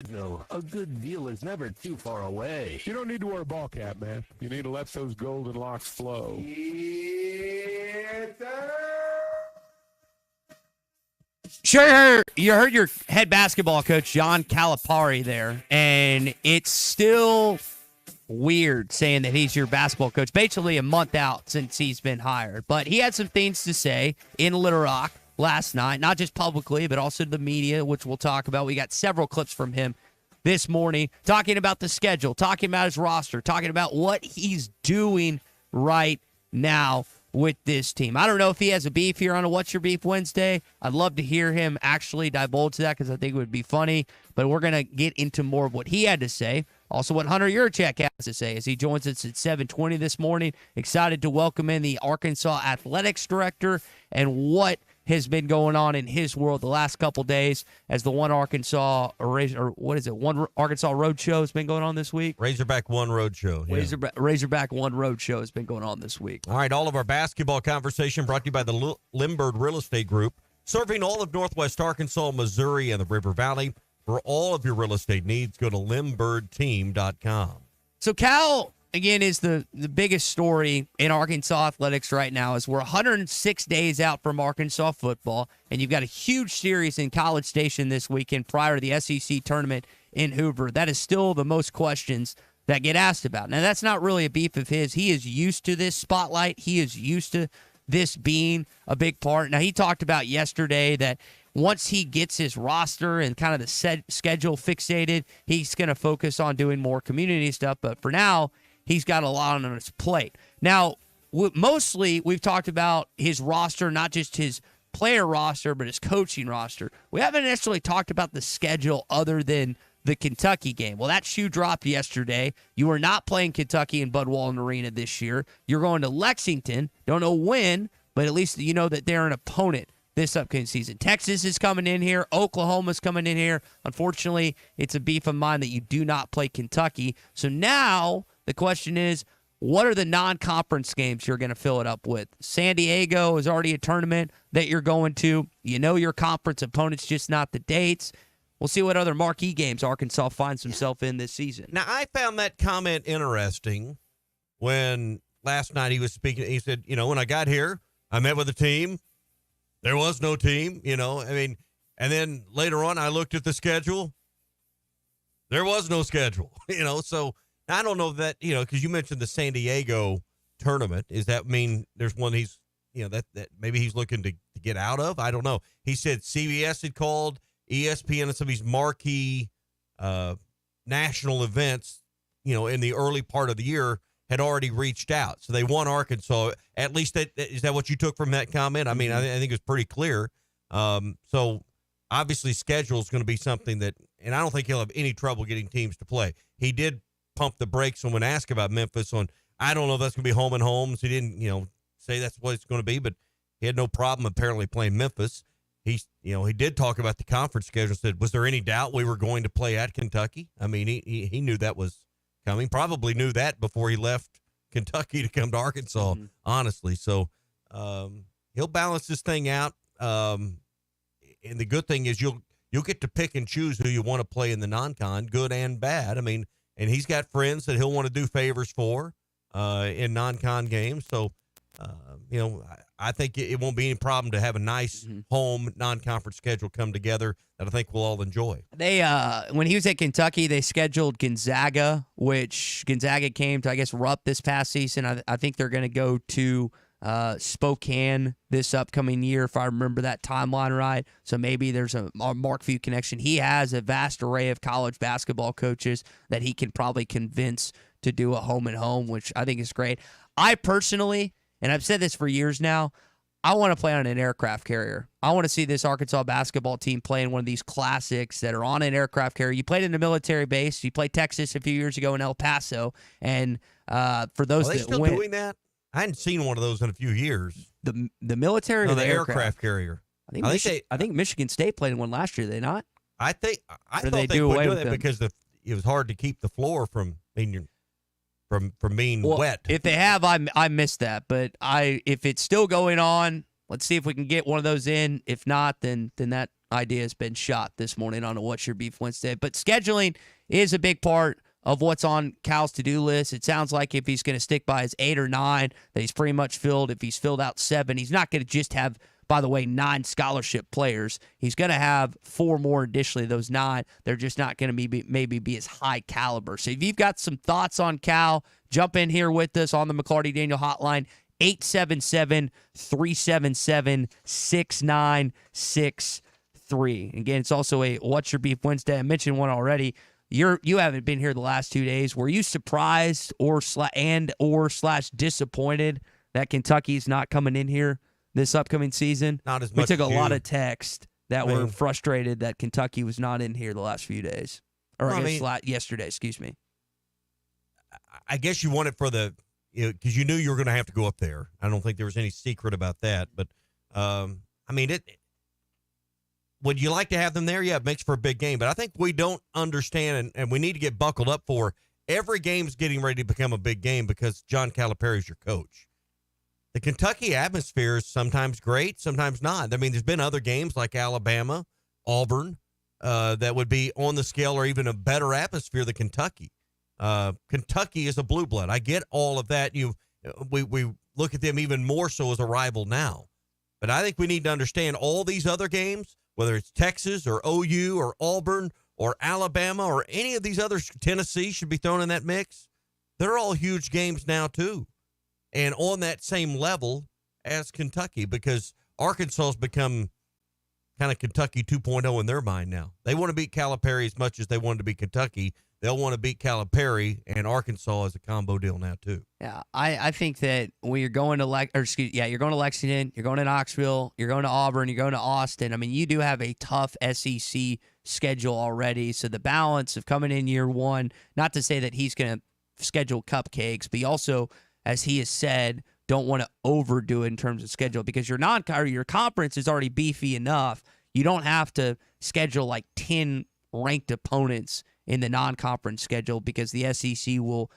No, a good deal is never too far away. You don't need to wear a ball cap, man. You need to let those golden locks flow. Sure, you heard your head basketball coach, John Calipari, there, and it's still weird saying that he's your basketball coach, basically a month out since he's been hired. But he had some things to say in Little Rock last night, not just publicly, but also to the media, which we'll talk about. We got several clips from him this morning talking about the schedule, talking about his roster, talking about what he's doing right now with this team. I don't know if he has a beef here on a What's Your Beef Wednesday. I'd love to hear him actually divulge that because I think it would be funny. But we're going to get into more of what he had to say. Also what Hunter Yurachek has to say as he joins us at 7:20 this morning. Excited to welcome in the Arkansas Athletics Director and what has been going on in his world the last couple days as the One Arkansas One Arkansas Road Show has been going on this week. Razorback One Road Show. Yeah. Razorback One Road Show has been going on this week. All right, all of our basketball conversation brought to you by the Limbird Real Estate Group, serving all of Northwest Arkansas, Missouri, and the River Valley. For all of your real estate needs, go to LimbirdTeam.com. So Cal, again, is the biggest story in Arkansas athletics right now as we're 106 days out from Arkansas football, and you've got a huge series in College Station this weekend prior to the SEC tournament in Hoover. That is still the most questions that get asked about. Now, that's not really a beef of his. He is used to this spotlight. He is used to this being a big part. Now, he talked about yesterday that once he gets his roster and kind of the schedule fixated, he's going to focus on doing more community stuff. But for now, he's got a lot on his plate. Now, mostly we've talked about his roster, not just his player roster, but his coaching roster. We haven't necessarily talked about the schedule other than the Kentucky game. Well, that shoe dropped yesterday. You are not playing Kentucky in Bud Walton Arena this year. You're going to Lexington. Don't know when, but at least you know that they're an opponent this upcoming season. Texas is coming in here. Oklahoma's coming in here. Unfortunately, it's a beef of mine that you do not play Kentucky. So now the question is, what are the non-conference games you're going to fill it up with? San Diego is already a tournament that you're going to. You know your conference opponents, just not the dates. We'll see what other marquee games Arkansas finds himself in this season. Now, I found that comment interesting when last night he was speaking. He said, when I got here, I met with the team. There was no team, and then later on I looked at the schedule. There was no schedule, so I don't know that, because you mentioned the San Diego tournament. Does that mean there's one he's, that maybe he's looking to get out of? I don't know. He said CBS had called, ESPN and some of these marquee national events, in the early part of the year had already reached out. So they won Arkansas. At least is that what you took from that comment? I mean, I think it's pretty clear. So obviously schedule is going to be something that, and I don't think he'll have any trouble getting teams to play. He did pump the brakes when asked about Memphis on, I don't know if that's going to be home and homes. He didn't, say that's what it's going to be, but he had no problem apparently playing Memphis. He did talk about the conference schedule, said, was there any doubt we were going to play at Kentucky? I mean, he knew that was coming, probably knew that before he left Kentucky to come to Arkansas, honestly. So he'll balance this thing out. And the good thing is you'll get to pick and choose who you want to play in the non-con, good and bad. I mean, and he's got friends that he'll want to do favors for in non-con games. So, I think it won't be any problem to have a nice home non-conference schedule come together that I think we'll all enjoy. They when he was at Kentucky, they scheduled Gonzaga, which Gonzaga came to, I guess, Rupp this past season. I think they're going to go to Spokane this upcoming year, if I remember that timeline right. So maybe there's a Mark Few connection. He has a vast array of college basketball coaches that he can probably convince to do a home and home, which I think is great. I personally, and I've said this for years now, I want to play on an aircraft carrier. I want to see this Arkansas basketball team play in one of these classics that are on an aircraft carrier. You played in a military base. You played Texas a few years ago in El Paso. And for those Are they that still went, doing that? I hadn't seen one of those in a few years. the military No, or the the aircraft carrier. I think Michigan State played in one last year. Did they not? I thought Or they do quit away doing with that them? because it was hard to keep the floor from being wet. If they have, I missed that. But if it's still going on, let's see if we can get one of those in. If not, then that idea has been shot this morning on a What's Your Beef Wednesday. But scheduling is a big part of what's on Cal's to-do list. It sounds like if he's going to stick by his 8 or 9, that he's pretty much filled. If he's filled out 7, he's not going to just have, by the way, 9 scholarship players. He's going to have 4 more additionally. Those 9, they're just not going to maybe be as high caliber. So if you've got some thoughts on Cal, jump in here with us on the McLarty Daniel hotline, 877-377-6963. Again, it's also a What's Your Beef Wednesday. I mentioned one already. You haven't been here the last 2 days. Were you surprised or disappointed that Kentucky's not coming in here this upcoming season? Not as we much. took a as lot you. of texts that were frustrated that Kentucky was not in here the last few days, or yesterday. Excuse me. I guess you want it for the, because you knew you were going to have to go up there. I don't think there was any secret about that. But would you like to have them there? Yeah, it makes for a big game. But I think we don't understand, and we need to get buckled up for every game's getting ready to become a big game because John Calipari's your coach. The Kentucky atmosphere is sometimes great, sometimes not. I mean, there's been other games like Alabama, Auburn, that would be on the scale or even a better atmosphere than Kentucky. Kentucky is a blue blood. I get all of that. We look at them even more so as a rival now. But I think we need to understand all these other games, whether it's Texas or OU or Auburn or Alabama or any of these others, Tennessee should be thrown in that mix. They're all huge games now, too. And on that same level as Kentucky, because Arkansas has become kind of Kentucky 2.0 in their mind now. They want to beat Calipari as much as they wanted to beat Kentucky. They'll want to beat Calipari, and Arkansas is a combo deal now, too. Yeah, I think that when you're going to you're going to Lexington, you're going to Knoxville, you're going to Auburn, you're going to Austin. I mean, you do have a tough SEC schedule already. So the balance of coming in year one, not to say that he's going to schedule cupcakes, but he also, as he has said, don't want to overdo it in terms of schedule because your conference is already beefy enough. You don't have to schedule like 10 ranked opponents in the non-conference schedule because the SEC will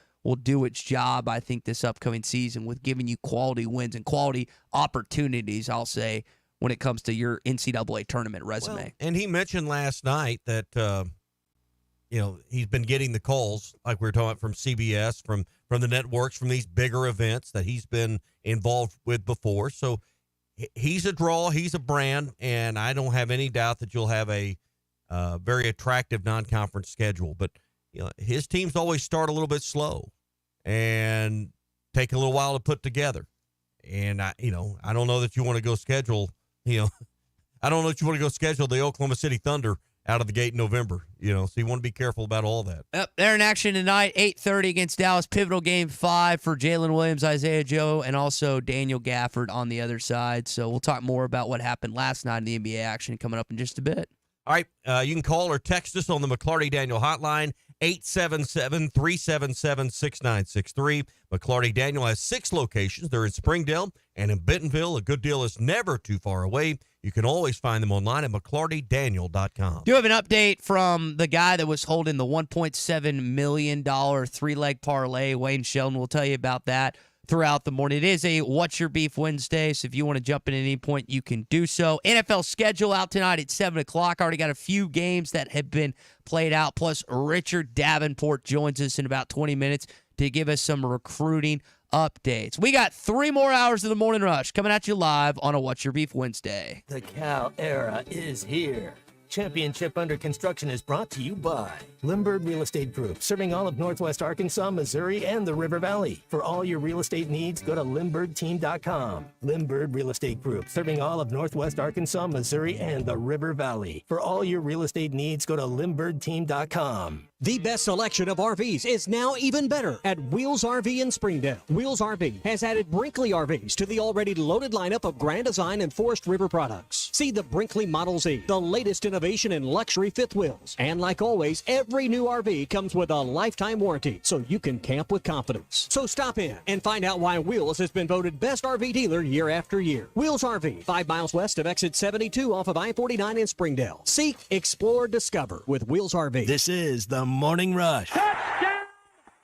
do its job, I think, this upcoming season with giving you quality wins and quality opportunities, I'll say, when it comes to your NCAA tournament resume. Well, and he mentioned last night that, he's been getting the calls, like we were talking about, from CBS, from the networks, from these bigger events that he's been involved with before. So he's a draw, he's a brand, and I don't have any doubt that you'll have a very attractive non-conference schedule. But his teams always start a little bit slow and take a little while to put together. And I don't know that you want to go schedule. I don't know that you want to go schedule the Oklahoma City Thunder out of the gate in November. So you want to be careful about all that. Yep, they're in action tonight, 8:30 against Dallas. Pivotal game 5 for Jalen Williams, Isaiah Joe, and also Daniel Gafford on the other side. So we'll talk more about what happened last night in the NBA action coming up in just a bit. All right, you can call or text us on the McLarty Daniel hotline, 877-377-6963. McLarty Daniel has 6 locations. They're in Springdale and in Bentonville. A good deal is never too far away. You can always find them online at McLartyDaniel.com. Do you have an update from the guy that was holding the $1.7 million 3-leg parlay? Wayne Sheldon will tell you about that throughout the morning. It is a What's Your Beef Wednesday, so if you want to jump in at any point, you can do so. NFL schedule out tonight at 7 o'clock. Already got a few games that have been played out, plus Richard Davenport joins us in about 20 minutes to give us some recruiting updates. We got 3 more hours of the Morning Rush coming at you live on a What's Your Beef Wednesday. The Cal era is here. Championship Under Construction is brought to you by Limbird Real Estate Group, serving all of Northwest Arkansas, Missouri, and the River Valley. For all your real estate needs, go to LimbirdTeam.com. Limbird Real Estate Group, serving all of Northwest Arkansas, Missouri, and the River Valley. For all your real estate needs, go to LimbirdTeam.com. The best selection of RVs is now even better at Wheels RV in Springdale. Wheels RV has added Brinkley RVs to the already loaded lineup of Grand Design and Forest River products. See the Brinkley Model Z, the latest innovation in luxury fifth wheels. And like always, every new RV comes with a lifetime warranty, so you can camp with confidence. So stop in and find out why Wheels has been voted best RV dealer year after year. Wheels RV, 5 miles west of exit 72 off of I-49 in Springdale. Seek, explore, discover with Wheels RV. This is the Morning Rush. Touchdown,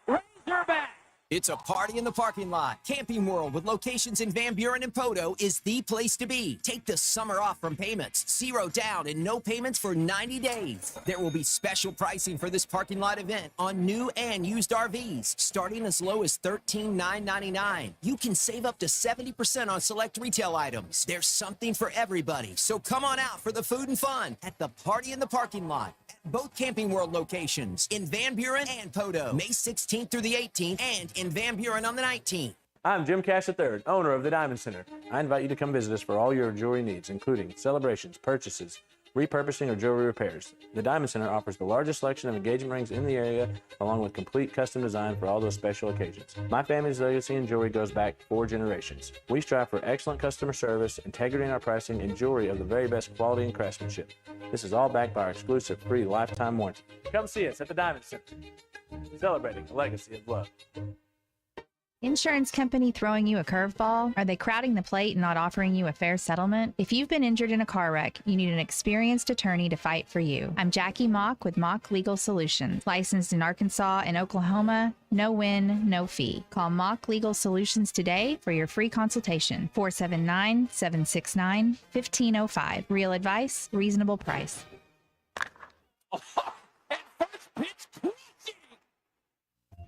Razorback! It's a party in the parking lot. Camping World with locations in Van Buren and Podo is the place to be. Take the summer off from payments, 0 down and no payments for 90 days. There will be special pricing for this parking lot event on new and used RVs, starting as low as $13,999. You can save up to 70% on select retail items. There's something for everybody, so come on out for the food and fun at the party in the parking lot. Both Camping World locations in Van Buren and Podo, May 16th through the 18th, and in Van Buren on the 19th. I'm Jim Cash III, owner of the Diamond Center. I invite you to come visit us for all your jewelry needs, including celebrations, purchases, repurposing, or jewelry repairs. The Diamond Center offers the largest selection of engagement rings in the area, along with complete custom design for all those special occasions. My family's legacy in jewelry goes back 4 generations. We strive for excellent customer service, integrity in our pricing, and jewelry of the very best quality and craftsmanship. This is all backed by our exclusive free lifetime warranty. Come see us at the Diamond Center, celebrating a legacy of love. Insurance company throwing you a curveball? Are they crowding the plate and not offering you a fair settlement? If you've been injured in a car wreck, you need an experienced attorney to fight for you. I'm Jackie Mock with Mock Legal Solutions, licensed in Arkansas and Oklahoma. No win, no fee. Call Mock Legal Solutions today for your free consultation. 479-769-1505. Real advice, reasonable price.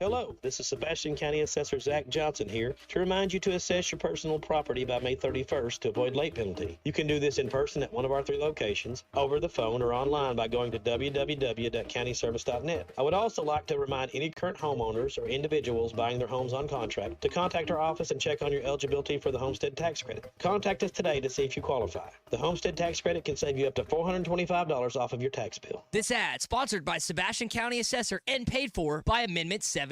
Hello, this is Sebastian County Assessor Zach Johnson here to remind you to assess your personal property by May 31st to avoid late penalty. You can do this in person at one of our 3 locations, over the phone, or online by going to www.countyservice.net. I would also like to remind any current homeowners or individuals buying their homes on contract to contact our office and check on your eligibility for the homestead tax credit. Contact us today to see if you qualify. The homestead tax credit can save you up to $425 off of your tax bill. This ad sponsored by Sebastian County Assessor and paid for by Amendment 79.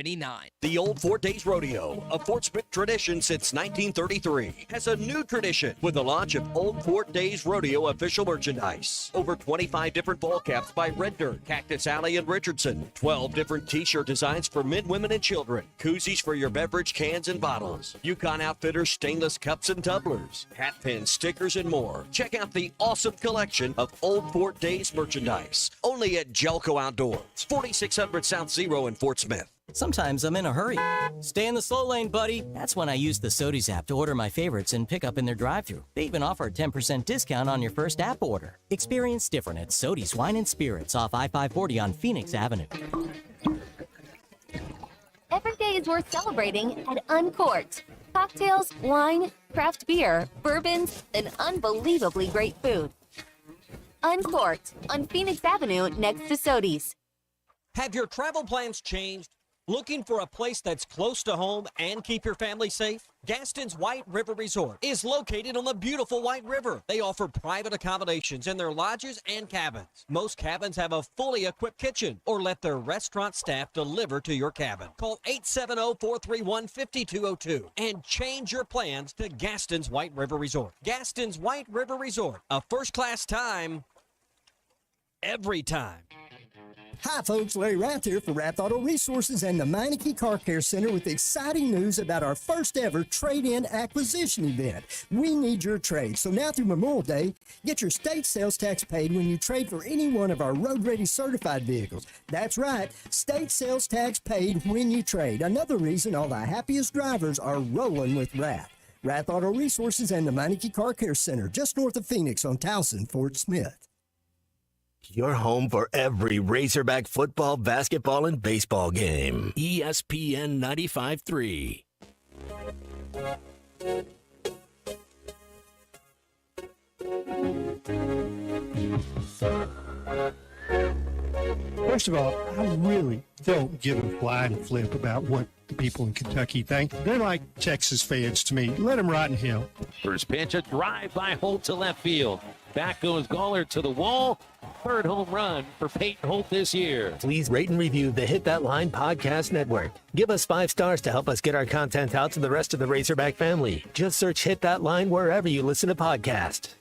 The Old Fort Days Rodeo, a Fort Smith tradition since 1933, has a new tradition with the launch of Old Fort Days Rodeo official merchandise. Over 25 different ball caps by Red Dirt, Cactus Alley, and Richardson. 12 different t-shirt designs for men, women, and children. Koozies for your beverage cans and bottles. Yukon Outfitters stainless cups and tumblers. Hat pins, stickers, and more. Check out the awesome collection of Old Fort Days merchandise. Only at Jelco Outdoors, 4600 South Zero in Fort Smith. Sometimes I'm in a hurry. Stay in the slow lane, buddy. That's when I use the Sodies app to order my favorites and pick up in their drive-thru. They even offer a 10% discount on your first app order. Experience different at Sodies Wine and Spirits off I-540 on Phoenix Avenue. Every day is worth celebrating at Uncorked. Cocktails, wine, craft beer, bourbons, and unbelievably great food. Uncorked on Phoenix Avenue next to Sodies. Have your travel plans changed? Looking for a place that's close to home and keep your family safe? Gaston's White River Resort is located on the beautiful White River. They offer private accommodations in their lodges and cabins. Most cabins have a fully equipped kitchen or let their restaurant staff deliver to your cabin. Call 870-431-5202 and change your plans to Gaston's White River Resort. Gaston's White River Resort, a first-class time, every time. Hi folks, Larry Rath here for Rath Auto Resources and the Meineke Car Care Center with exciting news about our first ever trade-in acquisition event. We need your trade, so now through Memorial Day, get your state sales tax paid when you trade for any one of our road-ready certified vehicles. That's right, state sales tax paid when you trade. Another reason all the happiest drivers are rolling with Rath. Rath Auto Resources and the Meineke Car Care Center, just north of Phoenix on Towson, Fort Smith. Your home for every Razorback football, basketball, and baseball game. ESPN 95.3. First of all, I really don't give a flying flip about what the people in Kentucky think. They're like Texas fans to me. Let them rot in hell. First pitch, a drive by Holt to left field. Back goes Gallner to the wall. Third home run for Peyton Holt this year. Please rate and review the Hit That Line Podcast Network. Give us 5 stars to help us get our content out to the rest of the Razorback family. Just search Hit That Line wherever you listen to podcasts.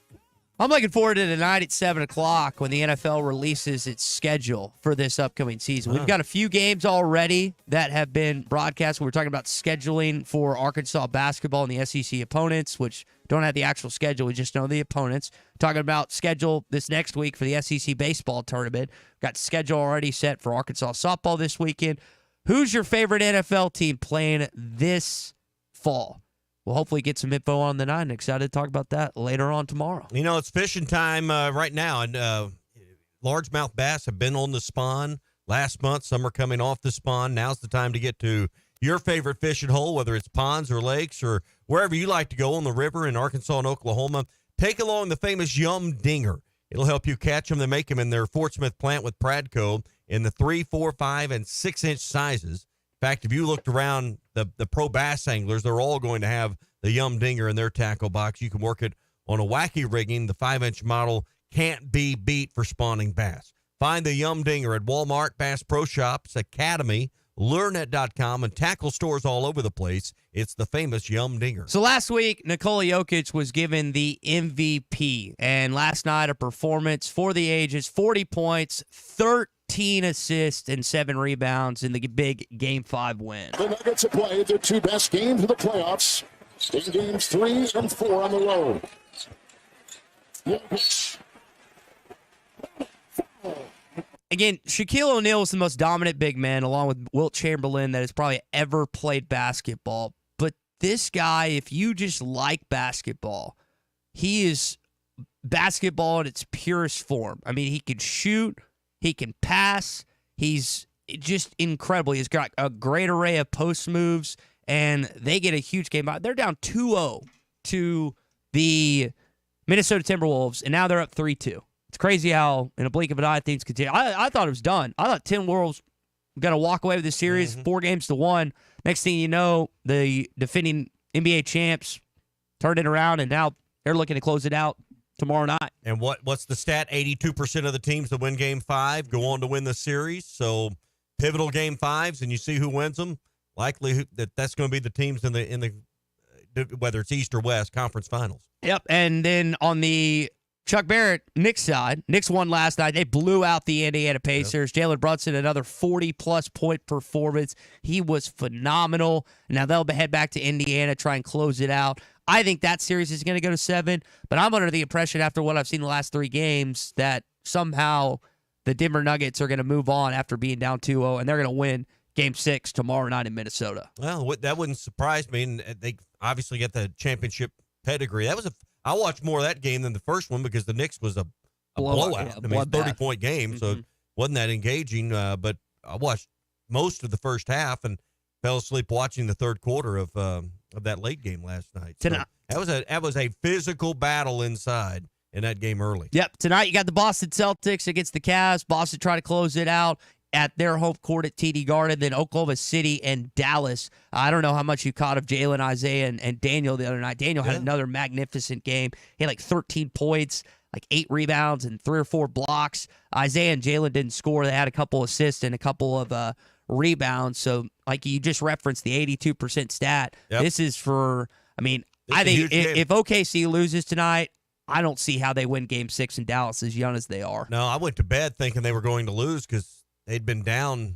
I'm looking forward to tonight at 7 o'clock when the NFL releases its schedule for this upcoming season. We've got a few games already that have been broadcast. We're talking about scheduling for Arkansas basketball and the SEC opponents, which don't have the actual schedule. We just know the opponents. Talking about schedule this next week for the SEC baseball tournament. Got schedule already set for Arkansas softball this weekend. Who's your favorite NFL team playing this fall? We'll hopefully get some info on the 9. Excited to talk about that later on tomorrow. You know, it's fishing time right now, and largemouth bass have been on the spawn last month. Some are coming off the spawn. Now's the time to get to your favorite fishing hole, whether it's ponds or lakes or wherever you like to go on the river in Arkansas and Oklahoma. Take along the famous Yum Dinger. It'll help you catch them. They make them in their Fort Smith plant with Pradco in the 3, 4, 5, and 6-inch sizes. In fact, if you looked around the pro bass anglers, they're all going to have the Yum Dinger in their tackle box. You can work it on a wacky rigging. The 5-inch model can't be beat for spawning bass. Find the Yum Dinger at Walmart, Bass Pro Shops, Academy, LureNet.com, and tackle stores all over the place. It's the famous Yum Dinger. So last week, Nikola Jokic was given the MVP. And last night, a performance for the ages, 40 points, 13 assists, and 7 rebounds in the big Game 5 win. The Nuggets have played their 2 best games of the playoffs in games 3 and 4 on the road. Jokic. Again, Shaquille O'Neal is the most dominant big man, along with Wilt Chamberlain, that has probably ever played basketball. But this guy, if you just like basketball, he is basketball in its purest form. I mean, he can shoot, he can pass, he's just incredible. He's got a great array of post moves, and they get a huge game out. They're down 2-0 to the Minnesota Timberwolves, and now they're up 3-2. It's crazy how, in a blink of an eye, things continue. I thought it was done. I thought Timberwolves were going to walk away with this series 4-1. Next thing you know, the defending NBA champs turned it around, and now they're looking to close it out tomorrow night. And what's the stat? 82% of the teams that win Game 5 go on to win the series. So pivotal Game 5s, and you see who wins them. Likely that's going to be the teams in the whether it's East or West Conference Finals. Yep, and then on the Chuck Barrett, Knicks side. Knicks won last night. They blew out the Indiana Pacers. Yep. Jalen Brunson, another 40-plus point performance. He was phenomenal. Now they'll head back to Indiana, try and close it out. I think that series is going to go to 7, but I'm under the impression after what I've seen the last 3 games that somehow the Denver Nuggets are going to move on after being down 2-0, and they're going to win Game 6 tomorrow night in Minnesota. Well, that wouldn't surprise me. And they obviously get the championship pedigree. I watched more of that game than the first one because the Knicks was a blowout. Yeah, I mean, it's a 30-point game, so it wasn't that engaging. But I watched most of the first half and fell asleep watching the third quarter of that late game last night. So that was a physical battle inside in that game early. Yep. Tonight you got the Boston Celtics against the Cavs. Boston trying to close it out at their home court at TD Garden, then Oklahoma City and Dallas. I don't know how much you caught of Jalen, Isaiah, and Daniel the other night. Daniel had another magnificent game. He had like 13 points, like 8 rebounds, and 3 or 4 blocks. Isaiah and Jalen didn't score. They had a couple assists and a couple of rebounds. So, like you just referenced, the 82% stat. Yep. This is for, I mean, I think if OKC loses tonight, I don't see how they win Game 6 in Dallas, as young as they are. No, I went to bed thinking they were going to lose because they'd been down,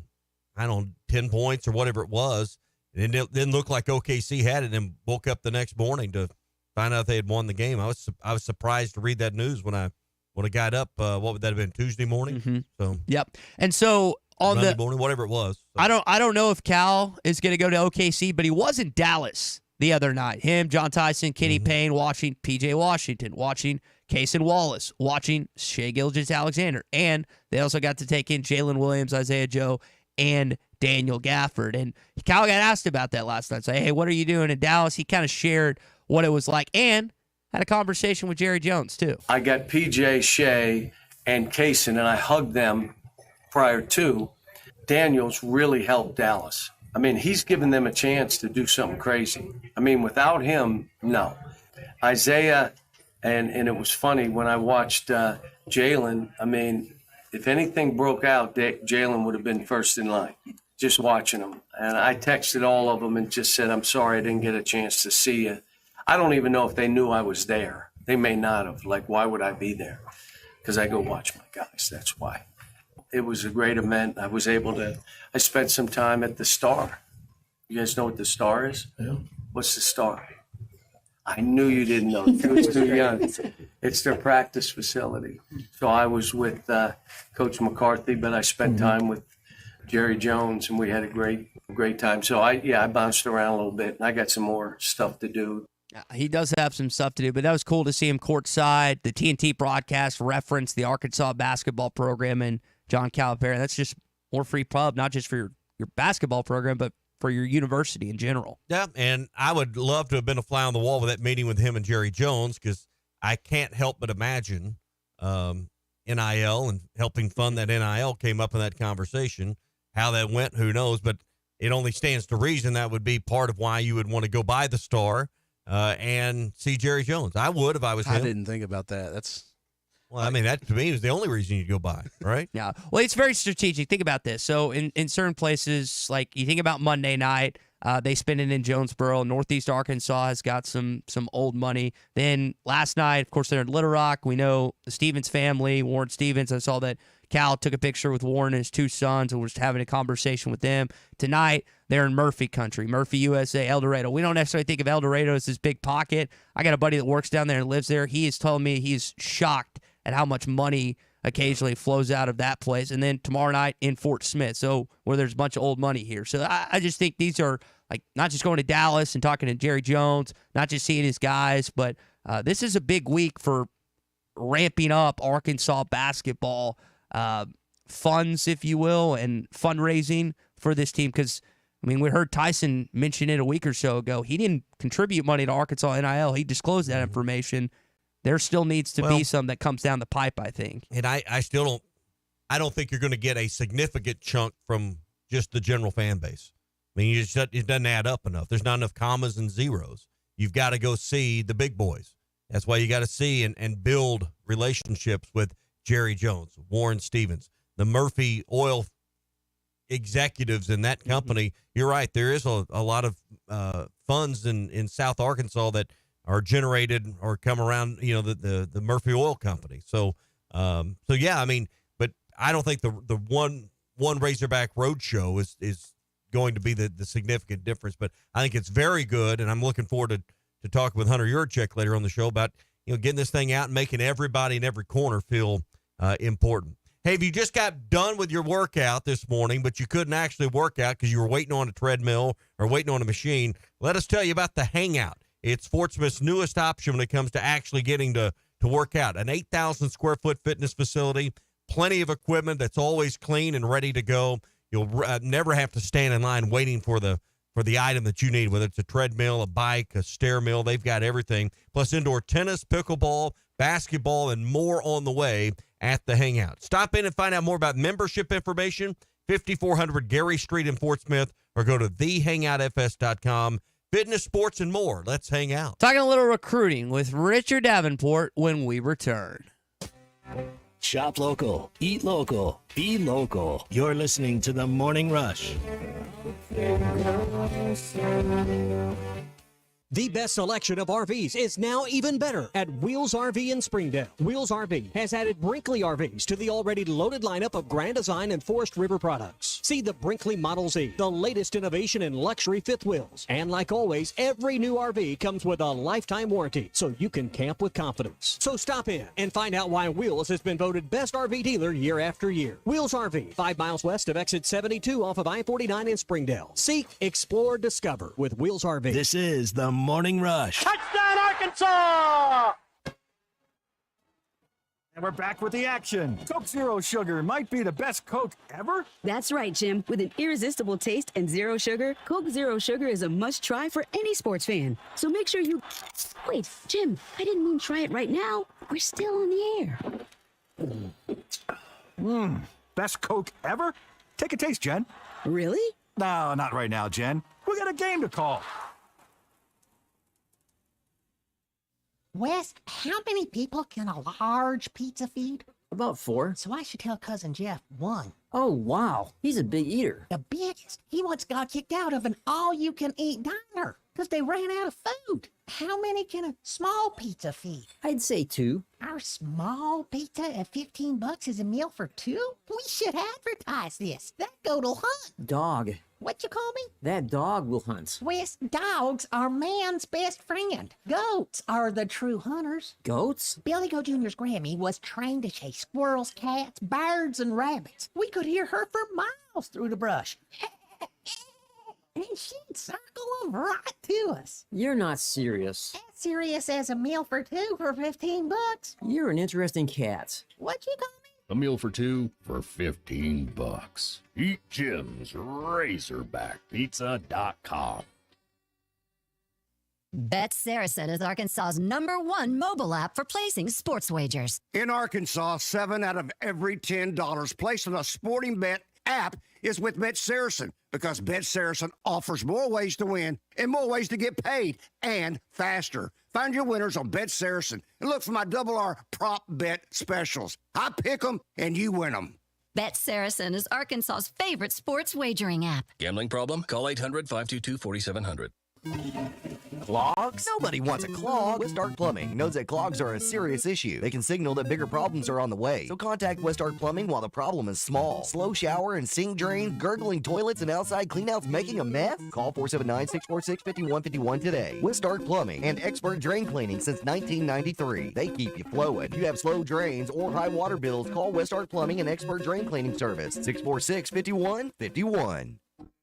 10 points or whatever it was. And it didn't look like OKC had it, and woke up the next morning to find out they had won the game. I was surprised to read that news when I got up. What would that have been, Tuesday morning? Mm-hmm. So yep. And so on Monday morning, whatever it was. So. I don't know if Cal is going to go to OKC, but he was in Dallas the other night. Him, John Tyson, Kenny Payne, watching P.J. Washington, watching Cason Wallace, watching Shai Gilgeous-Alexander, and they also got to take in Jalen Williams, Isaiah Joe, and Daniel Gafford. And Cal got asked about that last night. So, hey, what are you doing in Dallas? He kind of shared what it was like and had a conversation with Jerry Jones, too. I got PJ, Shai, and Cason, and I hugged them prior to. Daniel's really helped Dallas. I mean, he's given them a chance to do something crazy. I mean, without him, no. Isaiah, and it was funny when I watched Jalen. I mean, if anything broke out, Jalen would have been first in line, just watching him. And I texted all of them and just said, I'm sorry I didn't get a chance to see you. I don't even know if they knew I was there. They may not have. Like, why would I be there? Because I go watch my guys. That's why. It was a great event. I spent some time at the Star. You guys know what the Star is? Yeah. What's the Star? I knew you didn't know. You was too young. It's their practice facility. So I was with Coach McLarty, but I spent time with Jerry Jones, and we had a great time. So I bounced around a little bit, and I got some more stuff to do. He does have some stuff to do, but that was cool to see him courtside. The TNT broadcast referenced the Arkansas basketball program and John Calipari. That's just more free pub, not just for your basketball program, but for your university in general. Yeah, and I would love to have been a fly on the wall with that meeting with him and Jerry Jones, because I can't help but imagine NIL and helping fund that NIL came up in that conversation. How that went, who knows, but it only stands to reason that would be part of why you would want to go by the Star and see Jerry Jones. I would if I was him. I didn't think about that. Well, I mean, that to me was the only reason you'd go by, right? Yeah. Well, it's very strategic. Think about this. So in certain places, like you think about Monday night, they spend it in Jonesboro. Northeast Arkansas has got some old money. Then last night, of course, they're in Little Rock. We know the Stevens family, Warren Stevens. I saw that Cal took a picture with Warren and his two sons and was having a conversation with them. Tonight, they're in Murphy country, Murphy, USA, El Dorado. We don't necessarily think of El Dorado as this big pocket. I got a buddy that works down there and lives there. He is telling me he's shocked at how much money occasionally flows out of that place. And then tomorrow night in Fort Smith, so where there's a bunch of old money here. So I just think these are like not just going to Dallas and talking to Jerry Jones, not just seeing his guys, but this is a big week for ramping up Arkansas basketball funds, if you will, and fundraising for this team. Because, I mean, we heard Tyson mention it a week or so ago. He didn't contribute money to Arkansas NIL. He disclosed that information. There still needs to be some that comes down the pipe, I think. And I don't think you're going to get a significant chunk from just the general fan base. I mean, it doesn't add up enough. There's not enough commas and zeros. You've got to go see the big boys. That's why you got to see and build relationships with Jerry Jones, Warren Stevens, the Murphy Oil executives in that company. You're right. There is a lot of funds in South Arkansas that are generated or come around, the Murphy Oil Company. So yeah, I mean, but I don't think the one Razorback Roadshow is going to be the significant difference. But I think it's very good, and I'm looking forward to talking with Hunter Yurchek later on the show about getting this thing out and making everybody in every corner feel important. Hey, if you just got done with your workout this morning, but you couldn't actually work out because you were waiting on a treadmill or waiting on a machine, let us tell you about the Hangout. It's Fort Smith's newest option when it comes to actually getting to work out. An 8,000 square foot fitness facility, plenty of equipment that's always clean and ready to go. You'll never have to stand in line waiting for the item that you need, whether it's a treadmill, a bike, a stair mill. They've got everything. Plus indoor tennis, pickleball, basketball, and more on the way at the Hangout. Stop in and find out more about membership information, 5400 Gary Street in Fort Smith, or go to thehangoutfs.com. Fitness, sports, and more. Let's hang out. Talking a little recruiting with Richard Davenport when we return. Shop local, eat local, be local. You're listening to The Morning Rush. The best selection of RVs is now even better at Wheels RV in Springdale. Wheels RV has added Brinkley RVs to the already loaded lineup of Grand Design and Forest River products. See the Brinkley Model Z, the latest innovation in luxury fifth wheels. And like always, every new RV comes with a lifetime warranty, so you can camp with confidence. So stop in and find out why Wheels has been voted best RV dealer year after year. Wheels RV, 5 miles west of exit 72 off of I-49 in Springdale. Seek, explore, discover with Wheels RV. This is The Morning Rush. Touchdown, Arkansas! And we're back with the action. Coke Zero Sugar might be the best Coke ever. That's right, Jim. With an irresistible taste and zero sugar, Coke Zero Sugar is a must-try for any sports fan. So make sure you... Wait, Jim, I didn't mean try it right now. We're still on the air. Best Coke ever? Take a taste, Jen. Really? No, not right now, Jen. We got a game to call. Wes, how many people can a large pizza feed? About 4. So I should tell Cousin Jeff 1. Oh, wow. He's a big eater. The biggest. He once got kicked out of an all-you-can-eat diner. because they ran out of food. How many can a small pizza feed? I'd say 2. Our small pizza at $15 is a meal for 2? We should advertise this. That goat'll hunt. Dog. What you call me? That dog will hunt. Wes, dogs are man's best friend. Goats are the true hunters. Goats? Billy Goat Jr.'s Grammy was trained to chase squirrels, cats, birds, and rabbits. We could hear her for miles through the brush. And she'd circle them right to us. You're not serious. As serious as a meal for 2 for $15. You're an interesting cat. What you call me? A meal for 2 for $15. Eat Jim's RazorbackPizza.com. Bet Saracen is Arkansas's #1 mobile app for placing sports wagers. In Arkansas, 7 out of every $10 placed on a sporting bet app is with Bet Saracen, because Bet Saracen offers more ways to win and more ways to get paid, and faster. Find your winners on Bet Saracen and look for my Double R prop bet specials. I pick them and you win them. Bet Saracen is Arkansas's favorite sports wagering app. Gambling problem? Call 800-522-4700. Clogs? Nobody wants a clog. Westart Plumbing knows that clogs are a serious issue. They can signal that bigger problems are on the way. So contact Westart Plumbing while the problem is small. Slow shower and sink drain, gurgling toilets, and outside cleanouts making a mess? Call 479-646-5151 today. Westart Plumbing and expert drain cleaning since 1993. They keep you flowing. If you have slow drains or high water bills, call Westart Plumbing and expert drain cleaning service. 646-5151.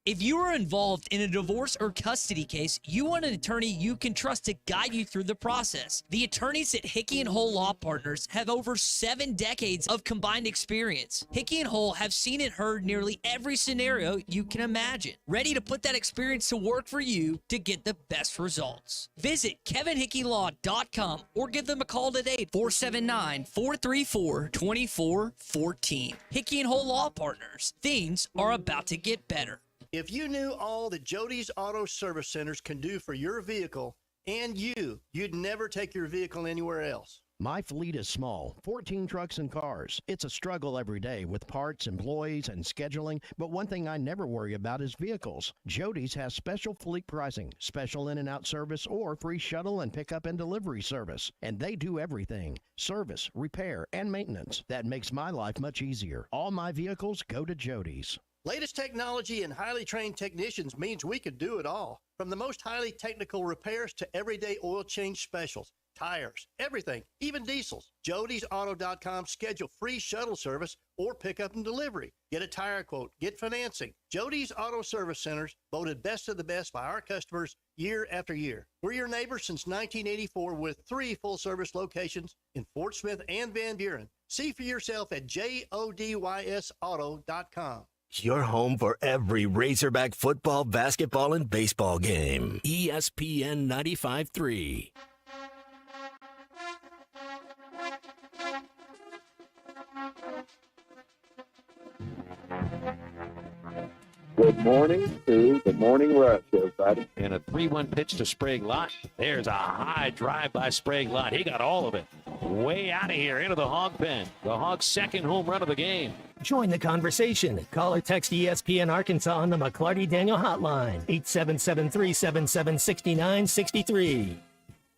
If you are involved in a divorce or custody case, you want an attorney you can trust to guide you through the process. The attorneys at Hickey & Hole Law Partners have over 7 decades of combined experience. Hickey & Hole have seen and heard nearly every scenario you can imagine, ready to put that experience to work for you to get the best results. Visit kevinhickeylaw.com or give them a call today, 479-434-2414. Hickey & Hole Law Partners. Things are about to get better. If you knew all that Jody's Auto Service Centers can do for your vehicle and you'd never take your vehicle anywhere else. My fleet is small, 14 trucks and cars. It's a struggle every day with parts, employees, and scheduling, but one thing I never worry about is vehicles. Jody's has special fleet pricing, special in and out service, or free shuttle and pickup and delivery service. And they do everything: service, repair, and maintenance. That makes my life much easier. All my vehicles go to Jody's. Latest technology and highly trained technicians means we could do it all. From the most highly technical repairs to everyday oil change specials, tires, everything, even diesels. Jody'sAuto.com. Schedule free shuttle service or pickup and delivery. Get a tire quote, get financing. Jody's Auto Service Centers, voted best of the best by our customers year after year. We're your neighbors since 1984 with 3 full-service locations in Fort Smith and Van Buren. See for yourself at JODYSauto.com. Your home for every Razorback football, basketball, and baseball game. ESPN 95.3. Good morning to the Morning Rush, everybody. And a 3-1 pitch to Sprague Lott. There's a high drive by Sprague Lott. He got all of it. Way out of here into the Hog pen. The Hogs' second home run of the game. Join the conversation. Call or text ESPN Arkansas on the McLarty Daniel Hotline, 877-377-6963.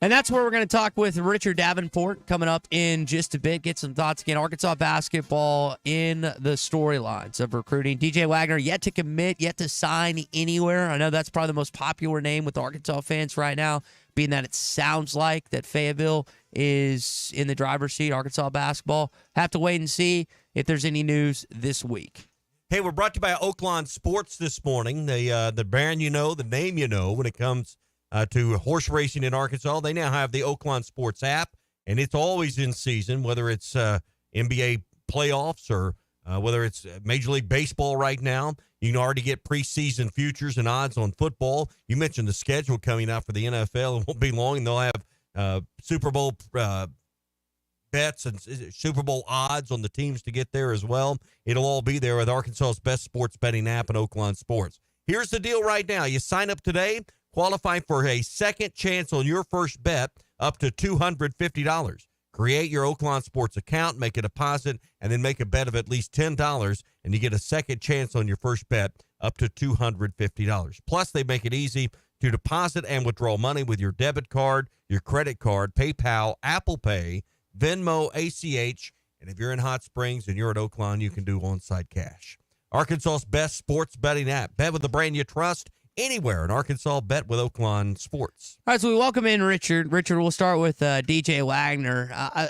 And that's where we're going to talk with Richard Davenport coming up in just a bit. Get some thoughts again. Arkansas basketball in the storylines of recruiting. DJ Wagner yet to commit, yet to sign anywhere. I know that's probably the most popular name with Arkansas fans right now, being that it sounds like that Fayetteville is in the driver's seat, Arkansas basketball. Have to wait and see if there's any news this week. Hey, we're brought to you by Oaklawn Sports this morning. The brand you know, the name you know when it comes to horse racing in Arkansas. They now have the Oaklawn Sports app, and it's always in season, whether it's NBA playoffs or whether it's Major League Baseball right now. You can already get preseason futures and odds on football. You mentioned the schedule coming out for the NFL. It won't be long, and they'll have Super Bowl bets and Super Bowl odds on the teams to get there as well. It'll all be there with Arkansas's best sports betting app and Oaklawn Sports. Here's the deal right now. You sign up today, qualify for a second chance on your first bet up to $250. Create your Oaklawn Sports account, make a deposit, and then make a bet of at least $10, and you get a second chance on your first bet up to $250. Plus, they make it easy to deposit and withdraw money with your debit card, your credit card, PayPal, Apple Pay, Venmo, ACH, and if you're in Hot Springs and you're at Oakland, you can do on-site cash. Arkansas's best sports betting app. Bet with the brand you trust anywhere in Arkansas. Bet with Oakland Sports. All right, so we welcome in Richard. Richard, we'll start with DJ Wagner.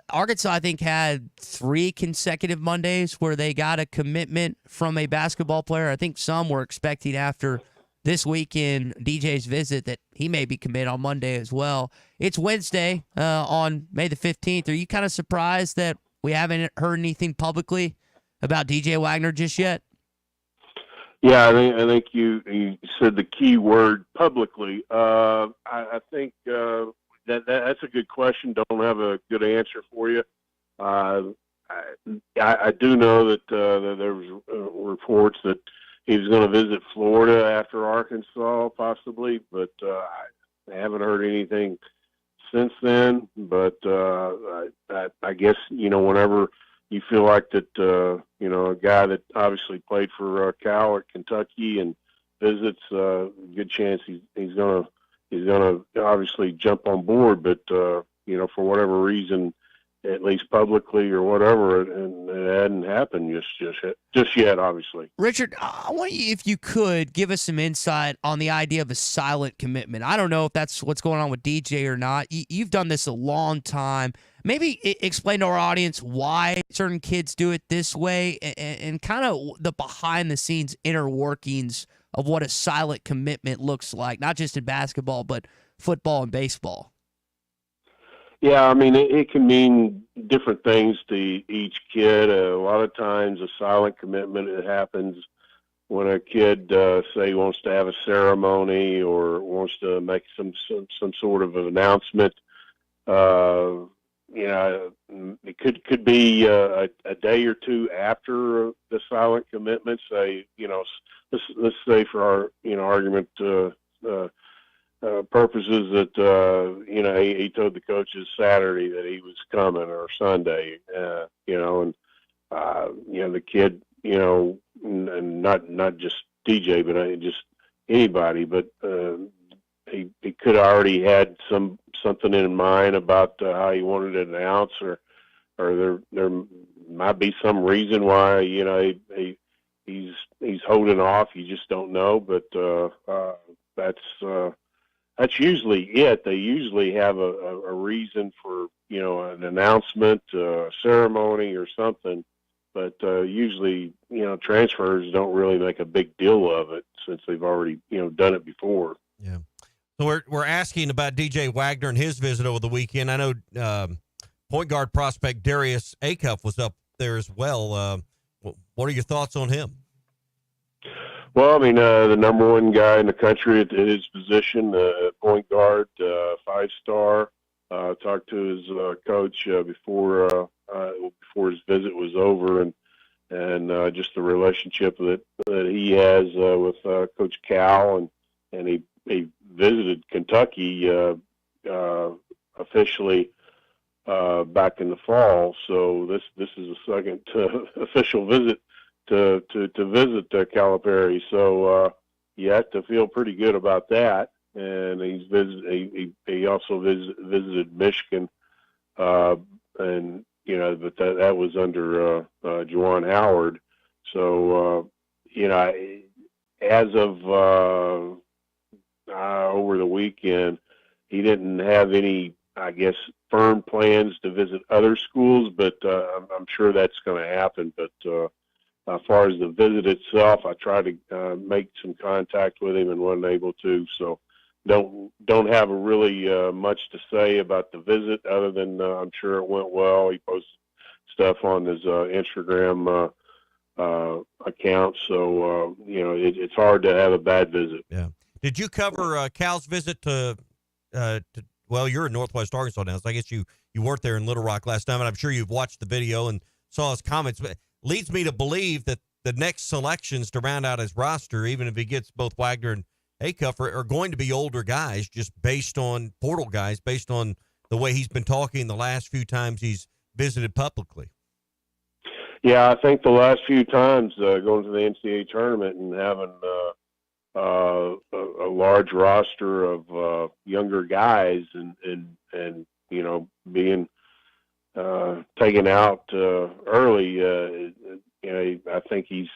Arkansas, I think, had 3 consecutive Mondays where they got a commitment from a basketball player. I think some were expecting after this weekend, DJ's visit, that he may be committed on Monday as well. It's Wednesday on May the 15th. Are you kind of surprised that we haven't heard anything publicly about DJ Wagner just yet? Yeah, I think you said the key word publicly. I think that's a good question. Don't have a good answer for you. I do know that there was reports that he was going to visit Florida after Arkansas, possibly, but I haven't heard anything since then. But I guess, whenever you feel like that, a guy that obviously played for Cal at Kentucky and visits, good chance he's gonna obviously jump on board. But for whatever reason, at least publicly or whatever, and it hadn't happened just yet, obviously. Richard, I want you, if you could, give us some insight on the idea of a silent commitment. I don't know if that's what's going on with DJ or not. You've done this a long time. Maybe explain to our audience why certain kids do it this way and kind of the behind-the-scenes inner workings of what a silent commitment looks like, not just in basketball, but football and baseball. Yeah, I mean, it can mean different things to each kid. A lot of times a silent commitment, it happens when a kid, say, wants to have a ceremony or wants to make some sort of an announcement. It could be a day or two after the silent commitment. Say, let's say for our argument purposes that he told the coaches Saturday that he was coming or Sunday, and the kid, and not just DJ, but just anybody, but he could have already had something in mind about how he wanted it announced, or there might be some reason why he's holding off. You just don't know, but that's usually it. They usually have a reason for an announcement, a ceremony, or something. But usually, transfers don't really make a big deal of it since they've already done it before. Yeah. So we're asking about DJ Wagner and his visit over the weekend. I know point guard prospect Darius Acuff was up there as well. What are your thoughts on him? Well, I mean, the number one guy in the country at his position, point guard, 5-star. Talked to his coach before his visit was over, and just the relationship that he has with Coach Cal, and he visited Kentucky officially back in the fall. So this is a second official visit to visit Calipari. So you have to feel pretty good about that. And he also visited Michigan, and but that was under Juwan Howard. So as of over the weekend, he didn't have any, I guess, firm plans to visit other schools, but I'm sure that's going to happen. But as far as the visit itself, I tried to make some contact with him and wasn't able to. So don't have really much to say about the visit other than I'm sure it went well. He posted stuff on his Instagram account. So, it's hard to have a bad visit. Yeah. Did you cover Cal's visit to well, you're in Northwest Arkansas now, so I guess you weren't there in Little Rock last time, and I'm sure you've watched the video and saw his comments. But it leads me to believe that the next selections to round out his roster, even if he gets both Wagner and Acuff, are going to be older guys, just based on portal guys, based on the way he's been talking the last few times he's visited publicly. Yeah, I think the last few times going to the NCAA tournament and having a large roster of younger guys, and being taken out early. I think he's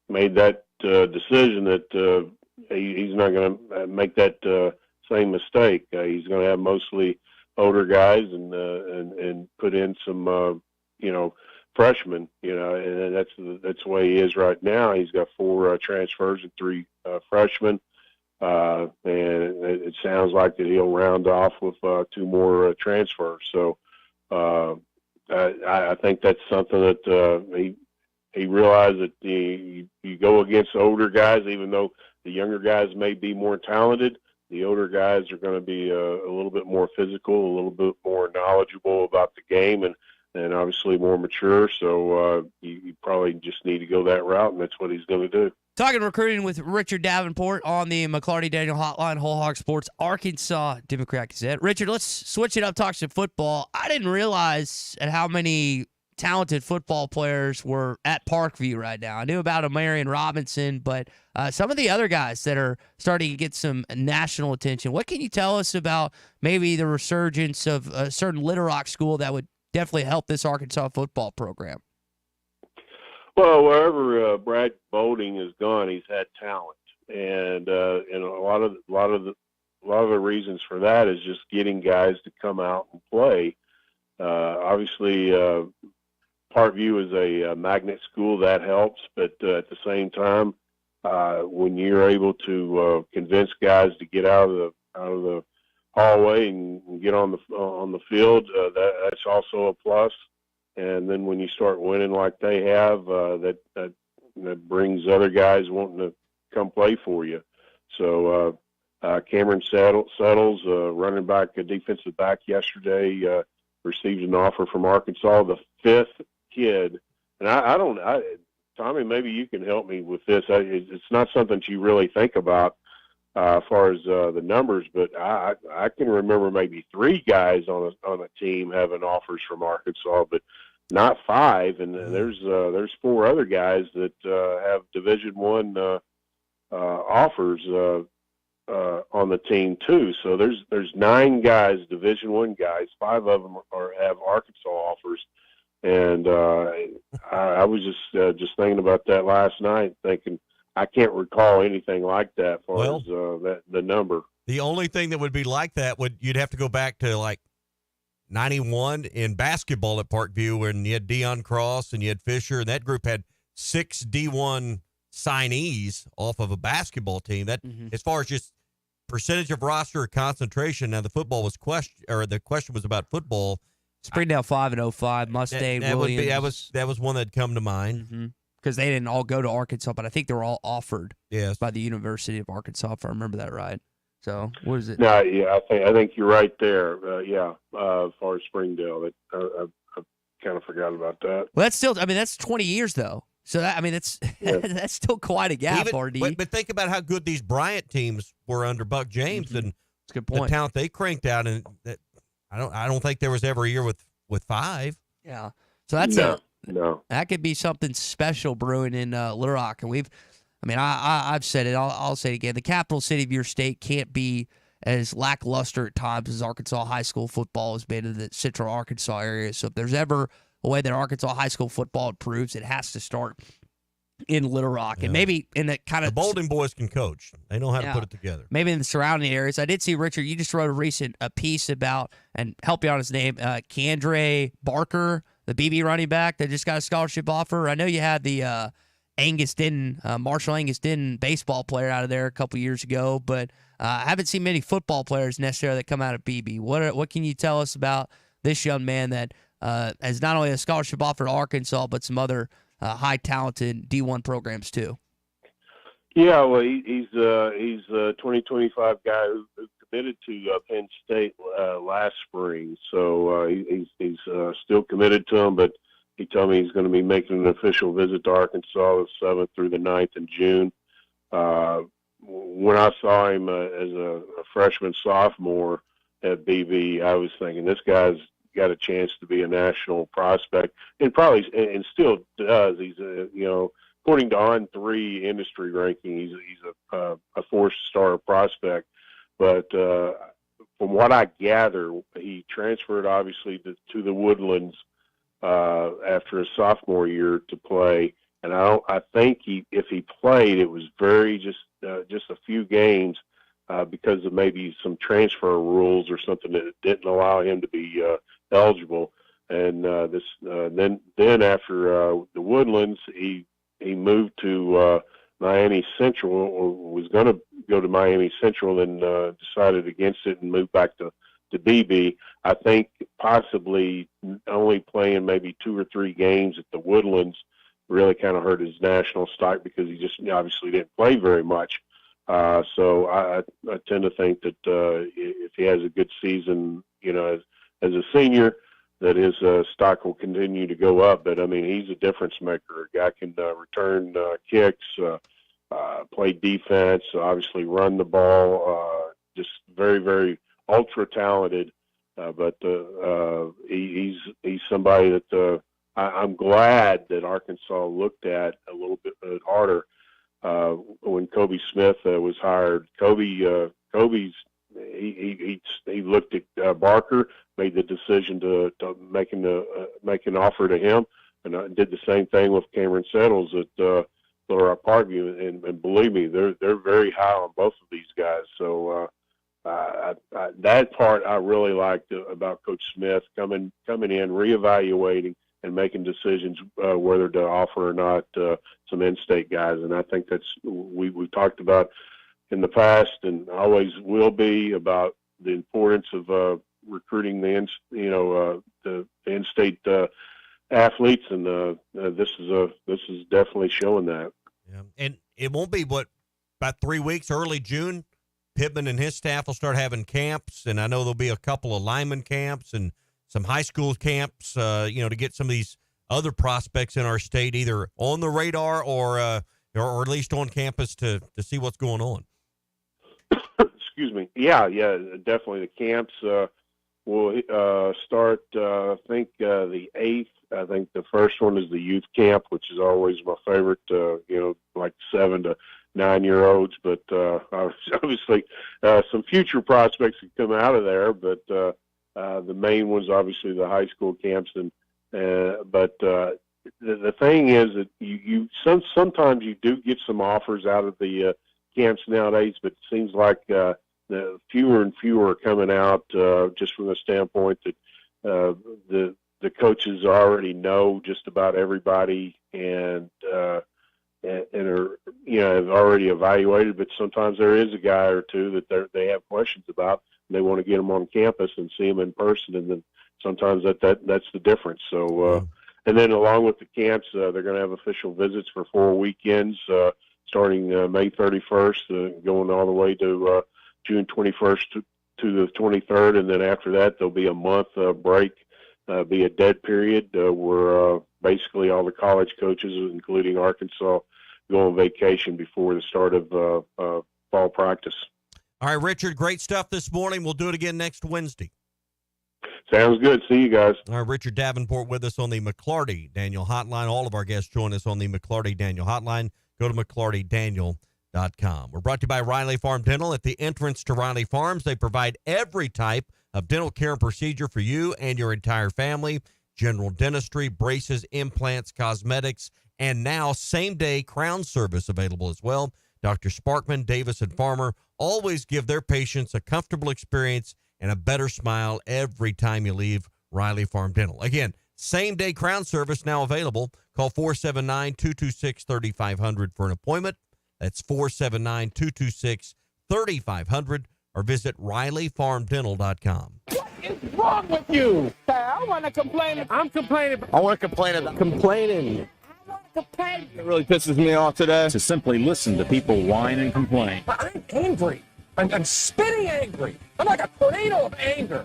made that decision that he's not going to make that same mistake. He's going to have mostly older guys and put in some freshmen. And that's the way he is right now. He's got 4 transfers and 3 freshmen. And it sounds like that he'll round off with 2 more transfers. So I think that's something that he realized that you go against older guys, even though the younger guys may be more talented. The older guys are going to be a little bit more physical, a little bit more knowledgeable about the game, and obviously more mature. So you probably just need to go that route, and that's what he's going to do. Talking recruiting with Richard Davenport on the McLarty Daniel Hotline, Whole Hog Sports, Arkansas Democrat Gazette. Richard, let's switch it up, talk some football. I didn't realize at how many talented football players were at Parkview right now. I knew about Amarian Robinson, but some of the other guys that are starting to get some national attention. What can you tell us about maybe the resurgence of a certain Little Rock school that would definitely help this Arkansas football program? Well, wherever Brad Bolding has gone, he's had talent, and a lot of the reasons for that is just getting guys to come out and play. Obviously, Parkview is a magnet school that helps, but at the same time, when you're able to convince guys to get out of the hallway and get on the field, that's also a plus. And then when you start winning like they have, that brings other guys wanting to come play for you. So Cameron Settles, running back, a defensive back yesterday, received an offer from Arkansas, the 5th kid. And Tommy, maybe you can help me with this. It's not something you really think about as far as the numbers, but I can remember maybe 3 guys on a team having offers from Arkansas, but not 5. And there's 4 other guys that have Division I offers on the team too. So there's 9 guys, Division I guys. 5 of them have Arkansas offers. And I was just thinking about that last night, thinking I can't recall anything like that as far as the number. The only thing that would be like that you'd have to go back to like 91 in basketball at Parkview, when you had Deion Cross and you had Fisher, and that group had 6 D1 signees off of a basketball team. That as far as just percentage of roster or concentration. Now the football was the question was about football. Springdale 5-05, Mustang, Williams. That was one that come to mind. Because they didn't all go to Arkansas, but I think they were all offered by the University of Arkansas, if I remember that right. So what is it? No, yeah, I think you're right there. As far as Springdale, I kind of forgot about that. Well, that's 20 years though. So that's that's still quite a gap, RD. But think about how good these Bryant teams were under Buck James, and that's a good point. The talent they cranked out, and I don't think there was ever a year with 5. Yeah. So that's no. That could be something special brewing in Little Rock, and I've said it. I'll say it again. The capital city of your state can't be as lackluster at times as Arkansas high school football has been in the Central Arkansas area. So if there's ever a way that Arkansas high school football improves, it has to start in Little Rock, and maybe in that kind of the Boulding boys can coach. They know how to put it together. Maybe in the surrounding areas. I did see, Richard, you just wrote a piece about, and help you on his name, Kendra Barker, the BB running back that just got a scholarship offer. I know you had the Marshall Angus Denton baseball player out of there a couple years ago, but I haven't seen many football players necessarily that come out of BB. What can you tell us about this young man that has not only a scholarship offer to Arkansas, but some other high-talented D1 programs too? Yeah, well, he's a 2025 guy who committed to Penn State last spring, so he's still committed to him, but he told me he's going to be making an official visit to Arkansas the 7th through the 9th in June. When I saw him as a freshman, sophomore at BB, I was thinking this guy's got a chance to be a national prospect, and still does. He's according to On3 industry ranking, he's a 4-star prospect. But from what I gather, he transferred obviously to the Woodlands after his sophomore year to play. And I think if he played, it was just a few games because of maybe some transfer rules or something that didn't allow him to be eligible. And then after the Woodlands, he moved to Miami Central, or was going to go to Miami Central, and decided against it and moved back to BB. I think possibly only playing maybe 2 or 3 games at the Woodlands really kind of hurt his national stock because he just obviously didn't play very much. So I tend to think that if he has a good season, as a senior, that his stock will continue to go up. But, I mean, he's a difference maker. A guy can return kicks, play defense, obviously run the ball, just very, very ultra-talented. But he's somebody that I'm glad that Arkansas looked at a little bit harder when Kobe Smith was hired. Kobe's he looked at Barker, made the decision to make an offer to him, and did the same thing with Cameron Settles at Little Rock Parkview. And believe me, they're very high on both of these guys. So that part I really liked about Coach Smith coming in, reevaluating, and making decisions whether to offer or not some in-state guys. And I think that's we talked about in the past and always will be about the importance of recruiting the in-state athletes, and this is definitely showing that. Yeah. And it won't be about 3 weeks, early June. Pittman and his staff will start having camps, and I know there'll be a couple of lineman camps and some high school camps, to get some of these other prospects in our state either on the radar or at least on campus to see what's going on. Excuse me. Yeah, definitely. The camps will start, I think, the 8th. I think the first one is the youth camp, which is always my favorite, like 7 to 9-year-olds. But obviously some future prospects that come out of there. But the main one's obviously the high school camps. But the thing is that you sometimes you do get some offers out of the camps nowadays, but it seems like the fewer and fewer are coming out just from the standpoint that the coaches already know just about everybody and are have already evaluated. But sometimes there is a guy or two that they have questions about, and they want to get them on campus and see them in person, and then sometimes that's the difference. So and then along with the camps, they're going to have official visits for 4 weekends. Starting May 31st, going all the way to June 21st to the 23rd, and then after that there'll be a month break, be a dead period where basically all the college coaches, including Arkansas, go on vacation before the start of fall practice. All right, Richard, great stuff this morning. We'll do it again next Wednesday. Sounds good. See you guys. All right, Richard Davenport with us on the McLarty Daniel Hotline. All of our guests join us on the McLarty Daniel Hotline. Go to McLartyDaniel.com. We're brought to you by Riley Farm Dental. At the entrance to Riley Farms, they provide every type of dental care and procedure for you and your entire family. General dentistry, braces, implants, cosmetics, and now same-day crown service available as well. Dr. Sparkman, Davis, and Farmer always give their patients a comfortable experience and a better smile every time you leave Riley Farm Dental. Again, same-day crown service now available. Call 479-226-3500 for an appointment. That's 479-226-3500 or visit RileyFarmDental.com. What is wrong with you? I want to complain. I'm complaining. I want to complain about complaining. I want to complain. It really pisses me off today to simply listen to people whine and complain. I'm angry. I'm spinning angry. I'm like a tornado of anger,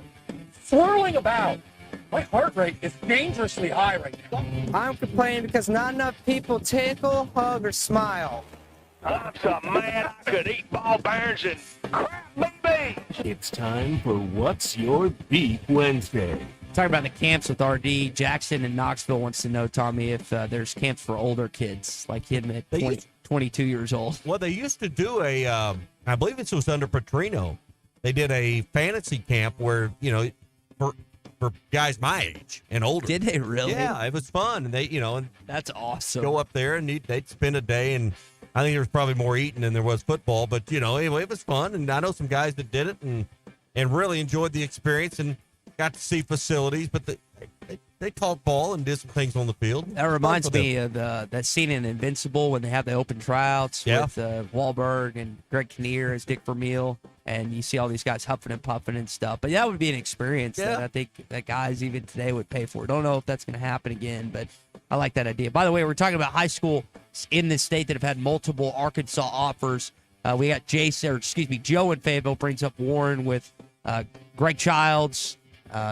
swirling about. My heart rate is dangerously high right now. I'm complaining because not enough people tickle, hug, or smile. I'm so mad I could eat ball bearings and crap baby. It's time for What's Your Beef Wednesday. Talking about the camps with RD, Jackson in Knoxville wants to know, Tommy, if there's camps for older kids, like him at 22 years old. Well, they used to do I believe this was under Petrino. They did a fantasy camp where, for guys my age and older. Did they really? Yeah, it was fun. And they, and that's awesome. Go up there and they'd spend a day, and I think there was probably more eating than there was football. But anyway, it was fun, and I know some guys that did it and really enjoyed the experience and got to see facilities. But they talked ball and did some things on the field. That reminds me of that scene in Invincible when they have the open tryouts with Wahlberg and Greg Kinnear as Dick Vermeil, and you see all these guys huffing and puffing and stuff. But that would be an experience that I think that guys even today would pay for. Don't know if that's going to happen again, but I like that idea. By the way, we're talking about high school in this state that have had multiple Arkansas offers. We got Joe in Fayetteville brings up Warren with Greg Childs,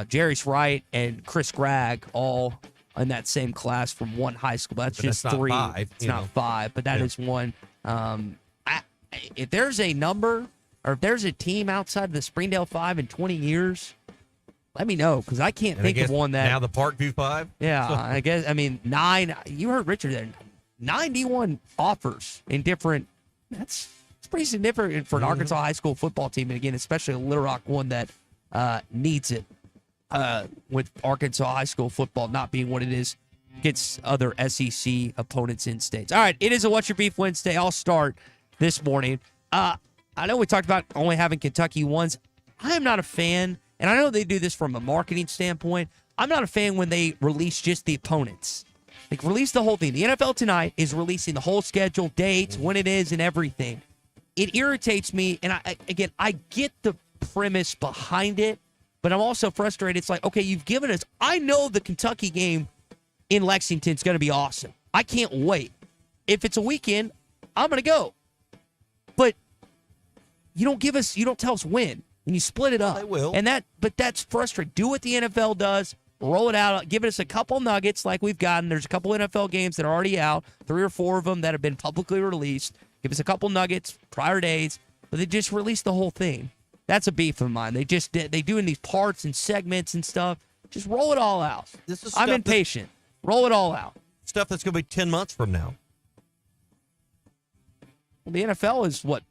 Jerry's Wright, and Chris Gregg, all in that same class from one high school. That's just not 3. five, It's not 5, but that is one. If there's a number or if there's a team outside of the Springdale 5 in 20 years, let me know, because I can't think of one that. Now the Parkview 5? Yeah, I guess. 9. You heard Richard there. 91 offers in different. It's pretty significant for an Arkansas high school football team. And again, especially a Little Rock one that needs it. With Arkansas high school football not being what it is against other SEC opponents in states. All right, it is a What's Your Beef Wednesday. I'll start this morning. I know we talked about only having Kentucky ones. I am not a fan, and I know they do this from a marketing standpoint. I'm not a fan when they release just the opponents. Like, release the whole thing. The NFL tonight is releasing the whole schedule, dates, when it is, and everything. It irritates me, and I get the premise behind it, but I'm also frustrated. It's like, okay, you've given us. I know the Kentucky game in Lexington is going to be awesome. I can't wait. If it's a weekend, I'm going to go. But you don't tell us when, and you split it up. I will. But that's frustrating. Do what the NFL does. Roll it out. Give us a couple nuggets like we've gotten. There's a couple NFL games that are already out, 3 or 4 of them that have been publicly released. Give us a couple nuggets, prior days, but they just released the whole thing. That's a beef of mine. They do in these parts and segments and stuff. Just roll it all out. I'm impatient. Roll it all out. Stuff that's going to be 10 months from now. Well, the NFL is what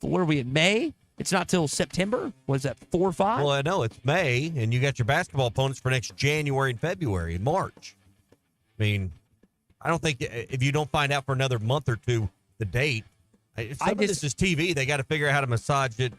are we in May? It's not till September. What is that, 4 or 5? Well, I know it's May, and you got your basketball opponents for next January and February and March. I mean, I don't think if you don't find out for another month or two the date, this is TV. They got to figure out how to massage it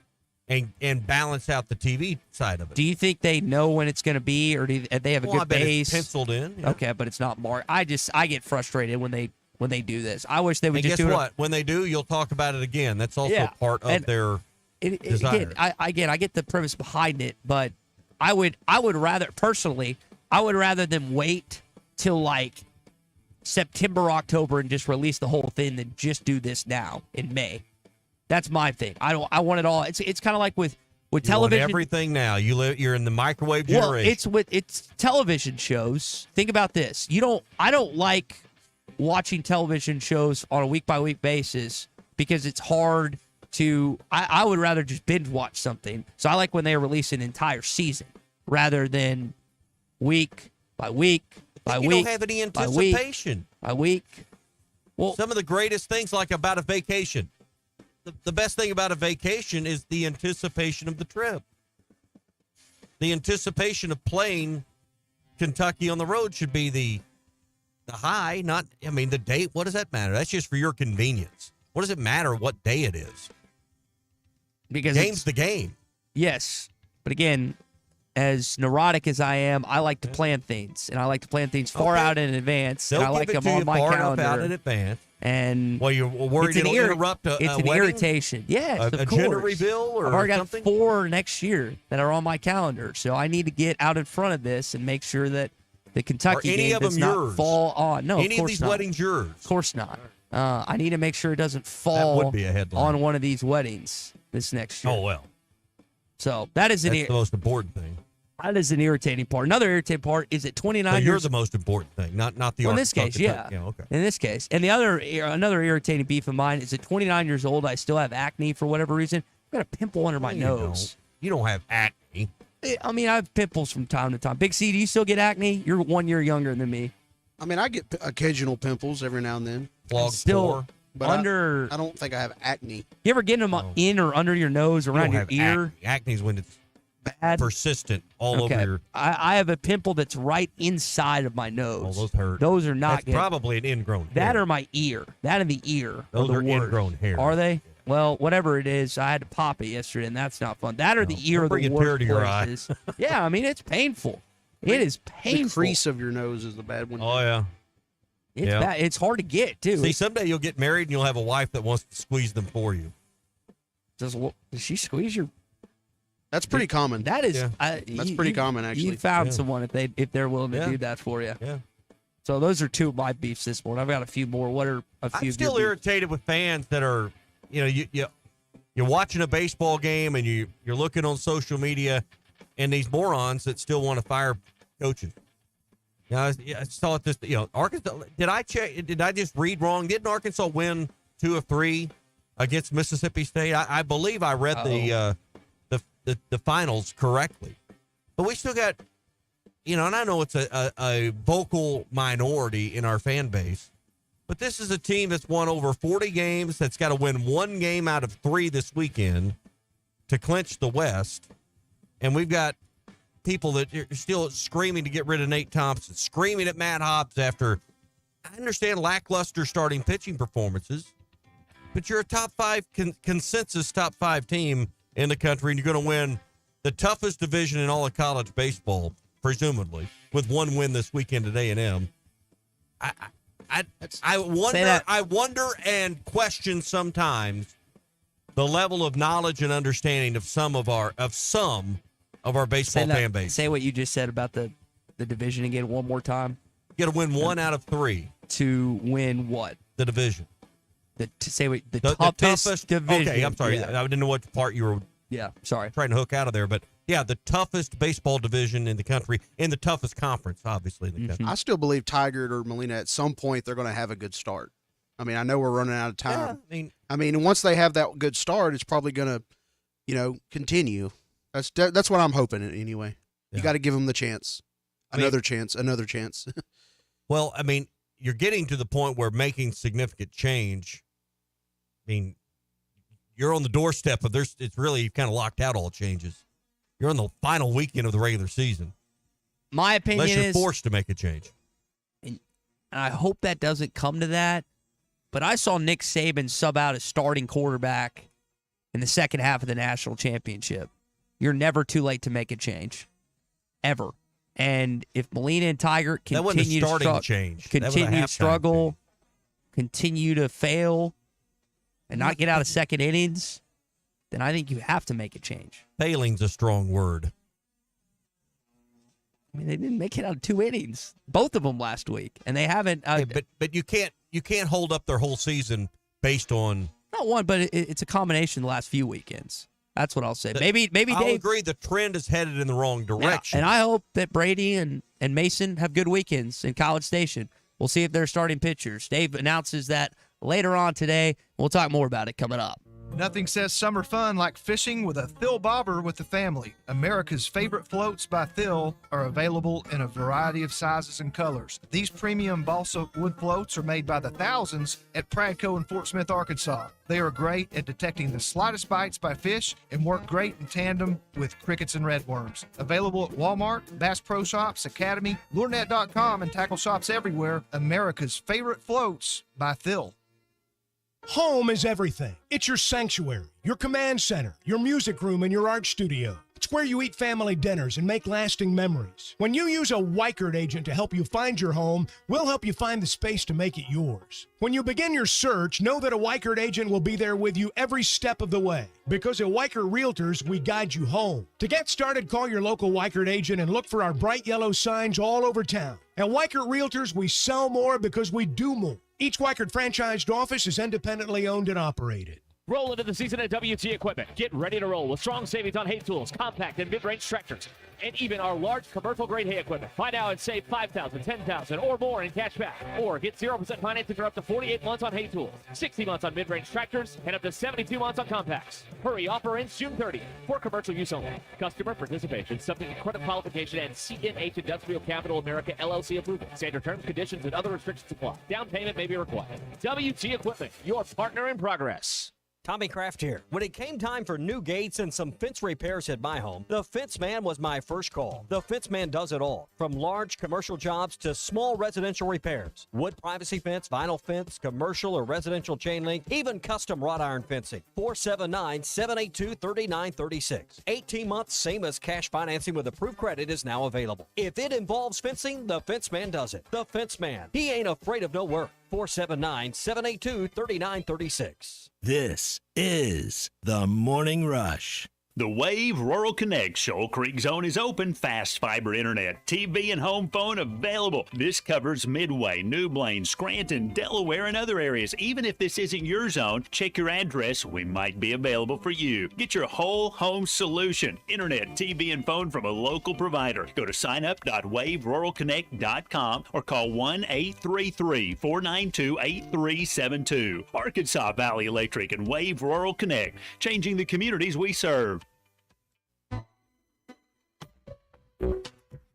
and balance out the TV side of it. Do you think they know when it's going to be, or do they have a good base? It's penciled in. Yeah. Okay, but it's not March. I get frustrated when they do this. I wish they would just do it. Guess what? When they do, you'll talk about it again. That's also part of their desire. I get the premise behind it, but I would rather personally, them wait till like September, October, and just release the whole thing than just do this now in May. That's my thing. I want it all. It's kind of like with television. Want everything now. You're in the microwave generation. Well, it's television shows. Think about this. I don't like watching television shows on a week by week basis because it's hard to. I would rather just binge watch something. So I like when they release an entire season rather than week by week by week. You don't have any anticipation by week. Well, some of the greatest things like about a vacation. The best thing about a vacation is the anticipation of the trip. The anticipation of playing Kentucky on the road should be the high, not, the date. What does that matter? That's just for your convenience. What does it matter what day it is? Because game's the game. Yes. But again, as neurotic as I am, I like to plan things. And I like to plan things far out in advance. They'll and I like them on my calendar. Out in advance. And you're worried it'll interrupt a It's an wedding? Irritation. Yes, a gender reveal or I've already something? got 4 next year that are on my calendar. So I need to get out in front of this and make sure that the Kentucky game does not fall on. No, any of course of these not. weddings yours? Of course not. I need to make sure it doesn't fall that would be a headline. on one of these weddings this next year. Oh, well. So that's the most important thing. That is an irritating part. Another irritating part is at 29 so years. you're the most important thing, not the. Well, in this case, yeah. Okay. In this case, and another irritating beef of mine is at 29 years old, I still have acne for whatever reason. I've got a pimple under my nose. You don't have acne. I mean, I have pimples from time to time. Big C, do you still get acne? You're 1 year younger than me. I mean, I get occasional pimples every now and then. Still But under. I don't think I have acne. You ever get them in or under your nose, around your ear? Acne's when it's bad, persistent all over your. I have a pimple that's right inside of my nose. Oh, those hurt. Those are not That's good. probably an ingrown That hair. or my ear. That and the ear. Those the are worst. ingrown hairs. Are they? Well, whatever it is, I had to pop it yesterday, and that's not fun. That or the ear Don't of the bring a worst tear to your eye. places. Yeah, I mean, it's painful. It is painful. The crease of your nose is the bad one. Oh yeah. It's Yeah. bad. It's hard to get, too. See, someday you'll get married and you'll have a wife that wants to squeeze them for you. Does she squeeze your... That's pretty common. That is... Yeah. That's pretty common, actually. You found Yeah. someone if they're willing to Yeah. do that for you. Yeah. So those are two of my beefs this morning. I've got a few more. What are a few? I'm still of your irritated with fans that are, you're watching a baseball game and you're looking on social media, and these morons that still want to fire coaches. I saw it this. Arkansas. Did I check? Did I just read wrong? Didn't Arkansas win 2 of 3 against Mississippi State? I believe I read the finals correctly, but we still got. And I know it's a vocal minority in our fan base, but this is a team that's won over 40 games, that's got to win 1 game out of 3 this weekend to clinch the West. And we've got people that are still screaming to get rid of Nate Thompson, screaming at Matt Hobbs after, I understand, lackluster starting pitching performances, but you're a top 5 consensus top 5 team in the country, and you're going to win the toughest division in all of college baseball, presumably, with 1 win this weekend at A&M. I wonder and question sometimes the level of knowledge and understanding of some of our baseball fan base. Say what you just said about the division again one more time. You got to win 1 out of 3 to win what? The division. The toughest division. Okay, I'm sorry. Yeah. I didn't know what part you were. Yeah, sorry. Trying to hook out of there, but yeah, the toughest baseball division in the country, in the toughest conference, obviously, in the country. I still believe Tigert or Molina at some point they're going to have a good start. I mean, I know we're running out of time. Yeah, I mean, once they have that good start, it's probably going to, continue. That's what I'm hoping anyway. Yeah. You got to give them the chance. Another chance. Well, I mean, you're getting to the point where making significant change. I mean, you're on the doorstep of it's really kind of locked out all changes. You're on the final weekend of the regular season. My opinion unless you're is forced to make a change. And I hope that doesn't come to that. But I saw Nick Saban sub out as starting quarterback in the second half of the national championship. You're never too late to make a change, ever. And if Molina and Tigert continue to struggle, continue to fail, and not get out of second innings, then I think you have to make a change. Failing's a strong word. I mean, they didn't make it out of 2 innings, both of them last week, and they haven't. But you can't hold up their whole season based on not one, but it's a combination of the last few weekends. That's what I'll say. Maybe I'll Dave agree. The trend is headed in the wrong direction, and I hope that Brady and Mason have good weekends in College Station. We'll see if they're starting pitchers. Dave announces that later on today. We'll talk more about it coming up. Nothing says summer fun like fishing with a Thill bobber with the family. America's favorite floats by Thill are available in a variety of sizes and colors. These premium balsa wood floats are made by the thousands at Pradco in Fort Smith, Arkansas. They are great at detecting the slightest bites by fish and work great in tandem with crickets and redworms. Available at Walmart, Bass Pro Shops, Academy, LureNet.com, and tackle shops everywhere. America's favorite floats by Thill. Home is everything. It's your sanctuary, your command center, your music room, and your art studio. It's where you eat family dinners and make lasting memories. When you use a Weichert agent to help you find your home, we'll help you find the space to make it yours. When you begin your search, know that a Weichert agent will be there with you every step of the way. Because at Weichert Realtors, we guide you home. To get started, call your local Weichert agent and look for our bright yellow signs all over town. At Weichert Realtors, we sell more because we do more. Each Weichert franchised office is independently owned and operated. Roll into the season at WT Equipment. Get ready to roll with strong savings on hay tools, compact and mid-range tractors, and even our large commercial-grade hay equipment. Find out and save $5,000, $10,000, or more in cash back. Or get 0% financing for up to 48 months on hay tools, 60 months on mid-range tractors, and up to 72 months on compacts. Hurry, offer ends June 30th for commercial use only. Customer participation subject to credit qualification and CNH Industrial Capital America LLC approval. Standard terms, conditions, and other restrictions apply. Down payment may be required. WT Equipment, your partner in progress. Tommy Kraft here. When it came time for new gates and some fence repairs at my home, the Fence Man was my first call. The Fence Man does it all, from large commercial jobs to small residential repairs. Wood privacy fence, vinyl fence, commercial or residential chain link, even custom wrought iron fencing. 479-782-3936. 18 months, same as cash financing with approved credit is now available. If it involves fencing, the Fence Man does it. The Fence Man. He ain't afraid of no work. 479-782-3936. This is the Morning Rush. The Wave Rural Connect Shoal Creek Zone is open. Fast fiber internet, TV, and home phone available. This covers Midway, New Blaine, Scranton, Delaware, and other areas. Even if this isn't your zone, check your address. We might be available for you. Get your whole home solution. Internet, TV, and phone from a local provider. Go to signup.waveruralconnect.com or call 1-833-492-8372. Arkansas Valley Electric and Wave Rural Connect, changing the communities we serve.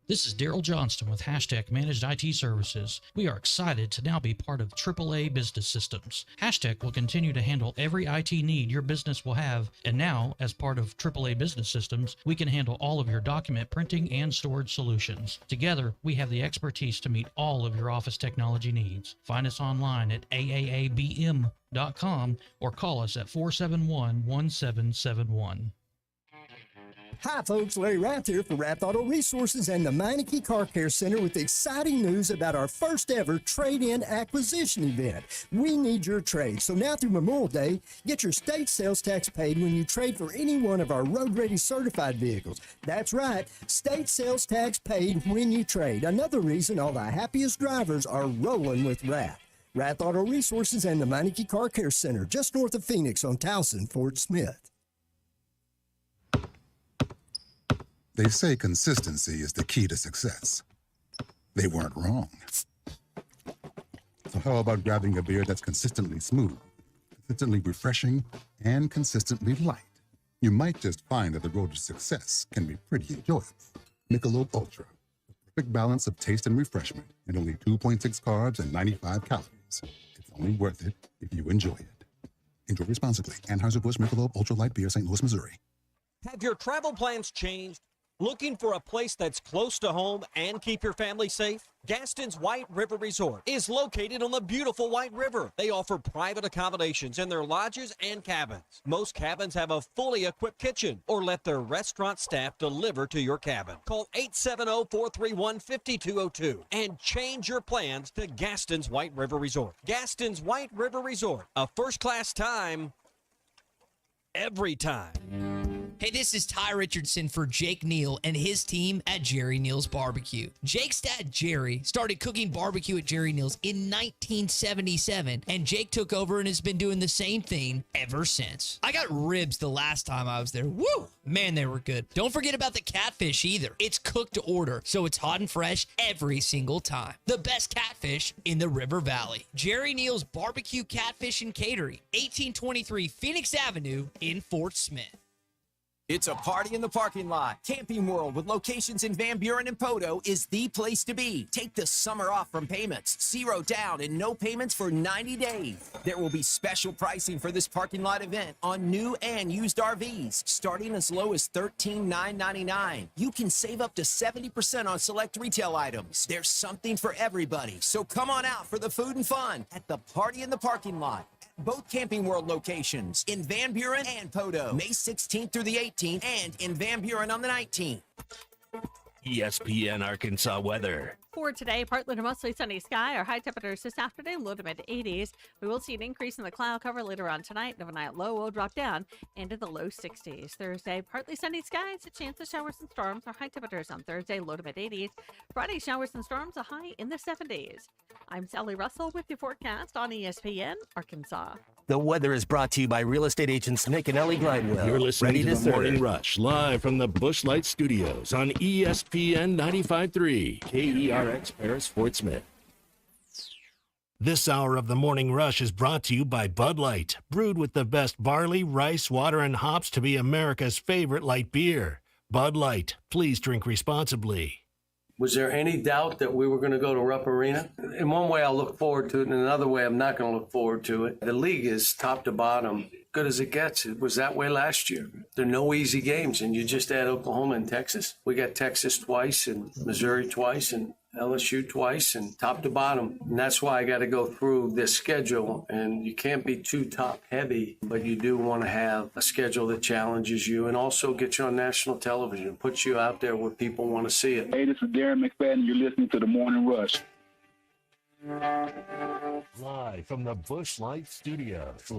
This is Daryl Johnston with Hashtag Managed IT Services. We are excited to now be part of AAA Business Systems. Hashtag will continue to handle every IT need your business will have, and now, as part of AAA Business Systems, we can handle all of your document printing and storage solutions. Together, we have the expertise to meet all of your office technology needs. Find us online at aaabm.com or call us at 471-1771. Hi folks, Larry Rath here for Rath Auto Resources and the Meineke Car Care Center with exciting news about our first ever trade-in acquisition event. We need your trade, so now through Memorial Day, get your state sales tax paid when you trade for any one of our road-ready certified vehicles. That's right, state sales tax paid when you trade. Another reason all the happiest drivers are rolling with Rath. Rath Auto Resources and the Meineke Car Care Center, just north of Phoenix on Towson, Fort Smith. They say consistency is the key to success. They weren't wrong. So how about grabbing a beer that's consistently smooth, consistently refreshing, and consistently light? You might just find that the road to success can be pretty enjoyable. Michelob Ultra, the perfect balance of taste and refreshment, and only 2.6 carbs and 95 calories. It's only worth it if you enjoy it. Enjoy responsibly. Anheuser-Busch Michelob Ultra Light Beer, St. Louis, Missouri. Have your travel plans changed? Looking for a place that's close to home and keep your family safe? Gaston's White River Resort is located on the beautiful White River. They offer private accommodations in their lodges and cabins. Most cabins have a fully equipped kitchen or let their restaurant staff deliver to your cabin. Call 870-431-5202 and change your plans to Gaston's White River Resort. Gaston's White River Resort, a first-class time, every time. Hey, this is Ty Richardson for Jake Neal and his team at Jerry Neal's Barbecue. Jake's dad, Jerry, started cooking barbecue at Jerry Neal's in 1977, and Jake took over and has been doing the same thing ever since. I got ribs the last time I was there. Woo! Man, they were good. Don't forget about the catfish either. It's cooked to order, so it's hot and fresh every single time. The best catfish in the River Valley. Jerry Neal's Barbecue, Catfish, and Catering, 1823 Phoenix Avenue in Fort Smith. It's a party in the parking lot. Camping World with locations in Van Buren and Podo is the place to be. Take the summer off from payments, 0 down and no payments for 90 days. There will be special pricing for this parking lot event on new and used RVs, starting as low as $13,999. You can save up to 70% on select retail items. There's something for everybody, so come on out for the food and fun at the party in the parking lot. Both Camping World locations in Van Buren and Podo, May 16th through the 18th, and in Van Buren on the 19th. ESPN Arkansas weather. For today, partly to mostly sunny sky. Our high temperatures this afternoon, low to mid 80s. We will see an increase in the cloud cover later on tonight. The overnight low will drop down into the low 60s. Thursday, partly sunny skies, a chance of showers and storms. Our high temperatures on Thursday, low to mid 80s. Friday, showers and storms, a high in the 70s. I'm Sally Russell with your forecast on ESPN Arkansas. The weather is brought to you by real estate agents Nick and Ellie Glidewell. You're listening Ready to The serve. Morning Rush, live from the Busch Light Studios on ESPN 95.3, KERX Paris, Fort Smith. This hour of The Morning Rush is brought to you by Bud Light, brewed with the best barley, rice, water, and hops to be America's favorite light beer. Bud Light, please drink responsibly. Was there any doubt that we were going to go to Rupp Arena? In one way, I'll look forward to it, and in another way, I'm not going to look forward to it. The league is top to bottom, good as it gets. It was that way last year. There are no easy games, and you just add Oklahoma and Texas. We got Texas twice, and Missouri twice, and LSU twice, and top to bottom. And that's why I got to go through this schedule, and you can't be too top heavy, but you do want to have a schedule that challenges you and also gets you on national television, puts you out there where people want to see it. Hey, this is Darren McFadden. You're listening to The Morning Rush. Live from the Busch Light Studios.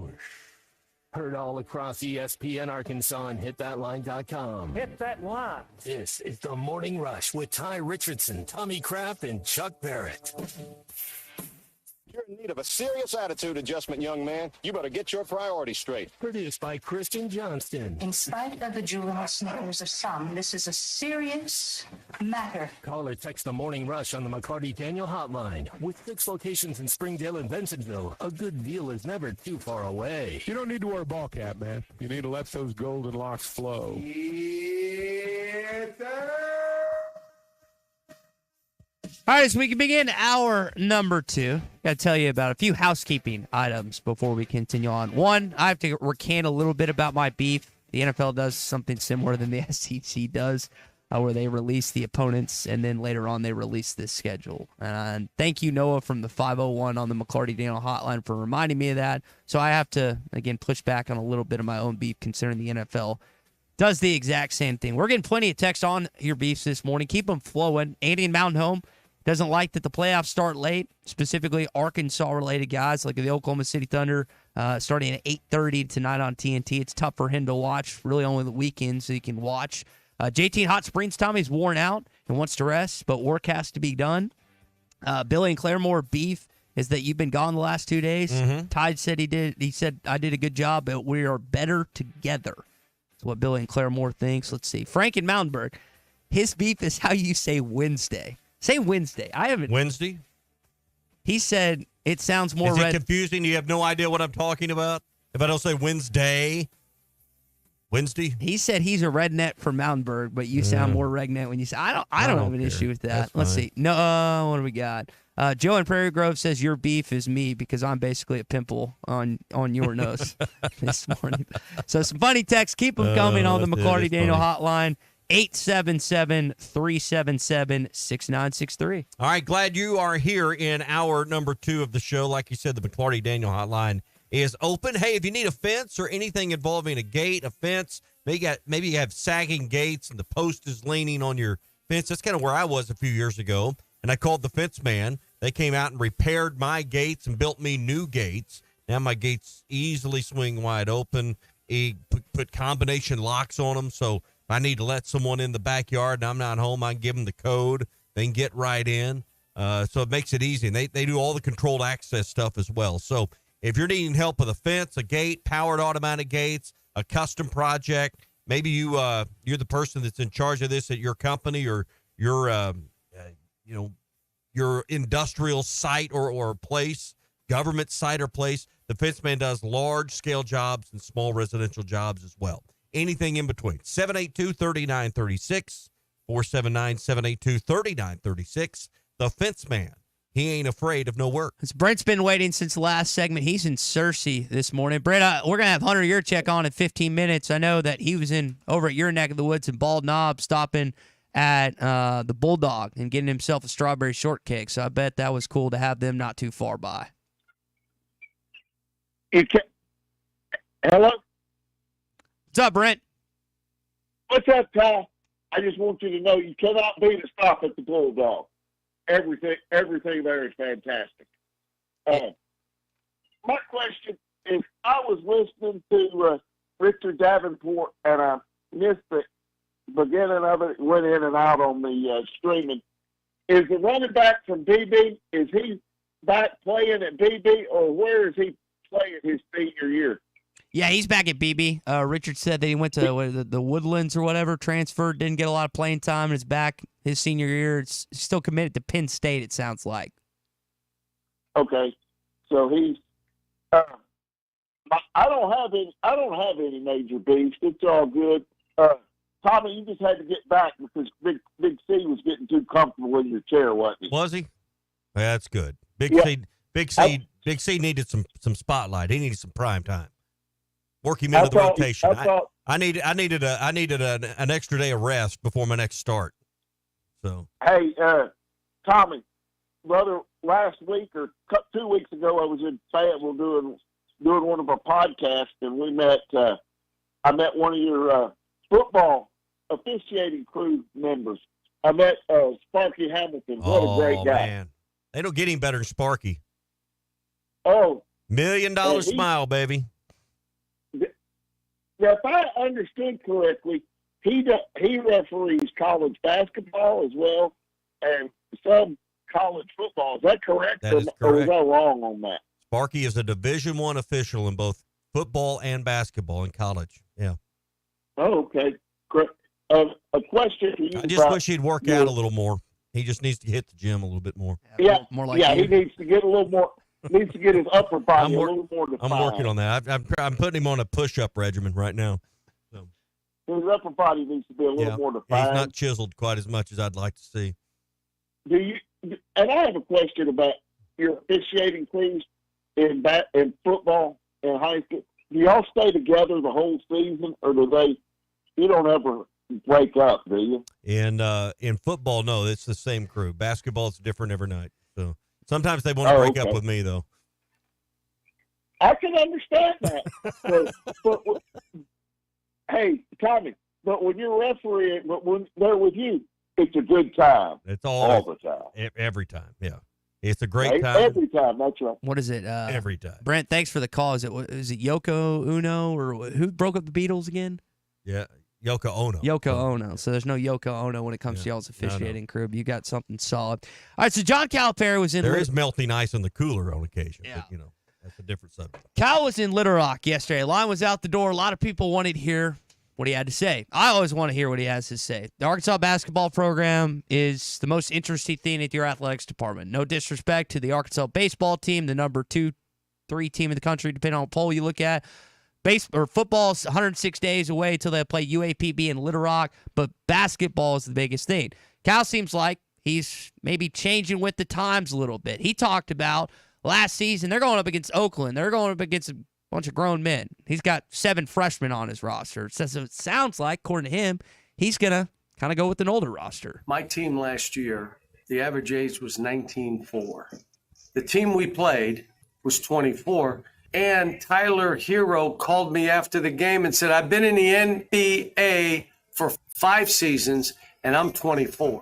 Heard all across ESPN Arkansas and hitthatline.com. Hit that line. This is The Morning Rush with Ty Richardson, Tommy Kraft, and Chuck Barrett. You're in need of a serious attitude adjustment, young man. You better get your priorities straight. Produced by Christian Johnston. In spite of the juvenile snickers of some, this is a serious matter. Call or text The Morning Rush on the McLarty Daniel Hotline. With 6 locations in Springdale and Bensenville, a good deal is never too far away. You don't need to wear a ball cap, man. You need to let those golden locks flow. All right, so we can begin hour number 2. Got to tell you about a few housekeeping items before we continue on. One, I have to recant a little bit about my beef. The NFL does something similar than the SEC does, where they release the opponents and then later on they release this schedule. And thank you, Noah, from the 501 on the McLarty Daniel Hotline for reminding me of that. So I have to, again, push back on a little bit of my own beef considering the NFL does the exact same thing. We're getting plenty of text on your beefs this morning. Keep them flowing. Andy in Mountain Home doesn't like that the playoffs start late, specifically Arkansas-related guys like the Oklahoma City Thunder starting at 8:30 tonight on TNT. It's tough for him to watch, really only the weekends so he can watch. JT in Hot Springs, Tommy's worn out and wants to rest, but work has to be done. Billy and Claremore beef is that you've been gone the last 2 days. Tide said he did. He said, I did a good job, but we are better together. That's what Billy and Claremore thinks. Let's see. Frank in Mountainburg, his beef is how you say Wednesday. Say Wednesday. I haven't. Wednesday? He said it sounds more Is it confusing? You have no idea what I'm talking about? If I don't say Wednesday? Wednesday? He said he's a redneck from Mountainburg, but you sound more redneck when you say. I don't have an issue with that. Let's see. No, what do we got? Joe in Prairie Grove says your beef is me because I'm basically a pimple on your nose this morning. So some funny texts. Keep them coming on the McLarty Daniel Hotline. 877-377-6963. All right, glad you are here in hour number 2 of the show. Like you said, the McLarty Daniel Hotline is open. Hey, if you need a fence or anything involving a gate, a fence, maybe you have sagging gates and the post is leaning on your fence. That's kind of where I was a few years ago, and I called the fence man. They came out and repaired my gates and built me new gates. Now my gates easily swing wide open. He put combination locks on them, so I need to let someone in the backyard and I'm not home, I can give them the code. They can get right in. So it makes it easy. And they do all the controlled access stuff as well. So if you're needing help with a fence, a gate, powered automatic gates, a custom project, maybe you're the person that's in charge of this at your company or your industrial site or place, government site or place. The fence man does large scale jobs and small residential jobs as well. Anything in between. 782-3936, 479-782-3936. The Fence Man. He ain't afraid of no work. Brent's been waiting since the last segment. He's in Searcy this morning. Brent, we're going to have Hunter Yurchek on in 15 minutes. I know that he was over at your neck of the woods in Bald Knob stopping at the Bulldog and getting himself a strawberry shortcake. So I bet that was cool to have them not too far by. Hello? What's up, Brent? What's up, Ty? I just want you to know you cannot beat a stop at the Bulldog. Everything there is fantastic. My question is, I was listening to Richard Davenport, and I missed the beginning of it. Went in and out on the streaming. Is the running back from BB, is he back playing at BB, or where is he play in his senior year? Yeah, he's back at BB. Richard said that he went to the Woodlands or whatever, transferred, didn't get a lot of playing time, and is back his senior year. It's still committed to Penn State, it sounds like. Okay, so he's. I don't have any major beefs. It's all good. Tommy, you just had to get back because Big C was getting too comfortable in your chair, wasn't he? Was he? That's good. Big C needed some spotlight. He needed some prime time. Work him into the rotation. I needed an extra day of rest before my next start. So hey, Tommy, brother, last week or 2 weeks ago, I was in Fayetteville doing one of our podcasts, and we met. I met one of your football officiating crew members. I met Sparky Hamilton. What a great guy! Man. They don't get any better than Sparky. Oh, $1 million smile, baby. If I understood correctly, he referees college basketball as well and some college football. Is that correct? That is correct. Or was I wrong on that? Sparky is a Division I official in both football and basketball in college. Yeah. Oh, okay. Great. A question for you. I just wish he'd work out a little more. He just needs to hit the gym a little bit more. Yeah, more like he needs to get a little more. Needs to get his upper body a little more defined. I'm working on that. I'm putting him on a push-up regimen right now. So. His upper body needs to be a little more defined. He's not chiseled quite as much as I'd like to see. And I have a question about your officiating crews in football and high school. Do y'all stay together the whole season, or do they? You don't ever break up, do you? In football, no, it's the same crew. Basketball is different every night. So sometimes they want to break up with me, though. I can understand that. but, hey, Tommy, but when you're refereeing, but when they're with you, it's a good time. It's all the time. Every time, yeah. It's a great time. Every time, that's right. What is it? Every time. Brent, thanks for the call. Is it Yoko Ono, or who broke up the Beatles again? Yeah, Yoko Ono. Yoko Ono. So there's no Yoko Ono when it comes to y'all's officiating crew. You got something solid. All right, so John Calipari was in. There is melting ice in the cooler on occasion. Yeah. But, that's a different subject. Cal was in Little Rock yesterday. Line was out the door. A lot of people wanted to hear what he had to say. I always want to hear what he has to say. The Arkansas basketball program is the most interesting thing at your athletics department. No disrespect to the Arkansas baseball team, the number 2-3 team in the country, depending on what poll you look at. Football's 106 days away until they play UAPB in Little Rock, but basketball is the biggest thing. Cal seems like he's maybe changing with the times a little bit. He talked about last season, they're going up against Oakland. They're going up against a bunch of grown men. He's got 7 freshmen on his roster. So it sounds like, according to him, he's going to kind of go with an older roster. My team last year, the average age was 19.4. The team we played was 24. And Tyler Hero called me after the game and said, I've been in the NBA for 5 seasons, and I'm 24.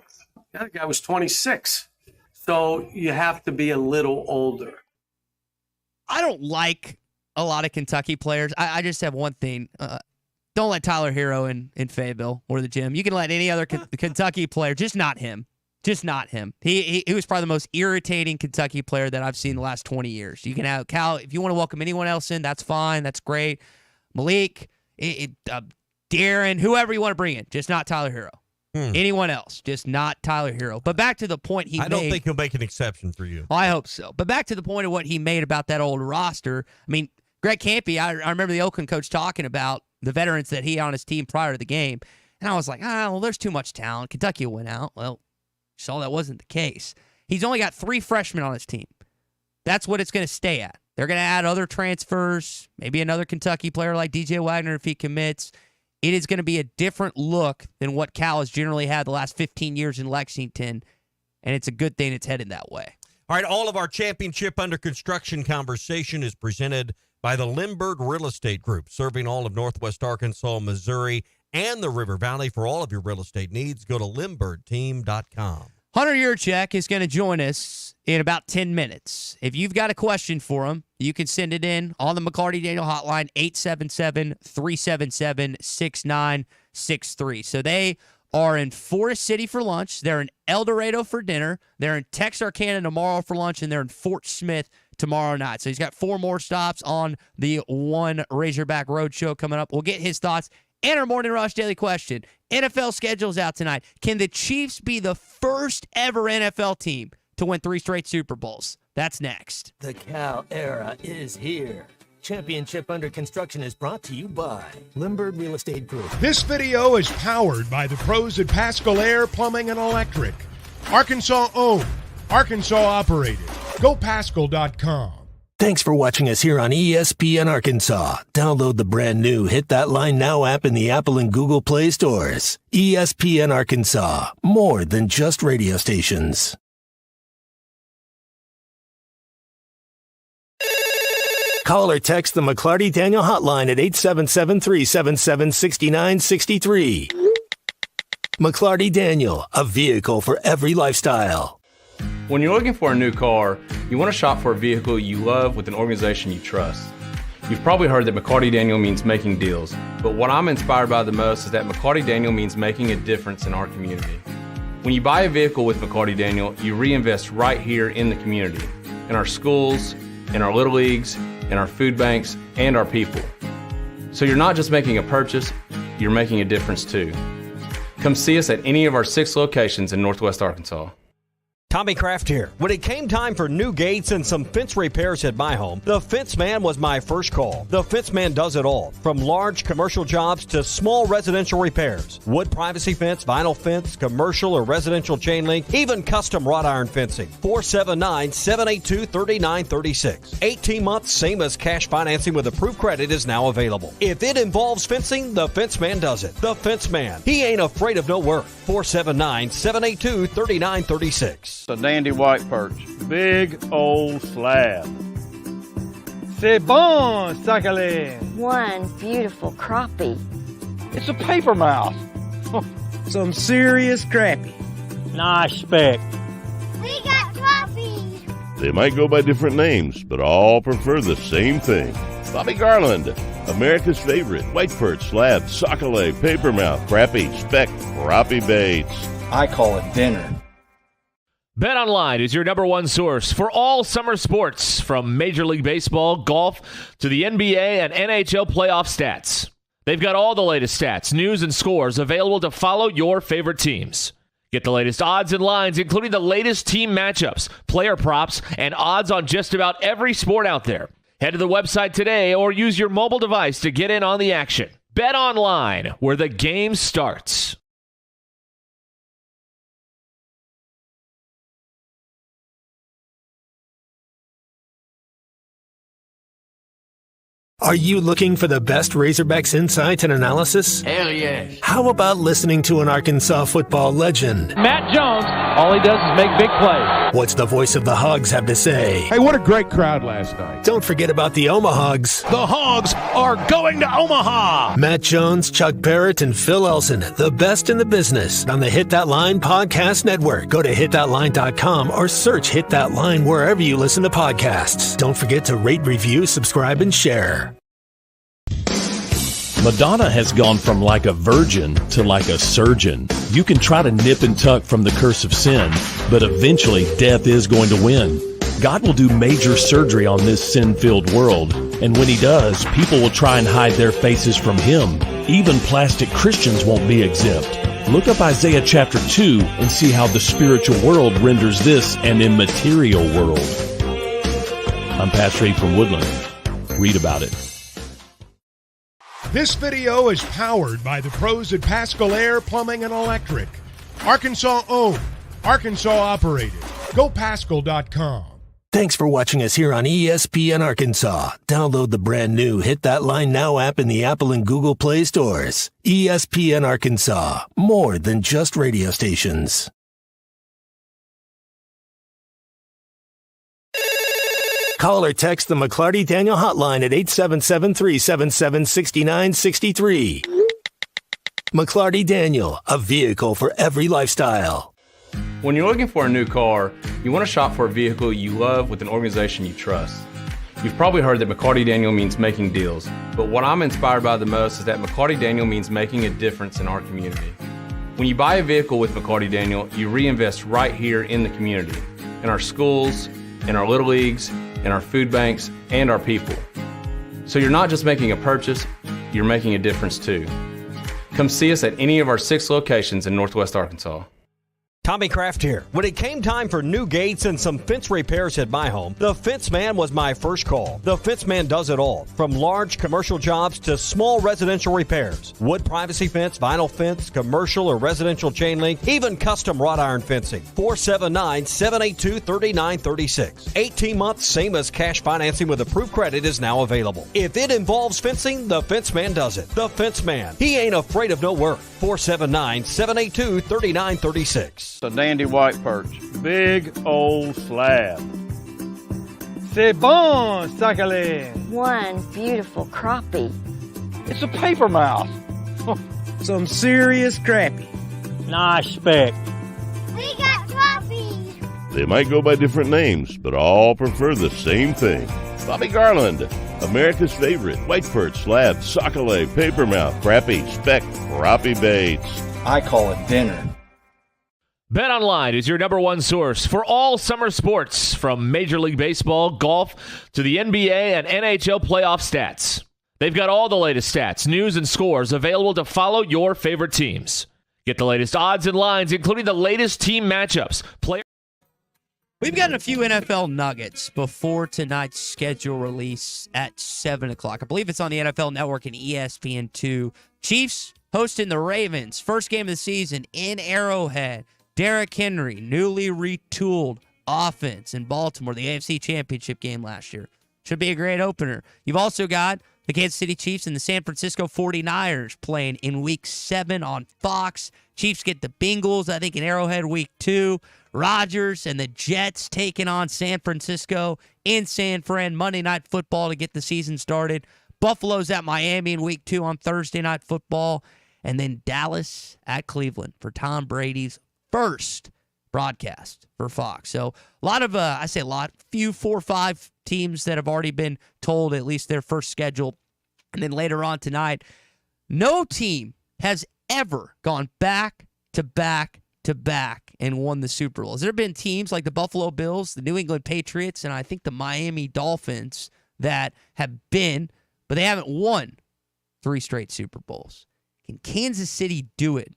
The other guy was 26. So you have to be a little older. I don't like a lot of Kentucky players. I just have one thing. Don't let Tyler Hero in Fayetteville or the gym. You can let any other Kentucky player, just not him. Just not him. He was probably the most irritating Kentucky player that I've seen in the last 20 years. You can have Cal, if you want to welcome anyone else in, that's fine. That's great. Malik, Darren, whoever you want to bring in, just not Tyler Hero. Anyone else, just not Tyler Hero. But back to the point he made. I don't think he'll make an exception for you. Well, I hope so. But back to the point of what he made about that old roster. I mean, Greg Campy, I remember the Oakland coach talking about the veterans that he had on his team prior to the game. And I was like, well, there's too much talent. Kentucky will win out. Well, saw that wasn't the case. He's only got 3 freshmen on his team. That's what it's going to stay at. They're going to add other transfers, maybe another Kentucky player like DJ Wagner if he commits. It is going to be a different look than what Cal has generally had the last 15 years in Lexington, and it's a good thing it's headed that way. All right, all of our championship under construction conversation is presented by the Lindbergh Real Estate Group, serving all of Northwest Arkansas, Missouri, and the River Valley. For all of your real estate needs, go to LindberghTeam.com. Hunter Yurchek is going to join us in about 10 minutes. If you've got a question for him, you can send it in on the McLarty Daniel hotline, 877-377-6963. So they are in Forest City for lunch. They're in El Dorado for dinner. They're in Texarkana tomorrow for lunch, and they're in Fort Smith tomorrow night. So he's got 4 more stops on the One Razorback Roadshow coming up. We'll get his thoughts and our Morning Rush Daily Question. NFL schedule's out tonight. Can the Chiefs be the first ever NFL team to win 3 straight Super Bowls? That's next. The Cal era is here. Championship Under Construction is brought to you by Limbird Real Estate Group. This video is powered by the pros at Pascal Air Plumbing and Electric. Arkansas owned, Arkansas operated. GoPascal.com. Thanks for watching us here on ESPN Arkansas. Download the brand new Hit That Line Now app in the Apple and Google Play stores. ESPN Arkansas, more than just radio stations. Call or text the McLarty Daniel hotline at 877-377-6963. McLarty Daniel, a vehicle for every lifestyle. When you're looking for a new car, you want to shop for a vehicle you love with an organization you trust. You've probably heard that McLarty Daniel means making deals, but what I'm inspired by the most is that McLarty Daniel means making a difference in our community. When you buy a vehicle with McLarty Daniel, you reinvest right here in the community, in our schools, in our little leagues, in our food banks, and our people. So you're not just making a purchase, you're making a difference too. Come see us at any of our 6 locations in Northwest Arkansas. Tommy Kraft here. When it came time for new gates and some fence repairs at my home, the Fence Man was my first call. The Fence Man does it all, from large commercial jobs to small residential repairs. Wood privacy fence, vinyl fence, commercial or residential chain link, even custom wrought iron fencing. 479-782-3936. 18 months, same as cash financing with approved credit is now available. If it involves fencing, the Fence Man does it. The Fence Man. He ain't afraid of no work. 479-782-3936. A dandy white perch. Big old slab. C'est bon, sacale. One beautiful crappie. It's a paper mouse. Some serious crappie. Nice speck. We got crappie. They might go by different names, but all prefer the same thing. Bobby Garland, America's favorite white perch, slab, sockeye, papermouth, crappie, speck, crappie baits. I call it dinner. BetOnline is your number one source for all summer sports, from Major League Baseball, golf, to the NBA and NHL playoff stats. They've got all the latest stats, news, and scores available to follow your favorite teams. Get the latest odds and lines, including the latest team matchups, player props, and odds on just about every sport out there. Head to the website today or use your mobile device to get in on the action. BetOnline, where the game starts. Are you looking for the best Razorbacks insight and analysis? Hell yes. How about listening to an Arkansas football legend? Matt Jones, all he does is make big plays. What's the voice of the Hogs have to say? Hey, what a great crowd last night. Don't forget about the Omahogs. The Hogs are going to Omaha. Matt Jones, Chuck Barrett, and Phil Elson, the best in the business on the Hit That Line Podcast Network. Go to hitthatline.com or search Hit That Line wherever you listen to podcasts. Don't forget to rate, review, subscribe, and share. Madonna has gone from like a virgin to like a surgeon. You can try to nip and tuck from the curse of sin, but eventually death is going to win. God will do major surgery on this sin-filled world, and when he does, people will try and hide their faces from him. Even plastic Christians won't be exempt. Look up Isaiah chapter 2 and see how the spiritual world renders this an immaterial world. I'm Pastor Abe from Woodland. Read about it. This video is powered by the pros at Pascal Air Plumbing and Electric. Arkansas owned, Arkansas operated. GoPascal.com. Thanks for watching us here on ESPN Arkansas. Download the brand new Hit That Line Now app in the Apple and Google Play stores. ESPN Arkansas, more than just radio stations. Call or text the McLarty Daniel hotline at 877-377-6963. McLarty Daniel, a vehicle for every lifestyle. When you're looking for a new car, you want to shop for a vehicle you love with an organization you trust. You've probably heard that McLarty Daniel means making deals, but what I'm inspired by the most is that McLarty Daniel means making a difference in our community. When you buy a vehicle with McLarty Daniel, you reinvest right here in the community, in our schools, in our little leagues, in our food banks, and our people. So you're not just making a purchase, you're making a difference too. Come see us at any of our 6 locations in Northwest Arkansas. Tommy Kraft here. When it came time for new gates and some fence repairs at my home, the Fence Man was my first call. The Fence Man does it all, from large commercial jobs to small residential repairs. Wood privacy fence, vinyl fence, commercial or residential chain link, even custom wrought iron fencing. 479-782-3936. 18 months, same as cash financing with approved credit is now available. If it involves fencing, the Fence Man does it. The Fence Man. He ain't afraid of no work. 479-782-3936. A dandy white perch. Big old slab. C'est bon, sacalé. One beautiful crappie. It's a paper mouth. Some serious crappie. Nice speck. We got crappies. They might go by different names, but all prefer the same thing. Bobby Garland, America's favorite white perch, slab, sockeye, papermouth, crappie, speck, crappie baits. I call it dinner. BetOnline is your number one source for all summer sports, from Major League Baseball, golf, to the NBA and NHL playoff stats. They've got all the latest stats, news, and scores available to follow your favorite teams. Get the latest odds and lines, including the latest team matchups. We've gotten a few NFL nuggets before tonight's schedule release at 7 o'clock. I believe it's on the NFL Network and ESPN2. Chiefs hosting the Ravens. First game of the season in Arrowhead. Derrick Henry, newly retooled offense in Baltimore, the AFC Championship game last year. Should be a great opener. You've also got the Kansas City Chiefs and the San Francisco 49ers playing in Week 7 on Fox. Chiefs get the Bengals, I think, in Arrowhead Week 2. Rodgers and the Jets taking on San Francisco in San Fran. Monday Night Football to get the season started. Buffalo's at Miami in Week 2 on Thursday Night Football. And then Dallas at Cleveland for Tom Brady's first broadcast for Fox. So a lot of, I say a lot, few 4 or 5 teams that have already been told at least their first schedule. And then later on tonight, no team has ever gone back to back to back and won the Super Bowl. Has there been teams like the Buffalo Bills, the New England Patriots, and I think the Miami Dolphins that have been, but they haven't won 3 straight Super Bowls? Can Kansas City do it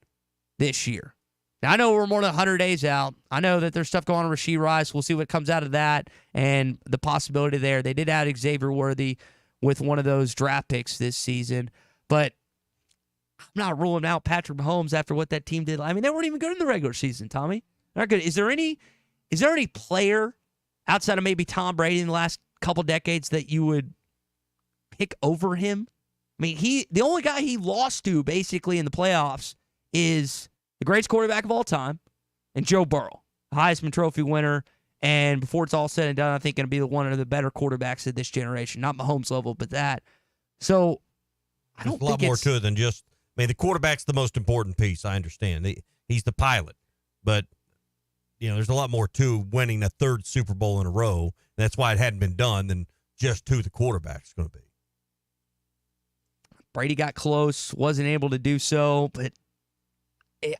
this year? Now, I know we're more than 100 days out. I know that there's stuff going on with Rashee Rice. We'll see what comes out of that and the possibility there. They did add Xavier Worthy with one of those draft picks this season, but I'm not ruling out Patrick Mahomes after what that team did. I mean, they weren't even good in the regular season, Tommy. They're not good. Is there any player outside of maybe Tom Brady in the last couple decades that you would pick over him? I mean, the only guy he lost to basically in the playoffs is the greatest quarterback of all time, and Joe Burrow, Heisman Trophy winner, and before it's all said and done, I think going to be one of the better quarterbacks of this generation. Not Mahomes level, but that. So I don't think there's a lot more to it than just. I mean, the quarterback's the most important piece. I understand he's the pilot, but there's a lot more to winning a 3rd Super Bowl in a row. That's why it hadn't been done than just who the quarterback's going to be. Brady got close, wasn't able to do so, but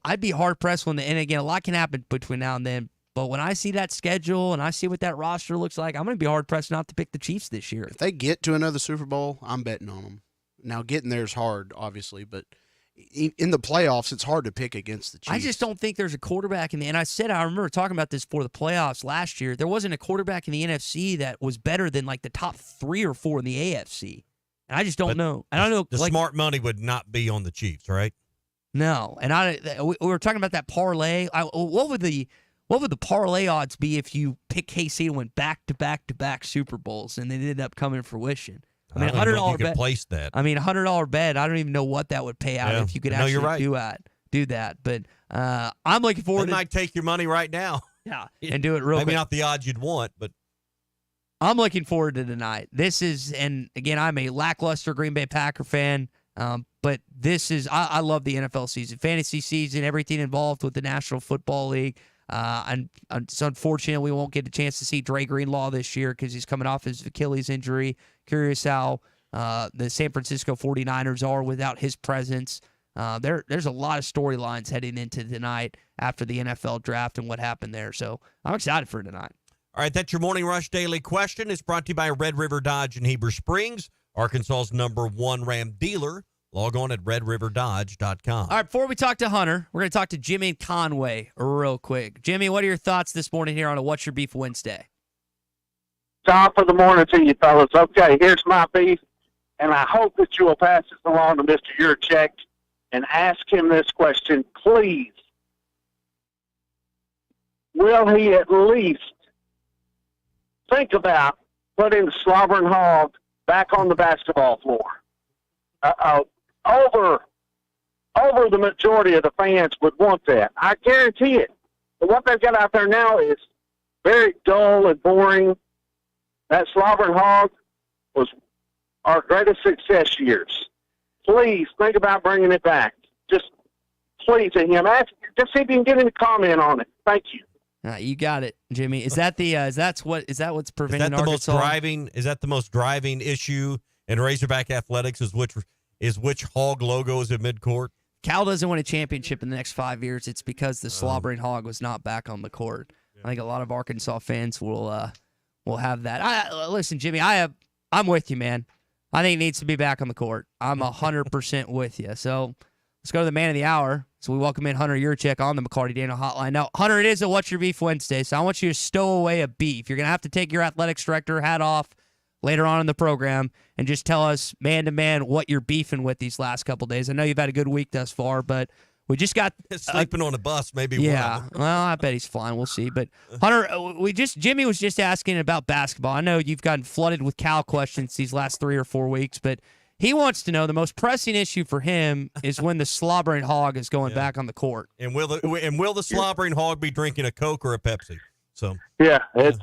I'd be hard-pressed and again, a lot can happen between now and then, but when I see that schedule and I see what that roster looks like, I'm going to be hard-pressed not to pick the Chiefs this year. If they get to another Super Bowl, I'm betting on them. Now, getting there is hard, obviously, but in the playoffs, it's hard to pick against the Chiefs. I just don't think there's a quarterback in the – and I remember talking about this for the playoffs last year. There wasn't a quarterback in the NFC that was better than like the top 3 or 4 in the AFC. And I just don't know. I don't know. The smart money would not be on the Chiefs, right? No, and we were talking about that parlay. What would the parlay odds be if you pick KC and went back to back to back Super Bowls and they ended up coming to fruition? I mean, $100 bet. Place that. I mean, $100 bet. I don't even know what that would pay out if you could actually do that. But I'm looking forward. They might take your money right now. Yeah, and do it real. Maybe quick. not the odds you'd want, but I'm looking forward to tonight. This is, and again, I'm a lackluster Green Bay Packer fan. But this is, I love the NFL season, fantasy season, everything involved with the National Football League. And it's unfortunate we won't get a chance to see Dre Greenlaw this year because he's coming off his Achilles injury. Curious how the San Francisco 49ers are without his presence. There's a lot of storylines heading into tonight after the NFL draft and what happened there. So I'm excited for tonight. All right, that's your Morning Rush Daily Question. It's brought to you by Red River Dodge in Heber Springs, Arkansas's #1 Ram dealer. Log on at redriverdodge.com. All right, before we talk to Hunter, we're going to talk to Jimmy and Conway real quick. Jimmy, what are your thoughts this morning here on a What's Your Beef Wednesday? Top of the morning to you, fellas. Okay, here's my beef, and I hope that you will pass this along to Mr. Yurchek and ask him this question, please. Will he at least think about putting the slobbering hog back on the basketball floor? Over the majority of the fans would want that. I guarantee it. But what they've got out there now is very dull and boring. That slobbering hog was our greatest success years. Please think about bringing it back. Just please, and him. Just see if you can get him to comment on it. Thank you. You got it, Jimmy. Is that the is that what's preventing Arkansas? Is that the most driving issue in Razorback athletics? Is which hog logo is at midcourt? Cal doesn't win a championship in the next 5 years. It's because the slobbering hog was not back on the court. Yeah. I think a lot of Arkansas fans will have that. Listen, Jimmy, I'm with you, man. I think it needs to be back on the court. I'm 100% with you. So let's go to the man of the hour. So we welcome in Hunter Yurchek on the McLarty Daniel Hotline. Now, Hunter, it is a What's Your Beef Wednesday, so I want you to stow away a beef. You're going to have to take your athletics director hat off later on in the program and just tell us man-to-man what you're beefing with these last couple days. I know you've had a good week thus far, but we just got... Sleeping on a bus, maybe. Yeah, well, I bet he's flying. We'll see. But, Hunter, Jimmy was just asking about basketball. I know you've gotten flooded with Cal questions these last 3 or 4 weeks, but he wants to know the most pressing issue for him is when the slobbering hog is going back on the court. And will the slobbering hog be drinking a Coke or a Pepsi? So yeah, it's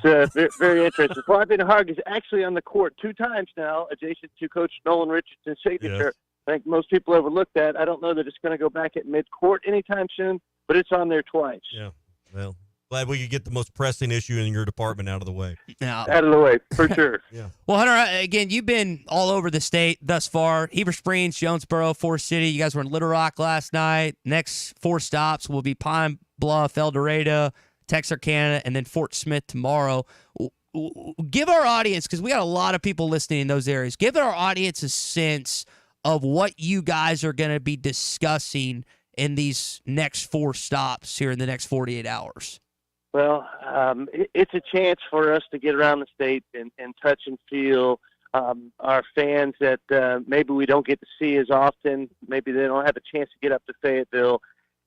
very interesting. Slobbering hog is actually on the court 2 times now, adjacent to Coach Nolan Richardson's signature. Yes. I think most people overlook that. I don't know that it's going to go back at mid-court anytime soon, but it's on there twice. Yeah, well, glad we could get the most pressing issue in your department out of the way. Now, out of the way, for sure. Yeah. Well, Hunter, again, you've been all over the state thus far. Heber Springs, Jonesboro, Forest City. You guys were in Little Rock last night. Next 4 stops will be Pine Bluff, El Dorado, Texarkana, and then Fort Smith tomorrow. Give our audience, because we got a lot of people listening in those areas, give our audience a sense of what you guys are going to be discussing in these next 4 stops here in the next 48 hours. Well, it's a chance for us to get around the state and touch and feel our fans that maybe we don't get to see as often. Maybe they don't have a chance to get up to Fayetteville.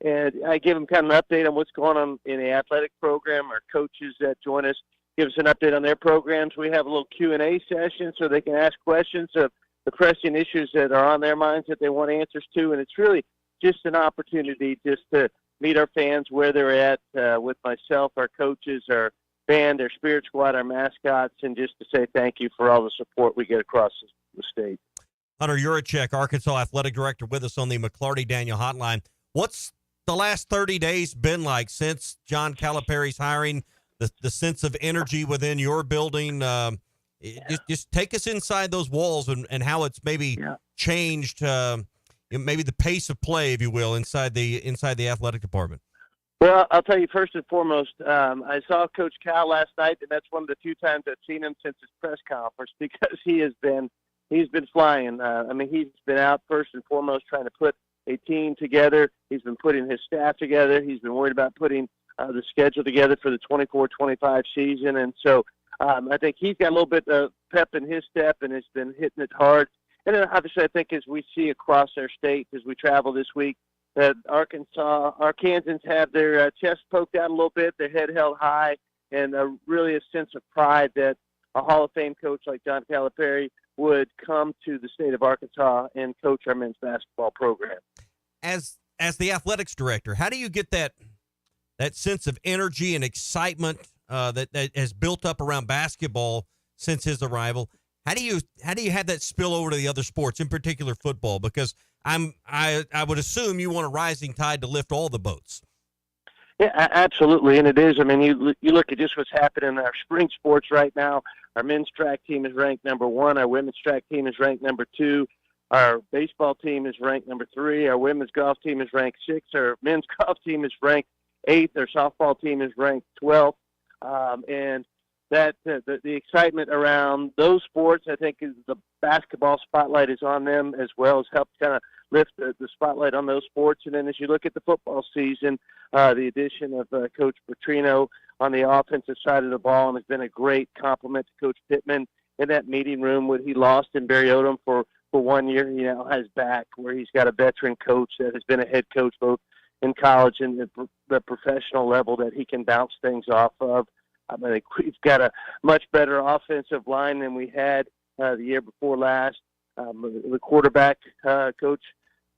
And I give them kind of an update on what's going on in the athletic program. Our coaches that join us give us an update on their programs. We have a little Q&A session so they can ask questions of the pressing issues that are on their minds that they want answers to. And it's really just an opportunity just to meet our fans where they're at with myself, our coaches, our band, our spirit squad, our mascots, and just to say thank you for all the support we get across the state. Hunter Yurchek, Arkansas Athletic Director, with us on the McLarty Daniel Hotline. What's the last 30 days been like since John Calipari's hiring, the sense of energy within your building? Just take us inside those walls and how it's maybe changed, maybe the pace of play, if you will, inside the athletic department. Well, I'll tell you first and foremost, I saw Coach Cal last night, and that's one of the few times I've seen him since his press conference because he's been flying. He's been out first and foremost trying to put a team together. He's been putting his staff together. He's been worried about putting the schedule together for the 24-25 season, and so I think he's got a little bit of pep in his step and has been hitting it hard. And then obviously I think as we see across our state as we travel this week, that Arkansans have their chest poked out a little bit, their head held high, and really a sense of pride that a Hall of Fame coach like John Calipari would come to the state of Arkansas and coach our men's basketball program. As the athletics director, how do you get that sense of energy and excitement that has built up around basketball since his arrival? How do you have that spill over to the other sports, in particular football? Because I would assume you want a rising tide to lift all the boats. Yeah, absolutely, and it is. I mean, you look at just what's happening in our spring sports right now. Our men's track team is ranked number 1. Our women's track team is ranked number 2. Our baseball team is ranked number 3. Our women's golf team is ranked 6. Our men's golf team is ranked 8th. Our softball team is ranked 12th. And that the excitement around those sports, I think, is the basketball spotlight is on them as well, has helped kind of lift the spotlight on those sports. And then as you look at the football season, the addition of Coach Petrino on the offensive side of the ball and has been a great compliment to Coach Pittman in that meeting room when he lost in Barry Odom for 1 year. He now has back where he's got a veteran coach that has been a head coach both in college and the professional level that he can bounce things off of. I mean, we've got a much better offensive line than we had the year before last. The quarterback, Coach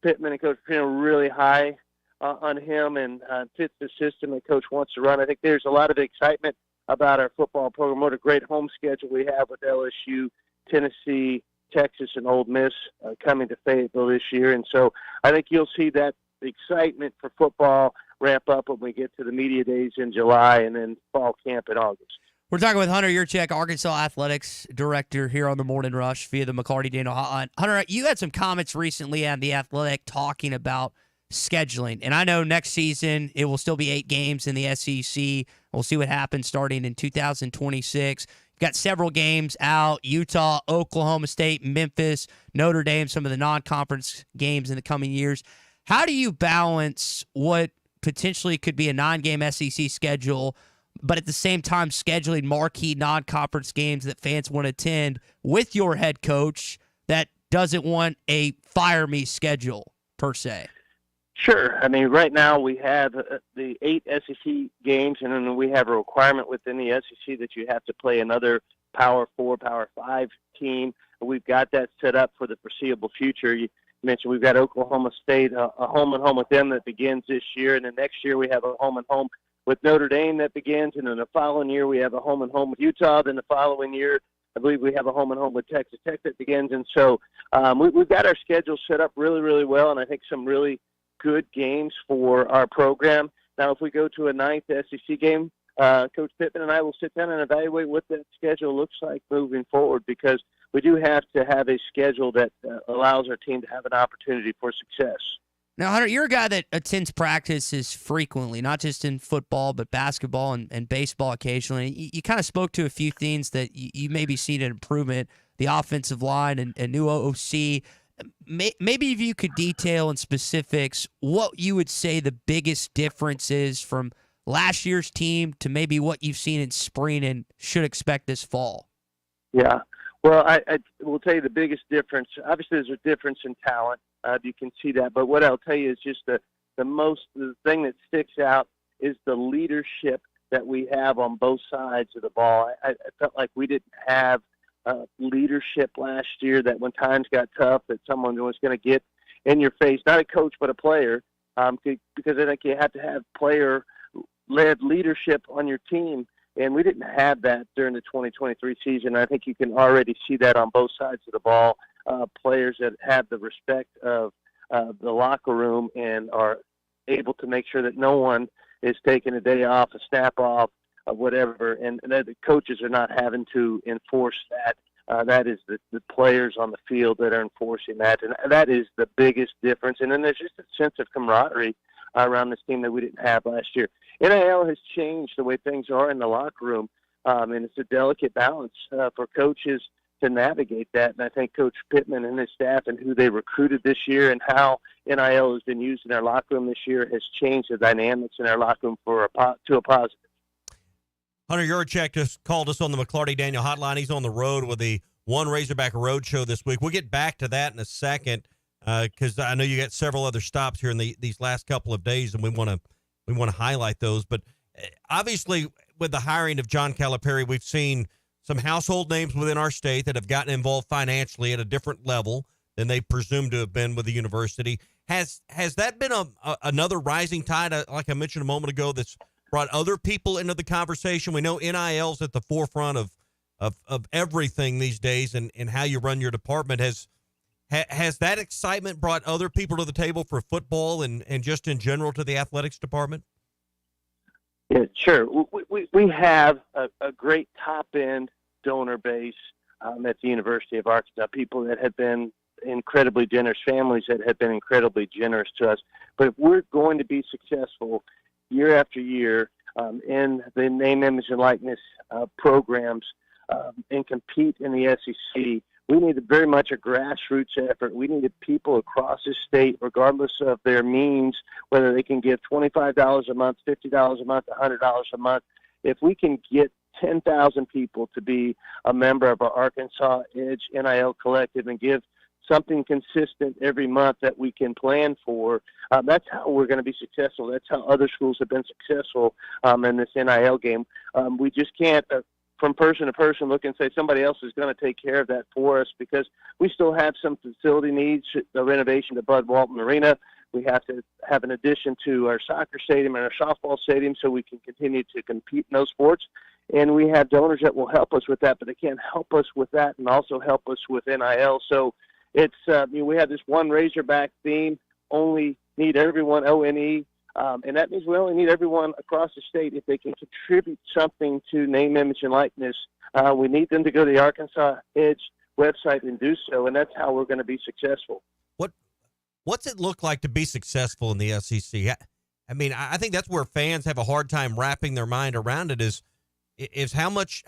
Pittman and Coach Petrino, really high on him and fits the system that Coach wants to run. I think there's a lot of excitement about our football program. What a great home schedule we have with LSU, Tennessee, Texas, and Ole Miss coming to Fayetteville this year. And so I think you'll see that excitement for football ramp up when we get to the media days in July and then fall camp in August. We're talking with Hunter Yurchek, Arkansas Athletics Director here on the Morning Rush via the McLarty Daniel Hotline. Hunter, you had some comments recently on The Athletic talking about scheduling. And I know next season it will still be 8 games in the SEC. We'll see what happens starting in 2026. You've got several games out: Utah, Oklahoma State, Memphis, Notre Dame, some of the non-conference games in the coming years. How do you balance what potentially could be a 9-game SEC schedule, but at the same time scheduling marquee non-conference games that fans want to attend with your head coach that doesn't want a fire me schedule per se? Sure. I mean, right now we have the 8 SEC games, and then we have a requirement within the SEC that you have to play another Power 4, Power 5 team. We've got that set up for the foreseeable future. You mentioned we've got Oklahoma State, a home and home with them that begins this year, and then next year we have a home and home with Notre Dame that begins, and then the following year we have a home and home with Utah. Then the following year, I believe we have a home and home with Texas Tech that begins. And so we've got our schedule set up really, really well, and I think some really good games for our program. Now, if we go to a 9th SEC game, Coach Pittman and I will sit down and evaluate what that schedule looks like moving forward, because we do have to have a schedule that allows our team to have an opportunity for success. Now, Hunter, you're a guy that attends practices frequently, not just in football, but basketball and baseball occasionally. You kind of spoke to a few things that you maybe seen an improvement, the offensive line and new OC. Maybe if you could detail in specifics what you would say the biggest difference is from last year's team to maybe what you've seen in spring and should expect this fall. Yeah. Well, I will tell you the biggest difference. Obviously, there's a difference in talent. You can see that. But what I'll tell you is just the thing that sticks out is the leadership that we have on both sides of the ball. I felt like we didn't have leadership last year, that when times got tough, that someone was going to get in your face, not a coach, but a player, because I think you have to have player-led leadership on your team. And we didn't have that during the 2023 season. I think you can already see that on both sides of the ball. Players that have the respect of the locker room and are able to make sure that no one is taking a day off, a snap off, whatever, and that the coaches are not having to enforce that. That is the players on the field that are enforcing that, and that is the biggest difference. And then there's just a sense of camaraderie around this team that we didn't have last year. NIL has changed the way things are in the locker room, and it's a delicate balance for coaches to navigate that. And I think Coach Pittman and his staff and who they recruited this year and how NIL has been used in our locker room this year has changed the dynamics in our locker room to a positive. Hunter Yurchek just called us on the McLarty Daniel Hotline. He's on the road with the One Razorback Road Show this week. We'll get back to that in a second because I know you got several other stops here in these last couple of days, and we want to highlight those. But obviously, with the hiring of John Calipari, we've seen some household names within our state that have gotten involved financially at a different level than they presumed to have been with the university. Has that been another rising tide, like I mentioned a moment ago, that's brought other people into the conversation? We know NIL's at the forefront of everything these days and how you run your department. Has that excitement brought other people to the table for football and just in general to the athletics department? Yeah, sure. We have a great top-end donor base at the University of Arkansas, people that have been incredibly generous, families that have been incredibly generous to us. But if we're going to be successful year after year, in the name, image, and likeness programs and compete in the SEC. We need very much a grassroots effort. We need people across the state, regardless of their means, whether they can give $25 a month, $50 a month, $100 a month. If we can get 10,000 people to be a member of our Arkansas Edge NIL Collective and give something consistent every month that we can plan for, that's how we're going to be successful. That's how other schools have been successful in this NIL game. We just can't, from person to person, look and say somebody else is going to take care of that for us, because we still have some facility needs, the renovation to Bud Walton Arena. We have to have an addition to our soccer stadium and our softball stadium so we can continue to compete in those sports. And we have donors that will help us with that, but they can't help us with that and also help us with NIL. So it's we have this one Razorback theme, only need everyone, ONE. And that means we only need everyone across the state. If they can contribute something to name, image, and likeness, we need them to go to the Arkansas Edge website and do so, and that's how we're going to be successful. What's it look like to be successful in the SEC? I mean, I think that's where fans have a hard time wrapping their mind around it, is how much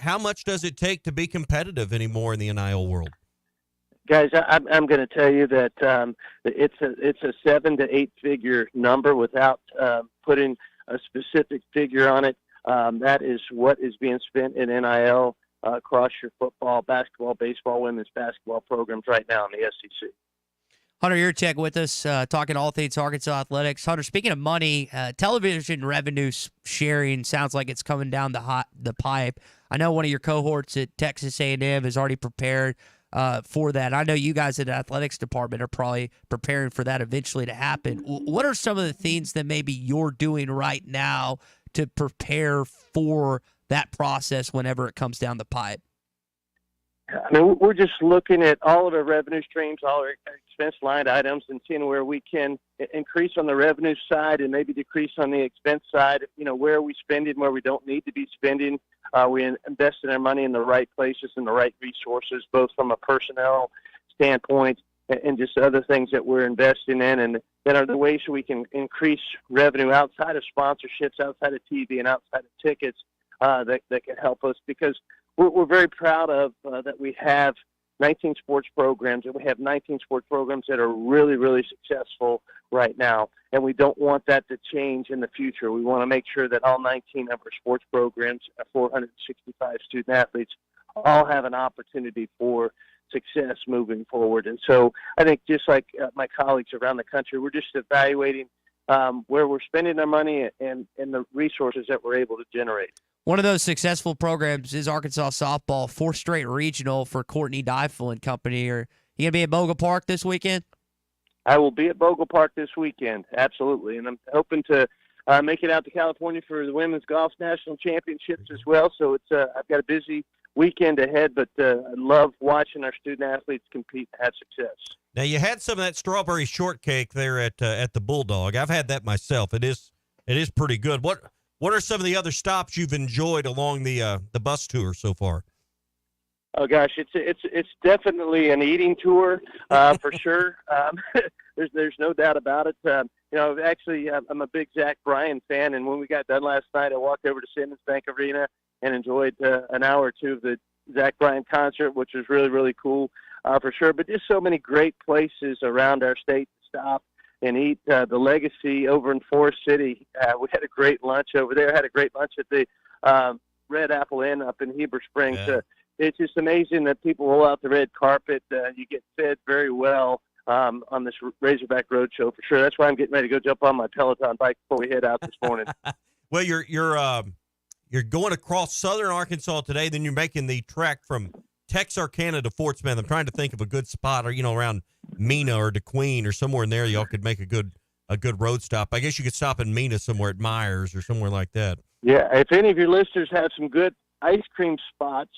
does it take to be competitive anymore in the NIL world? Guys, I'm going to tell you that it's a 7 to 8 figure number without putting a specific figure on it. That is what is being spent in NIL across your football, basketball, baseball, women's basketball programs right now in the SEC. Hunter Yurchek with us, talking all things Arkansas athletics. Hunter, speaking of money, television revenue sharing sounds like it's coming down the pipe. I know one of your cohorts at Texas A&M is already prepared for that. I know you guys at the athletics department are probably preparing for that eventually to happen. What are some of the things that maybe you're doing right now to prepare for that process whenever it comes down the pipe? I mean, we're just looking at all of our revenue streams, all our expense line items, and seeing where we can increase on the revenue side and maybe decrease on the expense side. Where are we spending, where we don't need to be spending? We investing our money in the right places and the right resources, both from a personnel standpoint and just other things that we're investing in. And then are the ways we can increase revenue outside of sponsorships, outside of TV, and outside of tickets that can help us, because we're very proud of that we have 19 sports programs, and we have 19 sports programs that are really, really successful right now. And we don't want that to change in the future. We want to make sure that all 19 of our sports programs, 465 student athletes, all have an opportunity for success moving forward. And so I think just like my colleagues around the country, we're just evaluating where we're spending our money and the resources that we're able to generate. One of those successful programs is Arkansas softball, 4th straight regional for Courtney Deifel and company. Are you going to be at Bogle Park this weekend? I will be at Bogle Park this weekend, absolutely. And I'm hoping to make it out to California for the Women's Golf National Championships as well. So I've got a busy weekend ahead, but I love watching our student athletes compete and have success. Now, you had some of that strawberry shortcake there at the Bulldog. I've had that myself. It is pretty good. What are some of the other stops you've enjoyed along the bus tour so far? Oh gosh, it's definitely an eating tour for sure. There's no doubt about it. Actually, I'm a big Zach Bryan fan, and when we got done last night, I walked over to Simmons Bank Arena and enjoyed an hour or two of the Zach Bryan concert, which was really, really cool for sure. But just so many great places around our state to stop and eat. The Legacy over in Forest City, we had a great lunch over there. Had a great lunch at the Red Apple Inn up in Heber Springs. Yeah. It's just amazing that people roll out the red carpet. You get fed very well on this Razorback Road Show for sure. That's why I'm getting ready to go jump on my Peloton bike before we head out this morning. Well, you're going across southern Arkansas today, then you're making the trek from Texarkana to Fort Smith. I'm trying to think of a good spot, or around Mena or DeQueen or somewhere in there. Y'all could make a good road stop. I guess you could stop in Mena somewhere at Myers or somewhere like that. Yeah, if any of your listeners have some good ice cream spots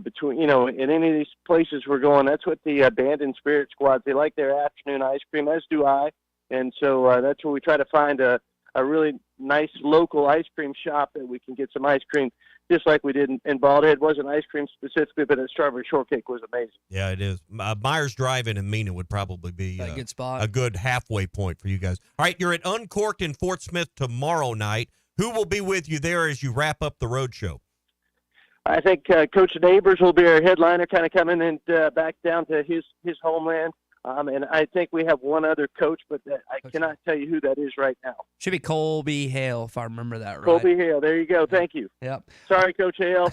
between in any of these places we're going, that's what the Band and Spirit Squads, they like their afternoon ice cream, as do I. And so that's where we try to find a really nice local ice cream shop that we can get some ice cream, just like we did in Bald Head. It wasn't ice cream specifically, but the strawberry shortcake was amazing. Yeah, it is. Myers Drive-In in Mena would probably be a good spot, a good halfway point for you guys. All right, you're at Uncorked in Fort Smith tomorrow night. Who will be with you there as you wrap up the road show? I think Coach Neighbors will be our headliner, kind of coming and back down to his homeland. And I think we have one other coach, but I cannot tell you who that is right now. Should be Colby Hale, if I remember that right. Colby Hale. There you go. Thank you. Yep. Sorry, Coach Hale.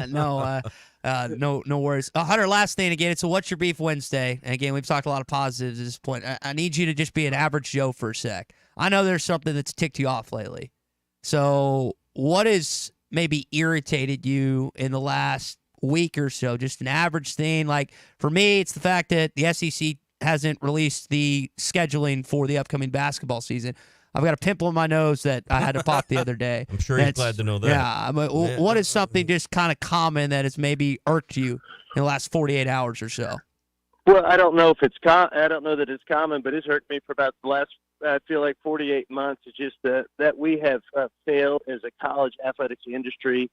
No worries. Hunter, last thing again, it's a What's Your Beef Wednesday. And again, we've talked a lot of positives at this point. I need you to just be an average Joe for a sec. I know there's something that's ticked you off lately. So what has maybe irritated you in the last week or so? Just an average thing. Like, for me, it's the fact that the SEC hasn't released the scheduling for the upcoming basketball season. I've got a pimple in my nose that I had to pop the other day. I'm sure he's glad to know that. Yeah. What is something just kind of common that has maybe irked you in the last 48 hours or so? Well, I don't know if it's I don't know that it's common, but it's hurt me for about the last, I feel like 48 months. It's just that we have failed as a college athletics industry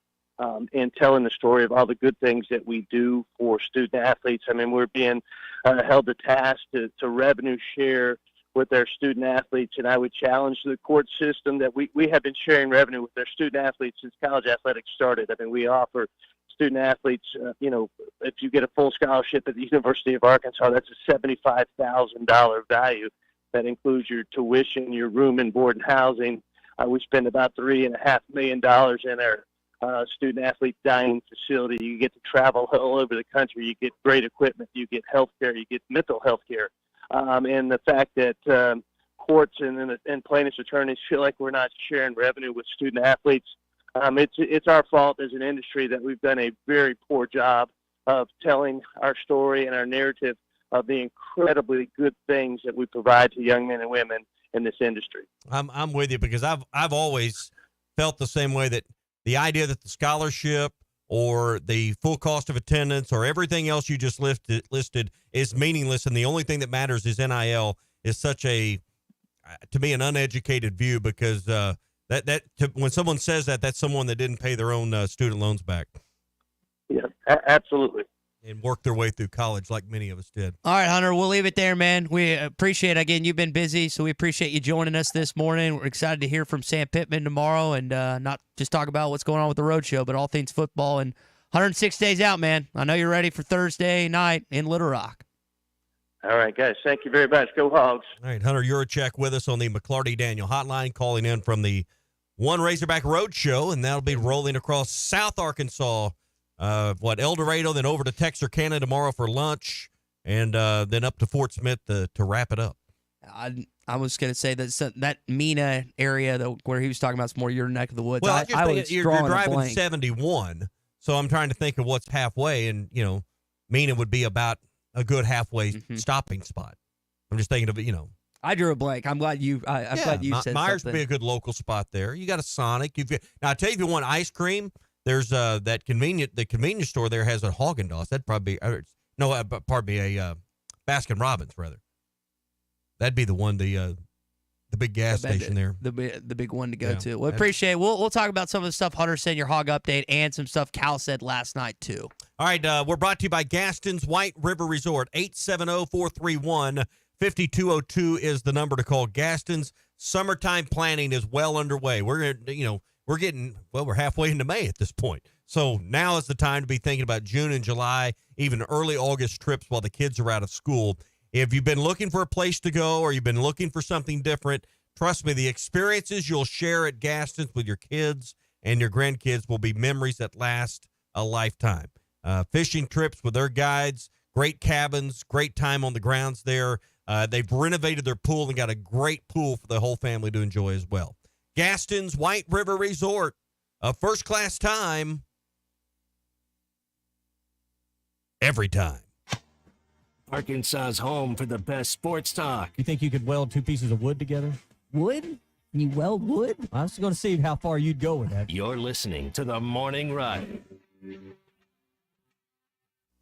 in telling the story of all the good things that we do for student athletes. I mean, we're being held to task to revenue share with their student athletes, and I would challenge the court system that we have been sharing revenue with their student athletes since college athletics started. I mean, we offer student athletes, if you get a full scholarship at the University of Arkansas, that's a $75,000 value. That includes your tuition, your room and board and housing. We spend about $3.5 million in our student athlete dining facility. You get to travel all over the country. You get great equipment. You get health care. You get mental health care. And the fact that courts and plaintiffs' attorneys feel like we're not sharing revenue with student athletes, it's our fault as an industry that we've done a very poor job of telling our story and our narrative of the incredibly good things that we provide to young men and women in this industry. I'm with you, because I've always felt the same way, that the idea that the scholarship or the full cost of attendance or everything else you just listed is meaningless, and the only thing that matters is NIL, is such to me, an uneducated view, because when someone says that, that's someone that didn't pay their own student loans back. Yeah, absolutely. And work their way through college like many of us did. All right, Hunter, we'll leave it there, man. We appreciate, again, you've been busy, so we appreciate you joining us this morning. We're excited to hear from Sam Pittman tomorrow, and not just talk about what's going on with the road show, but all things football. And 106 days out, man. I know you're ready for Thursday night in Little Rock. All right, guys. Thank you very much. Go Hogs. All right, Hunter Yurachek with us on the McLarty Daniel Hotline, calling in from the One Razorback Road Show, and that'll be rolling across South Arkansas. El Dorado, then over to Texarkana tomorrow for lunch, and then up to Fort Smith to wrap it up. I was going to say that Mena area where he was talking about is more your neck of the woods. Well, you're driving 71, so I'm trying to think of what's halfway, and Mena would be about a good halfway stopping spot. I'm just thinking of it, I drew a blank. I'm glad you. I'm glad you said Myers something. would be a good local spot there. You got a Sonic. Now I tell you, if you want ice cream, there's the convenience store there has a Haagen-Dazs. That'd probably be a Baskin Robbins rather. That'd be the one, the big gas station there. The big one to go to. Well, appreciate it. We'll talk about some of the stuff Hunter said in your hog update and some stuff Cal said last night too. All right, we're brought to you by Gaston's White River Resort. 870-431-5202 is the number to call. Gaston's summertime planning is well underway. We're halfway into May at this point. So now is the time to be thinking about June and July, even early August trips while the kids are out of school. If you've been looking for a place to go or you've been looking for something different, trust me, the experiences you'll share at Gaston's with your kids and your grandkids will be memories that last a lifetime. Fishing trips with their guides, great cabins, great time on the grounds there. They've renovated their pool and got a great pool for the whole family to enjoy as well. Gaston's White River Resort, a first-class time every time. Arkansas's home for the best sports talk. You think you could weld two pieces of wood together? Wood? You weld wood? I was going to see how far you'd go with that. You're listening to The Morning Rush.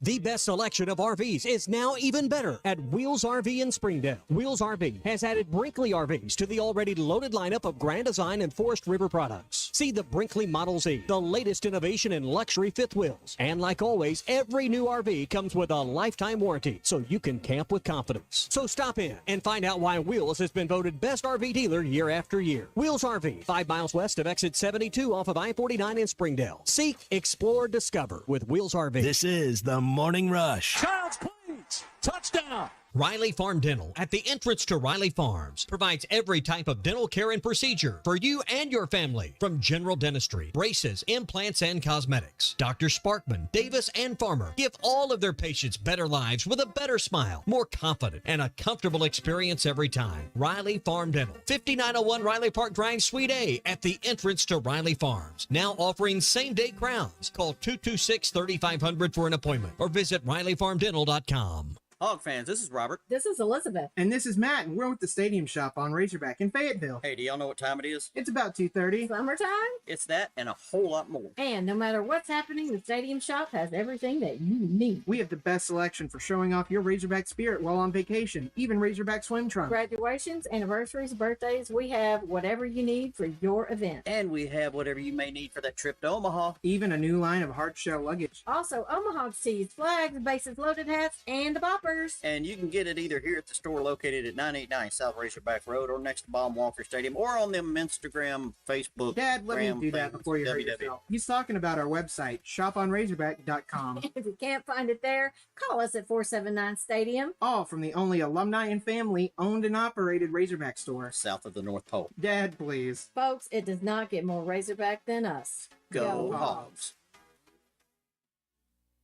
The best selection of RVs is now even better at Wheels RV in Springdale. Wheels RV has added Brinkley RVs to the already loaded lineup of Grand Design and Forest River products. See the Brinkley Model Z, the latest innovation in luxury fifth wheels. And like always, every new RV comes with a lifetime warranty, so you can camp with confidence. So stop in and find out why Wheels has been voted best RV dealer year after year. Wheels RV, 5 miles west of exit 72 off of I-49 in Springdale. Seek, explore, discover with Wheels RV. This is the Morning Rush. Child's Plains, touchdown. Riley Farm Dental, at the entrance to Riley Farms, provides every type of dental care and procedure for you and your family, from general dentistry, braces, implants, and cosmetics. Dr. Sparkman, Davis, and Farmer give all of their patients better lives with a better smile, more confident, and a comfortable experience every time. Riley Farm Dental, 5901 Riley Park Drive, Suite A, at the entrance to Riley Farms. Now offering same-day crowns. Call 226-3500 for an appointment or visit RileyFarmDental.com. Hog fans, this is Robert. This is Elizabeth. And this is Matt, and we're with the Stadium Shop on Razorback in Fayetteville. Hey, do y'all know what time it is? It's about 2:30. Summertime? It's that and a whole lot more. And no matter what's happening, the Stadium Shop has everything that you need. We have the best selection for showing off your Razorback spirit while on vacation, even Razorback swim trunks. Graduations, anniversaries, birthdays, we have whatever you need for your event. And we have whatever you may need for that trip to Omaha. Even a new line of hard shell luggage. Also, Omaha tees, flags, bases loaded hats, and the boppers. And you can get it either here at the store located at 989 South Razorback Road or next to Baum Walker Stadium or on them Instagram, Facebook. Dad, let me do that before you hurt yourself. He's talking about our website, shoponrazorback.com. If you can't find it there, call us at 479 Stadium. All from the only alumni and family owned and operated Razorback store. South of the North Pole. Dad, please. Folks, it does not get more Razorback than us. Go Hogs.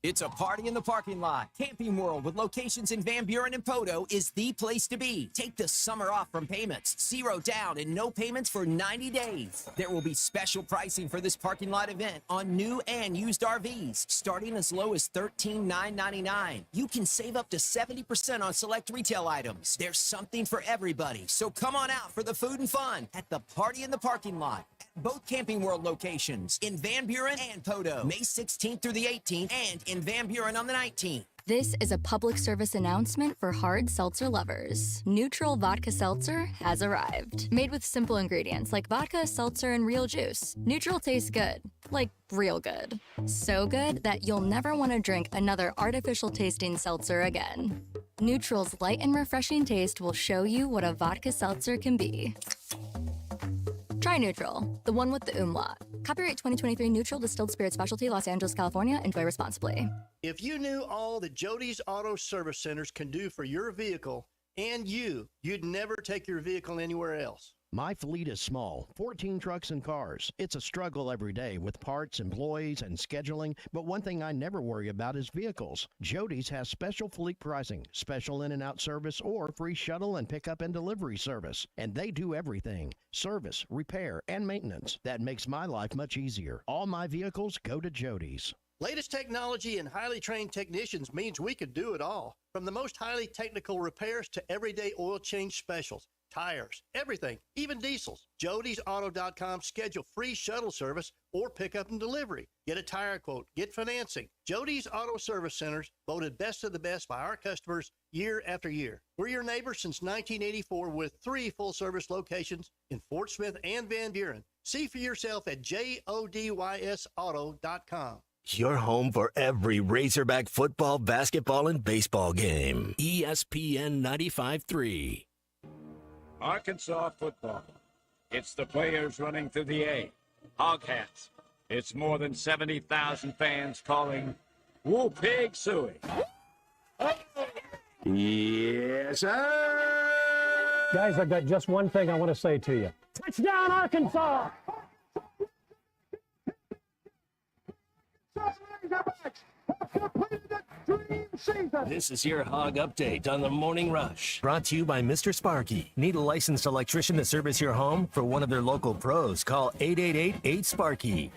It's a party in the parking lot. Camping World with locations in Van Buren and Podo is the place to be. Take the summer off from payments, 0 down and no payments for 90 days. There will be special pricing for this parking lot event on new and used RVs, starting as low as $13,999. You can save up to 70% on select retail items. There's something for everybody, so come on out for the food and fun at the party in the parking lot. Both Camping World locations in Van Buren and Podo, May 16th through the 18th, and in Van Buren on the 19th. This is a public service announcement for hard seltzer lovers. Neutral Vodka Seltzer has arrived. Made with simple ingredients like vodka, seltzer, and real juice. Neutral tastes good. Like real good. So good that you'll never want to drink another artificial tasting seltzer again. Neutral's light and refreshing taste will show you what a vodka seltzer can be. Try Neutral, the one with the umlaut. Copyright 2023 Neutral Distilled Spirit Specialty, Los Angeles, California. Enjoy responsibly. If you knew all that Jody's Auto Service Centers can do for your vehicle and you'd never take your vehicle anywhere else. My fleet is small, 14 trucks and cars. It's a struggle every day with parts, employees, and scheduling, but one thing I never worry about is vehicles. Jody's has special fleet pricing, special in and out service, or free shuttle and pickup and delivery service. And they do everything. Service, repair, and maintenance. That makes my life much easier. All my vehicles go to Jody's. Latest technology and highly trained technicians means we could do it all. From the most highly technical repairs to everyday oil change specials, tires, everything, even diesels. Jody'sAuto.com schedule free shuttle service or pickup and delivery. Get a tire quote, get financing. Jody's Auto Service Centers, voted best of the best by our customers year after year. We're your neighbor since 1984 with 3 full-service locations in Fort Smith and Van Buren. See for yourself at JODYSAuto.com. Your home for every Razorback football, basketball, and baseball game. ESPN 95.3. Arkansas football. It's the players running through the A. Hog hats. It's more than 70,000 fans calling Woo Pig Suey. Yes, sir. Guys, I've got just one thing I want to say to you. Touchdown, Arkansas! This is your Hog Update on the Morning Rush. Brought to you by Mr. Sparky. Need a licensed electrician to service your home? For one of their local pros, call 888-8-SPARKY.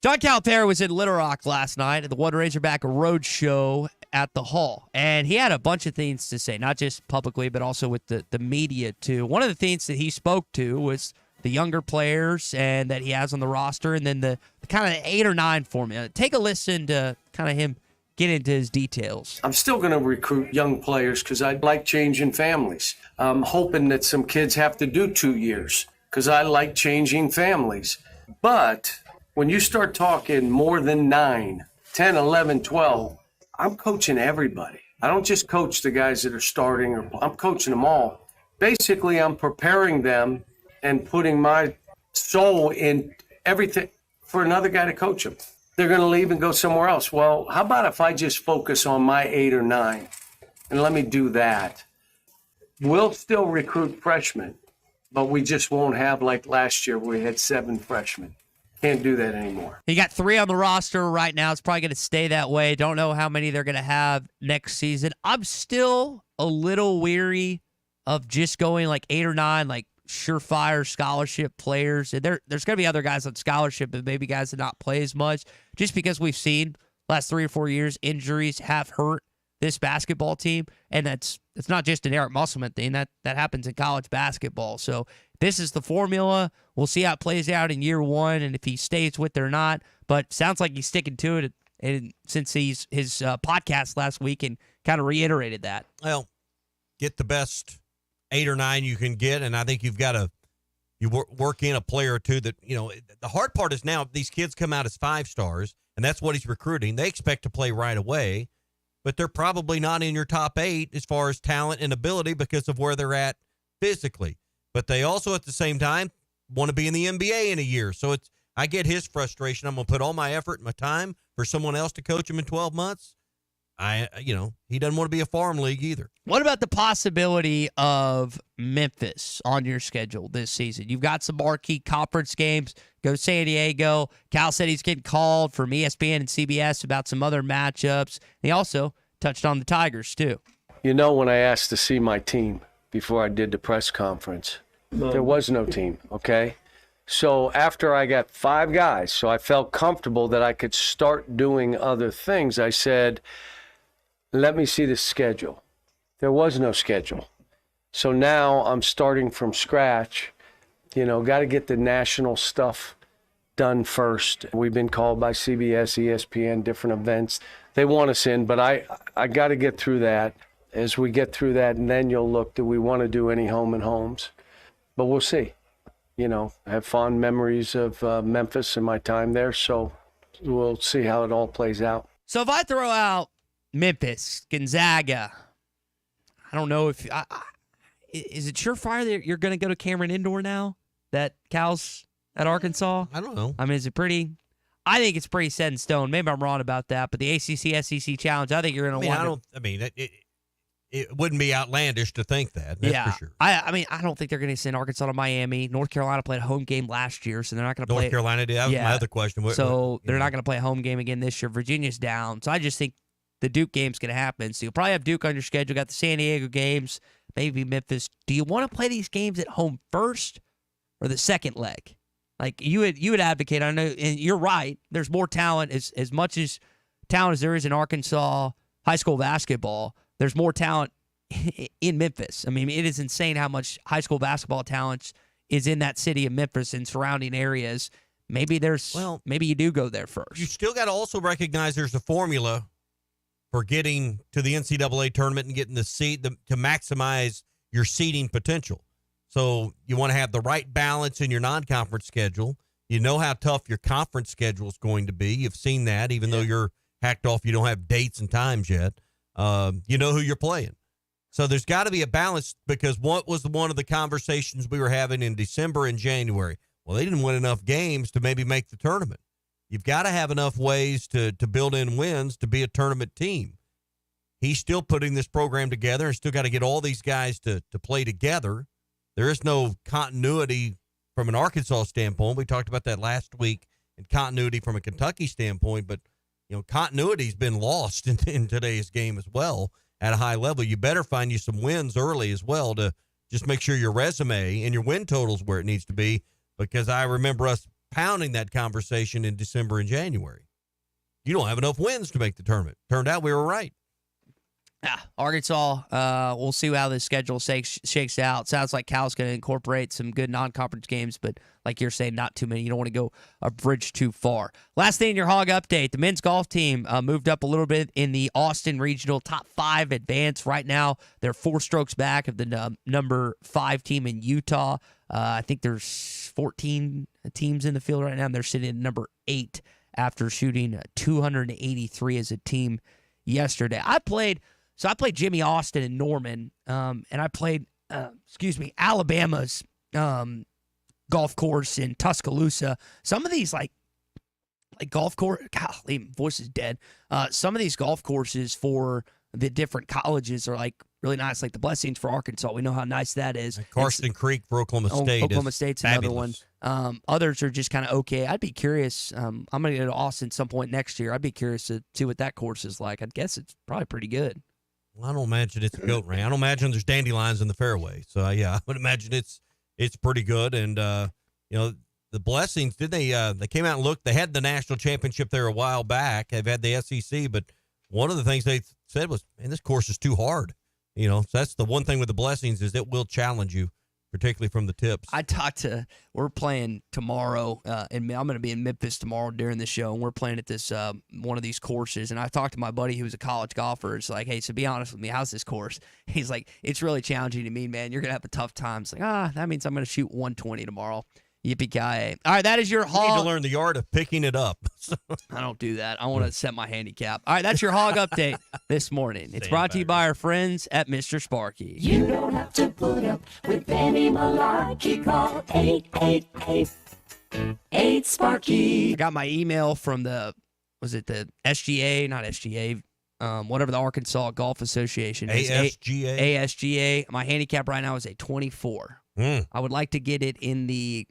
John Calipari was in Little Rock last night at the One Razorback Road Show at the Hall, and he had a bunch of things to say, not just publicly, but also with the media, too. One of the things that he spoke to was the younger players and that he has on the roster, and then the kind of 8 or 9 formula. Take a listen to kind of him get into his details. I'm still going to recruit young players because I like changing families. I'm hoping that some kids have to do 2 years because I like changing families. But when you start talking more than 9, 10, 11, 12, I'm coaching everybody. I don't just coach the guys that are starting, I'm coaching them all. Basically, I'm preparing them and putting my soul in everything for another guy to coach them. They're going to leave and go somewhere else. Well, how about if I just focus on my 8 or 9 and let me do that? We'll still recruit freshmen, but we just won't have like last year where we had 7 freshmen. Can't do that anymore. You got 3 on the roster right now. It's probably going to stay that way. Don't know how many they're going to have next season. I'm still a little weary of just going like 8 or 9, like surefire scholarship players. And there's going to be other guys on scholarship, but maybe guys that not play as much, just because we've seen last 3 or 4 years injuries have hurt this basketball team, and it's not just an Eric Musselman thing. That happens in college basketball. So this is the formula. We'll see how it plays out in year 1 and if he stays with it or not. But sounds like he's sticking to it, and since his podcast last week and kind of reiterated that. Well, get the best 8 or 9 you can get, and I think you've got to work in a player or two that, the hard part is now these kids come out as 5 stars, and that's what he's recruiting. They expect to play right away, but they're probably not in your top 8 as far as talent and ability because of where they're at physically. But they also, at the same time, want to be in the NBA in a year. So I get his frustration. I'm going to put all my effort and my time for someone else to coach him in 12 months. He doesn't want to be a farm league either. What about the possibility of Memphis on your schedule this season? You've got some marquee conference games. Go San Diego. Cal said he's getting called from ESPN and CBS about some other matchups. He also touched on the Tigers, too. When I asked to see my team before I did the press conference, there was no team, okay? So after I got 5 guys, so I felt comfortable that I could start doing other things, I said, let me see the schedule. There was no schedule. So now I'm starting from scratch. Got to get the national stuff done first. We've been called by CBS, ESPN, different events. They want us in, but I got to get through that. As we get through that, and then you'll look, do we want to do any home and homes? But we'll see. I have fond memories of Memphis and my time there, so we'll see how it all plays out. So if I throw out Memphis, Gonzaga, I don't know if is it surefire that you're going to go to Cameron Indoor now that Cal's at Arkansas? I don't know. I mean, is it pretty? I think it's pretty set in stone. Maybe I'm wrong about that, but the ACC SEC challenge, I think you're going to want. It wouldn't be outlandish to think that. That's for sure. I don't think they're going to send Arkansas to Miami. North Carolina played a home game last year, so they're not going to play. North Carolina did. That was my other question. They're not going to play a home game again this year. Virginia's down, so I just think the Duke game's going to happen. So you'll probably have Duke on your schedule. Got the San Diego games, maybe Memphis. Do you want to play these games at home first or the second leg? Like you would advocate. I know, and you're right. There's more talent as much as talent as there is in Arkansas high school basketball. There's more talent in Memphis. I mean, it is insane how much high school basketball talent is in that city of Memphis and surrounding areas. Maybe you do go there first. You still got to also recognize there's a formula for getting to the NCAA tournament and getting the seed to maximize your seeding potential. So you want to have the right balance in your non-conference schedule. You know how tough your conference schedule is going to be. You've seen that, even though you're hacked off, you don't have dates and times yet. You know who you're playing. So there's got to be a balance, because what was one of the conversations we were having in December and January? Well, they didn't win enough games to maybe make the tournament. You've got to have enough ways to build in wins to be a tournament team. He's still putting this program together and still got to get all these guys to play together. There is no continuity from an Arkansas standpoint. We talked about that last week, and continuity from a Kentucky standpoint, but continuity's been lost in today's game as well at a high level. You better find you some wins early as well to just make sure your resume and your win total's where it needs to be, because I remember us pounding that conversation in December and January. You don't have enough wins to make the tournament. Turned out we were right. Yeah, Arkansas, we'll see how the schedule shakes out. Sounds like Cal's going to incorporate some good non-conference games, but like you're saying, not too many. You don't want to go a bridge too far. Last thing in your Hog update, the men's golf team moved up a little bit in the Austin Regional Top 5 advance. Right now, they're 4 strokes back of the number 5 team in Utah. I think there's 14 teams in the field right now, and they're sitting at number 8 after shooting 283 as a team yesterday. I played Jimmy Austin in Norman, and I played, Alabama's golf course in Tuscaloosa. Some of these like golf course, golly, my voice is dead. Some of these golf courses for the different colleges are like really nice, like the Blessings for Arkansas. We know how nice that is. And Karsten Creek for Oklahoma State. Oklahoma State's another one. fabulous. Others are just kind of okay. I'd be curious. I'm going to go to Austin some point next year. I'd be curious to see what that course is like. I'd guess it's probably pretty good. Well, I don't imagine it's a goat ring. I don't imagine there's dandelions in the fairway. So yeah, I would imagine it's pretty good. And the Blessings, they came out and looked. They had the national championship there a while back. They've had the SEC, but one of the things they said was, man, this course is too hard. So that's the one thing with the Blessings is it will challenge you, particularly from the tips. We're playing tomorrow, and I'm going to be in Memphis tomorrow during the show, and we're playing at this one of these courses. And I talked to my buddy who's a college golfer. It's like, hey, so be honest with me, how's this course? He's like, it's really challenging to me, man. You're going to have a tough time. It's like, that means I'm going to shoot 120 tomorrow. Yippee-ki-yay. All right, that is your Hog. You need to learn the art of picking it up. I don't do that. I want to set my handicap. All right, that's your Hog update this morning. It's brought to you by our friends at Mr. Sparky. You don't have to put up with any malarkey. Call 888-8-SPARKY. I got my email from the SGA, not SGA, whatever the Arkansas Golf Association is. ASGA. ASGA. My handicap right now is a 24. I would like to get it in the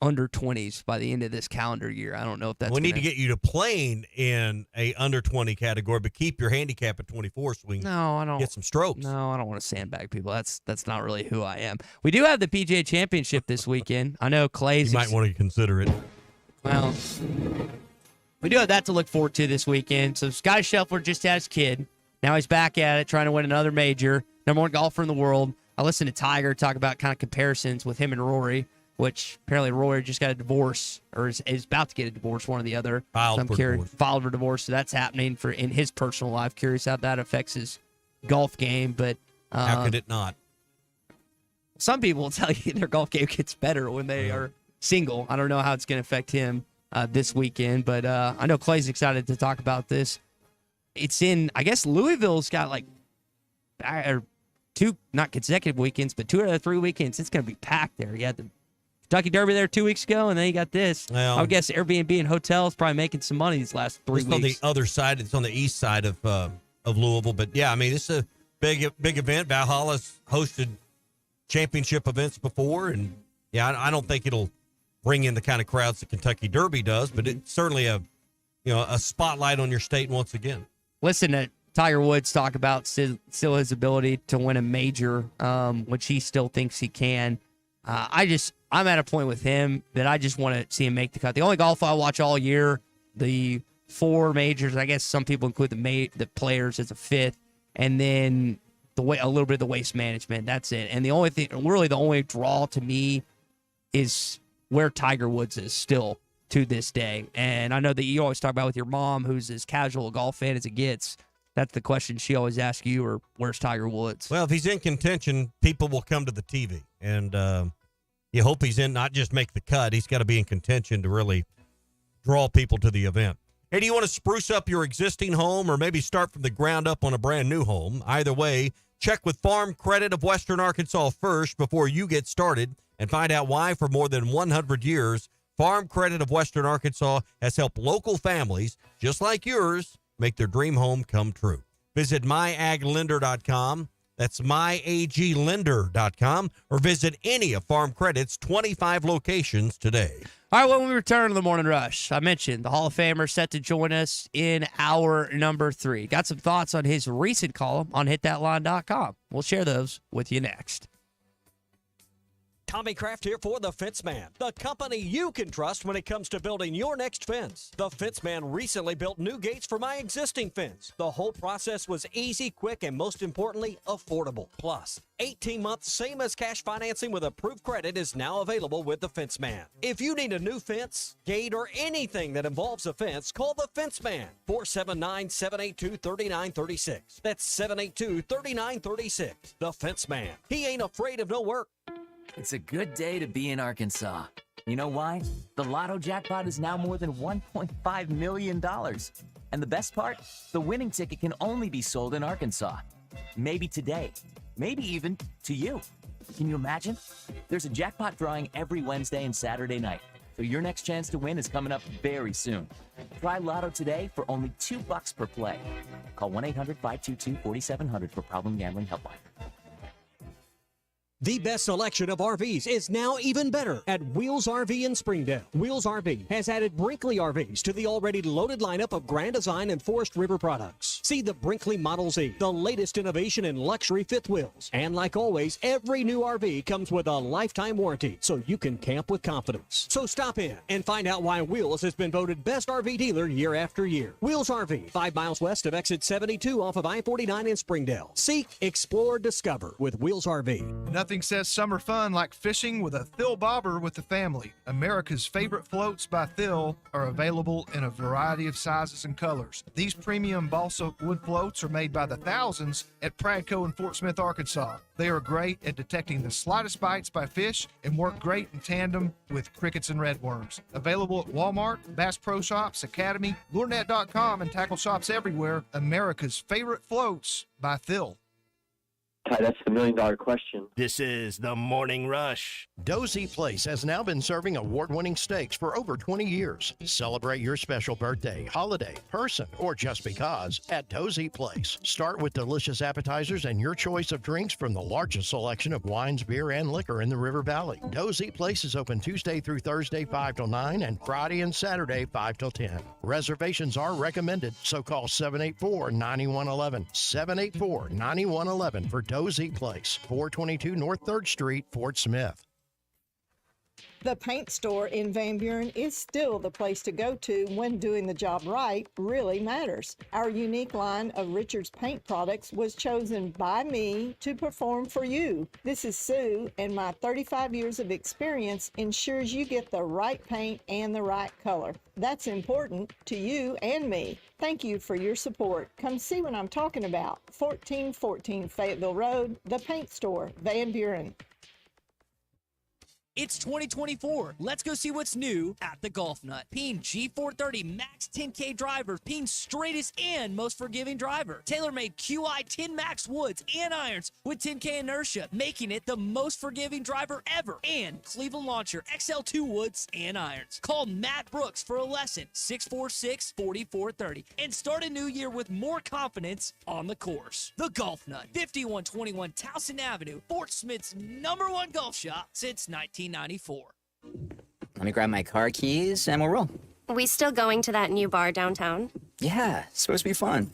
under 20s by the end of this calendar year. I don't know if that's we need to get you to playing in a under 20 category, but keep your handicap at 24 so we can get some strokes. No, I don't want to sandbag people. That's not really who I am. We do have the PGA Championship this weekend. I know Clay's. You might want to consider it. Well, we do have that to look forward to this weekend. So Scotty Scheffler just had his kid. Now he's back at it, trying to win another major. Number 1 golfer in the world. I listened to Tiger talk about kind of comparisons with him and Rory, which apparently Rory just got a divorce or is about to get a divorce, one or the other. Filed for divorce. So that's happening in his personal life. Curious how that affects his golf game. But how could it not? Some people will tell you their golf game gets better when they are single. I don't know how it's going to affect him this weekend, but I know Clay's excited to talk about this. It's in, I guess Louisville's got like 2, not consecutive weekends, but 2 out of 3 weekends. It's going to be packed there. You had the Kentucky Derby there 2 weeks ago, and then you got this. Well, I would guess Airbnb and hotels probably making some money these last 3 weeks. It's on the other side. It's on the east side of Louisville. But, yeah, I mean, this is a big event. Valhalla's hosted championship events before. And, yeah, I don't think it'll bring in the kind of crowds the Kentucky Derby does, but it's certainly a spotlight on your state once again. Listen to Tiger Woods talk about still his ability to win a major, which he still thinks he can. I'm at a point with him that I just want to see him make the cut. The only golf I watch all year, the 4 majors, I guess some people include the players as a 5th, and then a little bit of the waste management. That's it. And the only draw to me is where Tiger Woods is still to this day. And I know that you always talk about with your mom, who's as casual a golf fan as it gets. That's the question she always asks you, or where's Tiger Woods? Well, if he's in contention, people will come to the TV. And you hope he's in, not just make the cut. He's got to be in contention to really draw people to the event. Hey, do you want to spruce up your existing home or maybe start from the ground up on a brand new home? Either way, check with Farm Credit of Western Arkansas first before you get started and find out why for more than 100 years, Farm Credit of Western Arkansas has helped local families just like yours make their dream home come true. Visit myaglender.com. That's myaglender.com, or visit any of Farm Credit's 25 locations today. All right, when we return to the Morning Rush, I mentioned the Hall of Famer set to join us in hour number 3. Got some thoughts on his recent column on hitthatline.com. We'll share those with you next. Tommy Kraft here for The Fence Man, the company you can trust when it comes to building your next fence. The Fence Man recently built new gates for my existing fence. The whole process was easy, quick, and most importantly, affordable. Plus, 18 months, same as cash financing with approved credit is now available with The Fence Man. If you need a new fence, gate, or anything that involves a fence, call The Fence Man, 479-782-3936. That's 782-3936. The Fence Man. He ain't afraid of no work. It's a good day to be in Arkansas. You know why? The Lotto jackpot is now more than $1.5 million. And the best part? The winning ticket can only be sold in Arkansas. Maybe today. Maybe even to you. Can you imagine? There's a jackpot drawing every Wednesday and Saturday night. So your next chance to win is coming up very soon. Try Lotto today for only $2 per play. Call 1-800-522-4700 for Problem Gambling Helpline. The best selection of RVs is now even better at Wheels RV in Springdale. Wheels RV has added Brinkley RVs to the already loaded lineup of Grand Design and Forest River products. See the Brinkley Model Z, the latest innovation in luxury fifth wheels. And like always, every new RV comes with a lifetime warranty, so you can camp with confidence. So stop in and find out why Wheels has been voted best RV dealer year after year. Wheels RV, 5 miles west of exit 72 off of I-49 in Springdale. Seek, explore, discover with Wheels RV. Nothing says summer fun like fishing with a Thill Bobber with the family. America's favorite floats by Thill are available in a variety of sizes and colors. These premium balsa wood floats are made by the thousands at Pradco in Fort Smith, Arkansas. They are great at detecting the slightest bites by fish and work great in tandem with crickets and redworms. Available at Walmart, Bass Pro Shops, Academy, LureNet.com, and tackle shops everywhere. America's favorite floats by Thill. Ty, that's the million-dollar question. This is the Morning Rush. Dozy Place has now been serving award-winning steaks for over 20 years. Celebrate your special birthday, holiday, person, or just because at Dozy Place. Start with delicious appetizers and your choice of drinks from the largest selection of wines, beer, and liquor in the River Valley. Dozy Place is open Tuesday through Thursday 5 till 9 and Friday and Saturday 5 till 10. Reservations are recommended, so call 784-9111. 784-9111 for Dozy Place, 422 North 3rd Street, Fort Smith. The paint store in Van Buren is still the place to go to when doing the job right really matters. Our unique line of Richards paint products was chosen by me to perform for you. This is Sue, and my 35 years of experience ensures you get the right paint and the right color. That's important to you and me. Thank you for your support. Come see what I'm talking about. 1414 Fayetteville Road, the paint store, Van Buren. It's 2024. Let's go see what's new at the Golf Nut. Peen G430 Max 10K driver. Peen's straightest and most forgiving driver. TaylorMade QI 10 Max woods and irons with 10K inertia, making it the most forgiving driver ever. And Cleveland Launcher XL2 woods and irons. Call Matt Brooks for a lesson, 646-4430. And start a new year with more confidence on the course. The Golf Nut, 5121 Towson Avenue, Fort Smith's #1 golf shop since 1994. Let me grab my car keys and we'll roll. We still going to that new bar downtown? Yeah, it's supposed to be fun.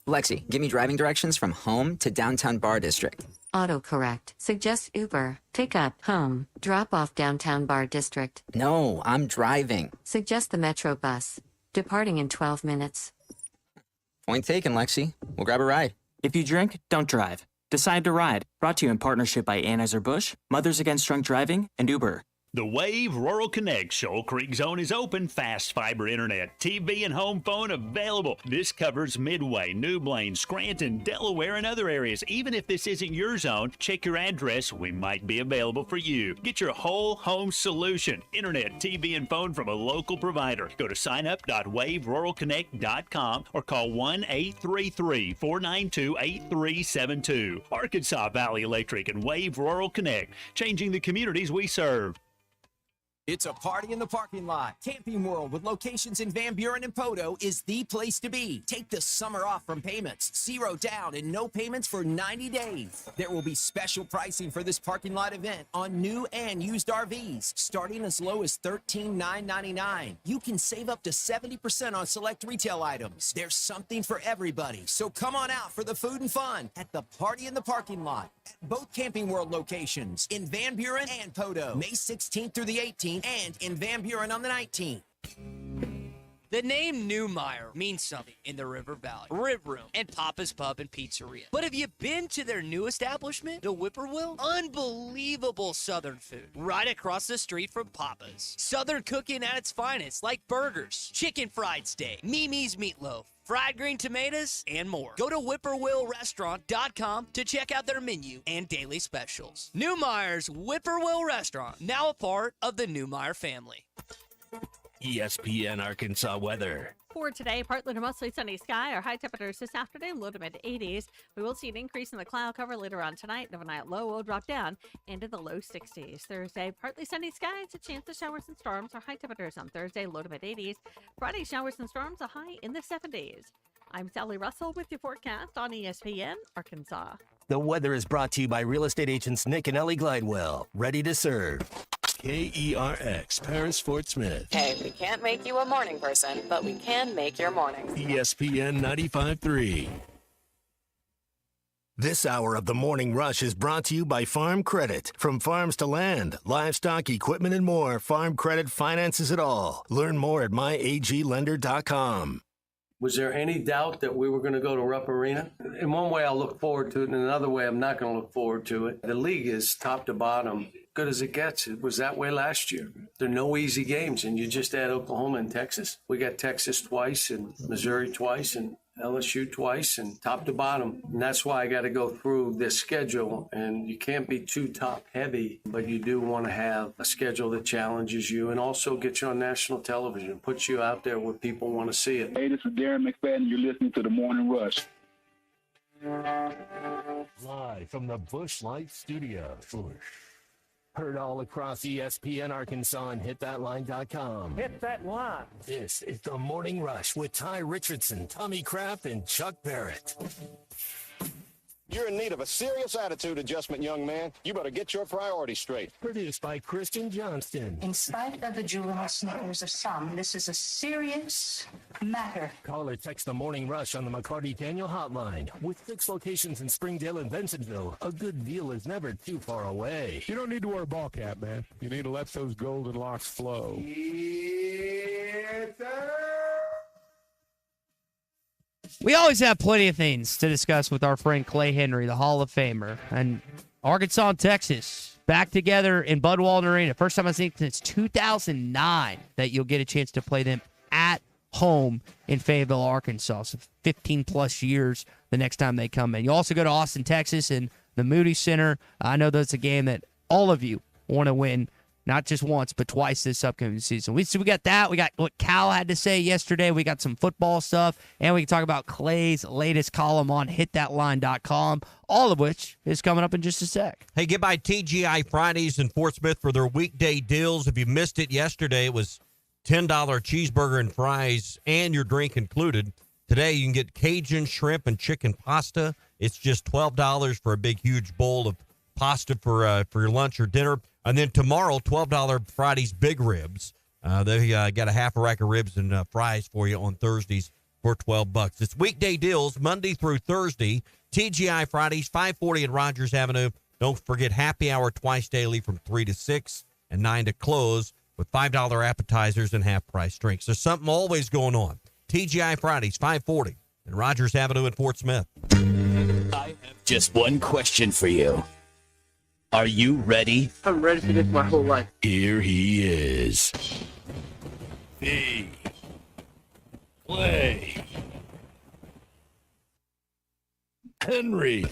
Lexi, give me driving directions from home to downtown Bar District. Autocorrect. Suggest Uber. Pick up, home. Drop off downtown Bar District. No, I'm driving. Suggest the Metro bus. Departing in 12 minutes. Point taken, Lexi. We'll grab a ride. If you drink, don't drive. Decide to ride. Brought to you in partnership by Anheuser-Busch, Mothers Against Drunk Driving, and Uber. The Wave Rural Connect Shoal Creek Zone is open. Fast fiber internet, TV, and home phone available. This covers Midway, New Blaine, Scranton, Delaware, and other areas. Even if this isn't your zone, check your address. We might be available for you. Get your whole home solution. Internet, TV, and phone from a local provider. Go to signup.waveruralconnect.com or call 1-833-492-8372. Arkansas Valley Electric and Wave Rural Connect, changing the communities we serve. It's a party in the parking lot. Camping World with locations in Van Buren and Podo is the place to be. Take the summer off from payments, 0 down and no payments for 90 days. There will be special pricing for this parking lot event on new and used RVs, starting as low as $13,999. You can save up to 70% on select retail items. There's something for everybody, so come on out for the food and fun at the party in the parking lot at both Camping World locations in Van Buren and Podo, May 16th through the 18th. And in Van Buren on the 19th. The name Newmeyer means something in the River Valley. Rib Room and Papa's Pub and Pizzeria. But have you been to their new establishment, the Whippoorwill? Unbelievable Southern food right across the street from Papa's. Southern cooking at its finest, like burgers, chicken fried steak, Mimi's meatloaf, fried green tomatoes, and more. Go to whippoorwillrestaurant.com to check out their menu and daily specials. Newmeyer's Whippoorwill Restaurant, now a part of the Newmeyer family. ESPN Arkansas weather. For today, partly to mostly sunny sky. Our high temperatures this afternoon, low to mid 80s. We will see an increase in the cloud cover later on tonight. The overnight low will drop down into the low 60s. Thursday, partly sunny skies, a chance of showers and storms. Our high temperatures on Thursday, low to mid 80s. Friday, showers and storms, a high in the 70s. I'm Sally Russell with your forecast on ESPN Arkansas. The weather is brought to you by real estate agents Nick and Ellie Glidewell. Ready to serve. KERX, Paris Fort Smith. Hey, we can't make you a morning person, but we can make your morning. ESPN 95.3. This hour of the Morning Rush is brought to you by Farm Credit. From farms to land, livestock, equipment, and more, Farm Credit finances it all. Learn more at myaglender.com. Was there any doubt that we were going to go to Rupp Arena? In one way, I'll look forward to it. In another way, I'm not going to look forward to it. The league is top to bottom, good as it gets. It was that way last year. There are no easy games, and you just add Oklahoma and Texas. We got Texas twice and Missouri twice and LSU twice and top to bottom. And that's why I got to go through this schedule. And you can't be too top heavy, but you do want to have a schedule that challenges you and also gets you on national television, puts you out there where people want to see it. Hey, this is Darren McFadden. You're listening to The Morning Rush. Live from the Busch Light Studio. Heard all across ESPN Arkansas and hitthatline.com. Hit that line. This is the Morning Rush with Ty Richardson, Tommy Kraft, and Chuck Barrett. You're in need of a serious attitude adjustment, young man. You better get your priorities straight. Produced by Kristen Johnston. In spite of the juvenile snickers of some, this is a serious matter. Call or text the Morning Rush on the McLarty Daniel Hotline. With 6 locations in Springdale and Bensenville, a good deal is never too far away. You don't need to wear a ball cap, man. You need to let those golden locks flow. We always have plenty of things to discuss with our friend Clay Henry, the Hall of Famer. And Arkansas and Texas back together in Bud Walton Arena. First time I think since 2009 that you'll get a chance to play them at home in Fayetteville, Arkansas. So 15-plus years the next time they come in. You also go to Austin, Texas, and the Moody Center. I know that's a game that all of you want to win. Not just once, but twice this upcoming season. We got that. We got what Cal had to say yesterday. We got some football stuff. And we can talk about Clay's latest column on hitthatline.com, all of which is coming up in just a sec. Hey, get by TGI Fridays in Fort Smith for their weekday deals. If you missed it yesterday, it was $10 cheeseburger and fries and your drink included. Today, you can get Cajun shrimp and chicken pasta. It's just $12 for a big, huge bowl of pasta for your lunch or dinner. And then tomorrow, $12 Fridays big ribs. They got a half a rack of ribs and fries for you on Thursdays for $12. It's weekday deals Monday through Thursday. TGI Fridays, 540 at Rogers Avenue. Don't forget happy hour twice daily from 3 to 6 and 9 to close with $5 appetizers and half-price drinks. There's something always going on. TGI Fridays, 540 at Rogers Avenue in Fort Smith. I have just one question for you. Are you ready? I'm ready for this my whole life. Here he is. Clay Henry.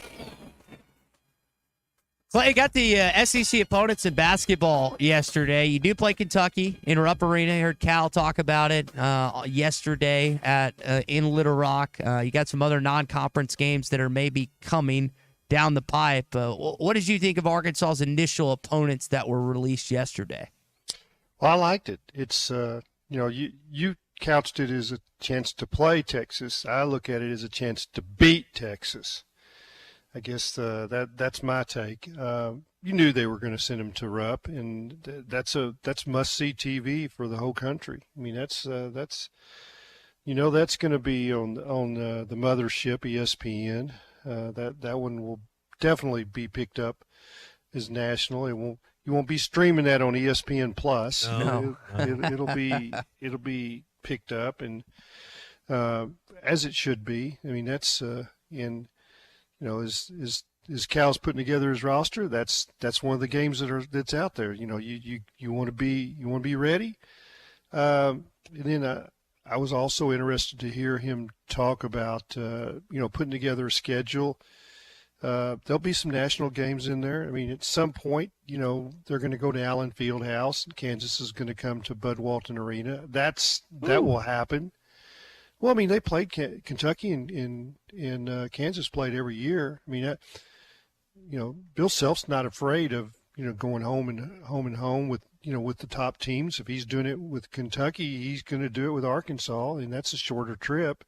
Clay, got the SEC opponents in basketball yesterday. You do play Kentucky in Rupp Arena. I heard Cal talk about it yesterday in Little Rock. You got some other non-conference games that are maybe coming down the pipe. What did you think of Arkansas's initial opponents that were released yesterday? Well, I liked it. It's you couched it as a chance to play Texas. I look at it as a chance to beat Texas. I guess that's my take. You knew they were going to send him to Rupp, and that's must-see TV for the whole country. I mean, that's that's going to be on the mothership ESPN. That one will definitely be picked up as national. You won't be streaming that on ESPN Plus. No. It'll be picked up, and as it should be. I mean, that's as Cal's putting together his roster, that's one of the games that's out there. You want to be ready. And then I was also interested to hear him talk about putting together a schedule. There'll be some national games in there. I mean, at some point, they're going to go to Allen Fieldhouse, and Kansas is going to come to Bud Walton Arena. That will happen. Well, I mean, they played Kentucky and Kansas played every year. I mean, Bill Self's not afraid of going home and home with the top teams. If he's doing it with Kentucky, he's going to do it with Arkansas, and that's a shorter trip.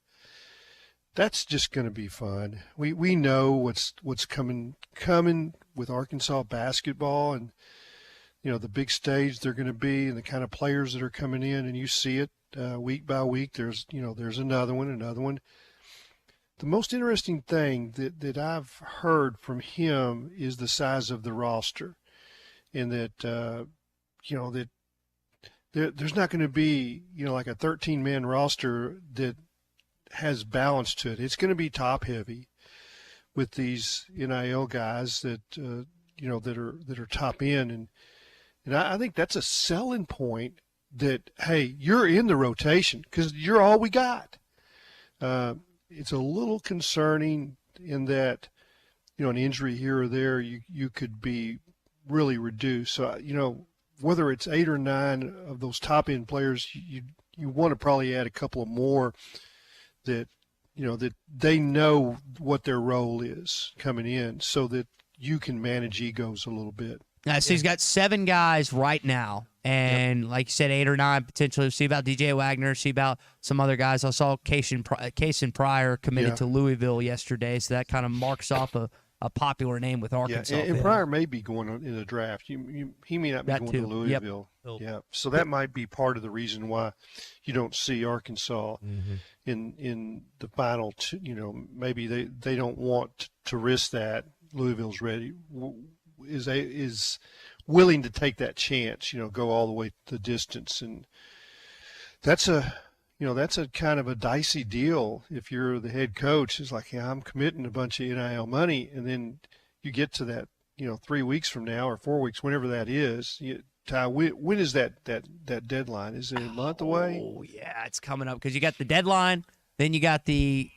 That's just going to be fun. We know what's coming with Arkansas basketball, and the big stage they're going to be, and the kind of players that are coming in, and you see it week by week. There's another one. The most interesting thing that I've heard from him is the size of the roster, and that that there's not going to be like a 13-man roster that has balance to it. It's going to be top heavy with these NIL guys that that are top end, and I think that's a selling point. That hey, you're in the rotation because you're all we got. It's a little concerning in that an injury here or there you could be really reduced. So whether it's 8 or 9 of those top end players, you want to probably add a couple of more that that they know what their role is coming in, so that you can manage egos a little bit. So he's got 7 guys right now, and like you said, 8 or 9 potentially. We'll see about DJ Wagner, see about some other guys. I saw Cason Pryor committed to Louisville yesterday, so that kind of marks off a popular name with Arkansas. And Pryor may be going in the draft. He may not be going to Louisville. Yep. Yeah, so that might be part of the reason why you don't see Arkansas in the final. Maybe they don't want to risk that. Louisville's ready. Is willing to take that chance, go all the way the distance, and that's a kind of a dicey deal if you're the head coach. It's like, I'm committing a bunch of NIL money, and then you get to that 3 weeks from now or 4 weeks, whenever that is. Ty, when is that deadline? Is it a month away? Oh yeah, it's coming up because you got the deadline, then you got to be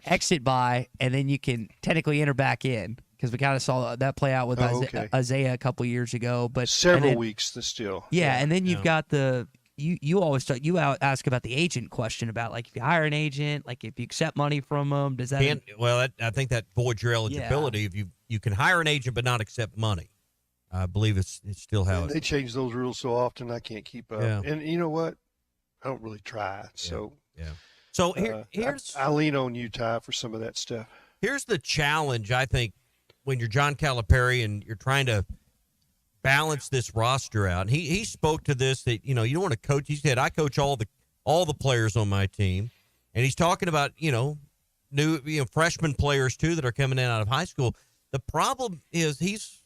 exit by, and then you can technically enter back in. Because we kind of saw that play out with Isaiah a couple years ago, but several weeks still. Yeah, and then you've got the you always ask about the agent question about like if you hire an agent, like if you accept money from them, does that? I think that voids your eligibility if you can hire an agent but not accept money. I believe it's still how they change those rules so often I can't keep up. Yeah. And you know what? I don't really try. So So here's I lean on you, Ty, for some of that stuff. Here's the challenge, I think. When you're John Calipari and you're trying to balance this roster out, and he spoke to this that you don't want to coach. He said, "I coach all the players on my team," and he's talking about new freshman players too that are coming in out of high school. The problem is he's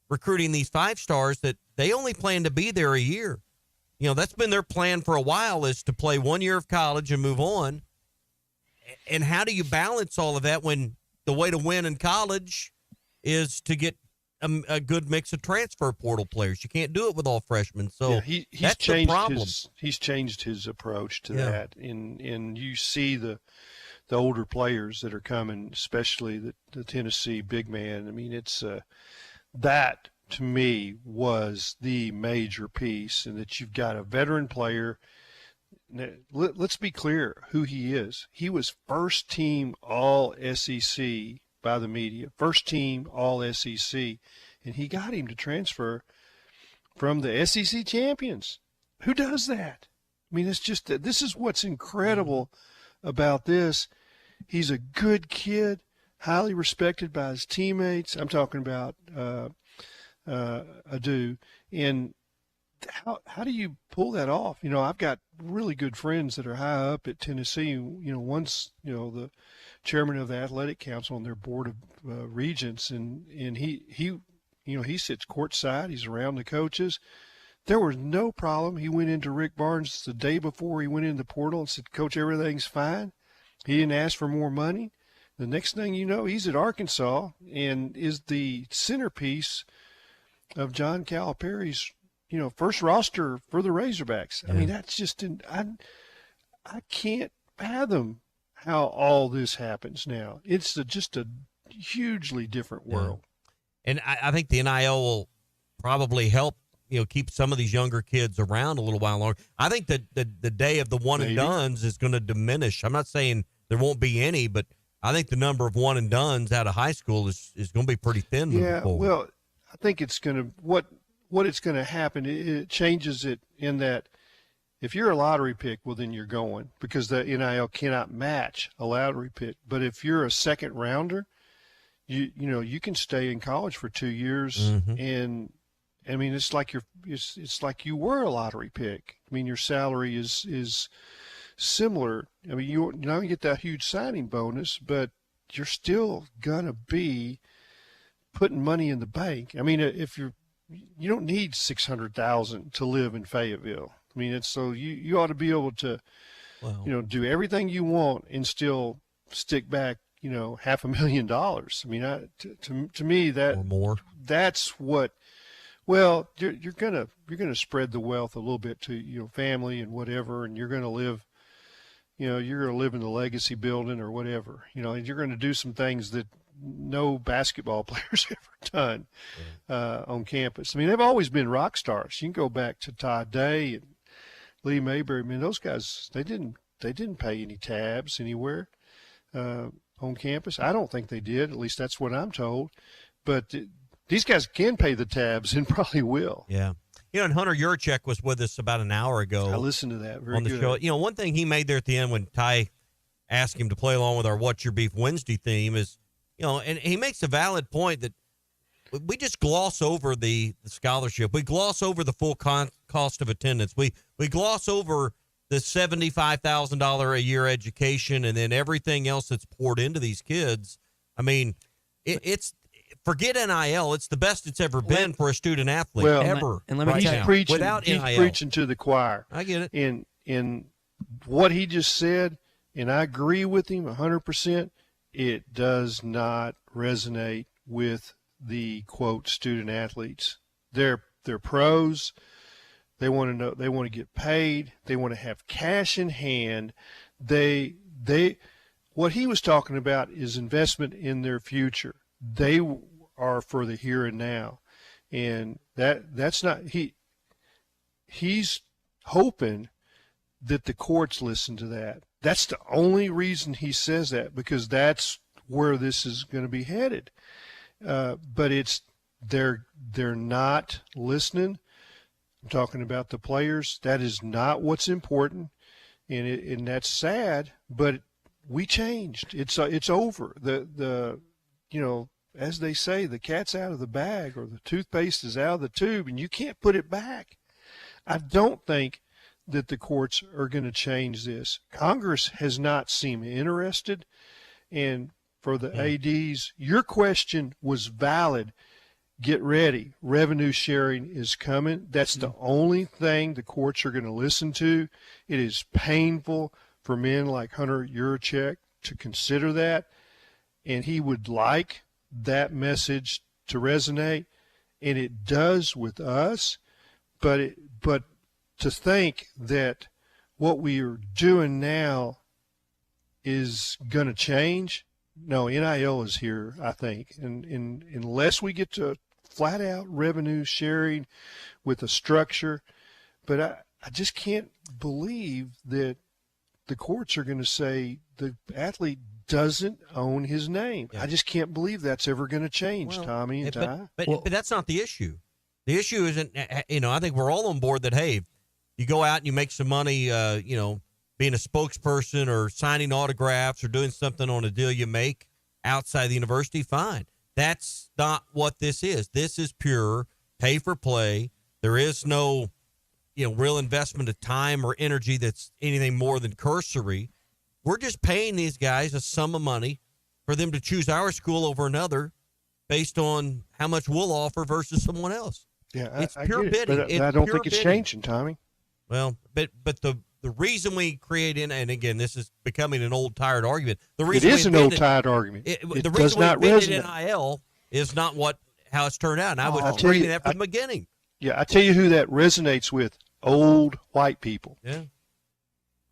recruiting these 5 stars that they only plan to be there a year. That's been their plan for a while, is to play 1 year of college and move on. And how do you balance all of that when the way to win in college is to get a good mix of transfer portal players? You can't do it with all freshmen. So he's that's changed the problem. He's changed his approach to that, and you see the older players that are coming, especially the Tennessee big man. I mean, it's that to me was the major piece, and that you've got a veteran player. Let's be clear who he is. He was first team All SEC by the media, first team All SEC, and he got him to transfer from the SEC champions. Who does that? I mean, it's just that this is what's incredible about this. He's a good kid, highly respected by his teammates. I'm talking about Adu. And how do you pull that off? You know, I've got really good friends that are high up at Tennessee. You know, one's, you know, the chairman of the athletic council on their board of regents, and he you know, he sits courtside. He's around the coaches. There was no problem. He went into Rick Barnes the day before he went in the portal and said, "Coach, everything's fine." He didn't ask for more money. The next thing you know, he's at Arkansas and is the centerpiece of John Calipari's, you know, first roster for the Razorbacks. Yeah. I mean, that's just I can't fathom how all this happens now. It's just a hugely different world. And I think the NIL will probably help, you know, keep some of these younger kids around a little while longer. I think that the day of the one and dones is going to diminish. I'm not saying there won't be any, but I think the number of one and dones out of high school is going to be pretty thin moving forward. Well, I think it's going to what it's going to happen. It changes it in that if you're a lottery pick, well, then you're going, because the NIL cannot match a lottery pick. But if you're a second rounder, you know you can stay in college for 2 years, and I mean it's like it's like you were a lottery pick. I mean your salary is similar. I mean you're not going to get that huge signing bonus, but you're still gonna be putting money in the bank. I mean, if you don't need $600,000 to live in Fayetteville. I mean, it's so you ought to be able to, you know, do everything you want and still stick back, you know, $500,000. I mean, to me that or more. That's what. Well, you're gonna spread the wealth a little bit to your family and whatever, and you're gonna live. You know, you're gonna live in the legacy building or whatever. You know, and you're gonna do some things that no basketball players ever done on campus. I mean, they've always been rock stars. You can go back to Todd Day and Lee Mayberry. I mean, those guys, they didn't pay any tabs anywhere on campus. I don't think they did. At least that's what I'm told. But these guys can pay the tabs and probably will. Yeah. You know, and Hunter Yurchek was with us about an hour ago. I listened to that. Very on the good. show. You know, one thing he made there at the end when Ty asked him to play along with our What's Your Beef Wednesday theme is, you know, and he makes a valid point that we just gloss over the scholarship. We gloss over the full cost of attendance. We gloss over the $75,000 a year education and then everything else that's poured into these kids. I mean, it's forget NIL. It's the best it's ever been for a student athlete ever. And let me tell you, without he's NIL. preaching to the choir. I get it. In what he just said, and I agree with him 100%. It does not resonate with the quote student athletes. They're pros. They want to know. They want to get paid. They want to have cash in hand. What he was talking about is investment in their future. They are for the here and now, and that's not he's hoping that the courts listen to that. That's the only reason he says that, because that's where this is going to be headed. But they're not listening. I'm talking about the players. That is not what's important, and that's sad. But we changed. It's over. The you know, as they say, the cat's out of the bag, or the toothpaste is out of the tube, and you can't put it back. I don't think that the courts are going to change this. Congress has not seemed interested. And for the ADs, your question was valid. Get ready. Revenue sharing is coming. That's the only thing the courts are going to listen to. It is painful for men like Hunter Yurchek to consider that. And he would like that message to resonate. And it does with us. But to think that what we are doing now is going to change, no, NIL is here, I think. And unless we get to flat out revenue sharing with a structure, but I just can't believe that the courts are going to say the athlete doesn't own his name. Yeah. I just can't believe that's ever going to change, Tommy and Ty. But that's not the issue. The issue isn't, I think we're all on board that, hey, you go out and you make some money, being a spokesperson or signing autographs or doing something on a deal you make outside the university, fine. That's not what this is. This is pure pay for play. There is no, real investment of time or energy that's anything more than cursory. We're just paying these guys a sum of money for them to choose our school over another based on how much we'll offer versus someone else. Yeah, it's I pure get it, bidding. but I don't think it's changing, Tommy. Well, but the reason we create and again, this is becoming an old tired argument. The reason It is an old tired argument. The It reason does not we invented resonate. NIL is not how it's turned out. And I was I'll tell reading you- that from the beginning. Yeah, I tell you who that resonates with: old white people. Yeah.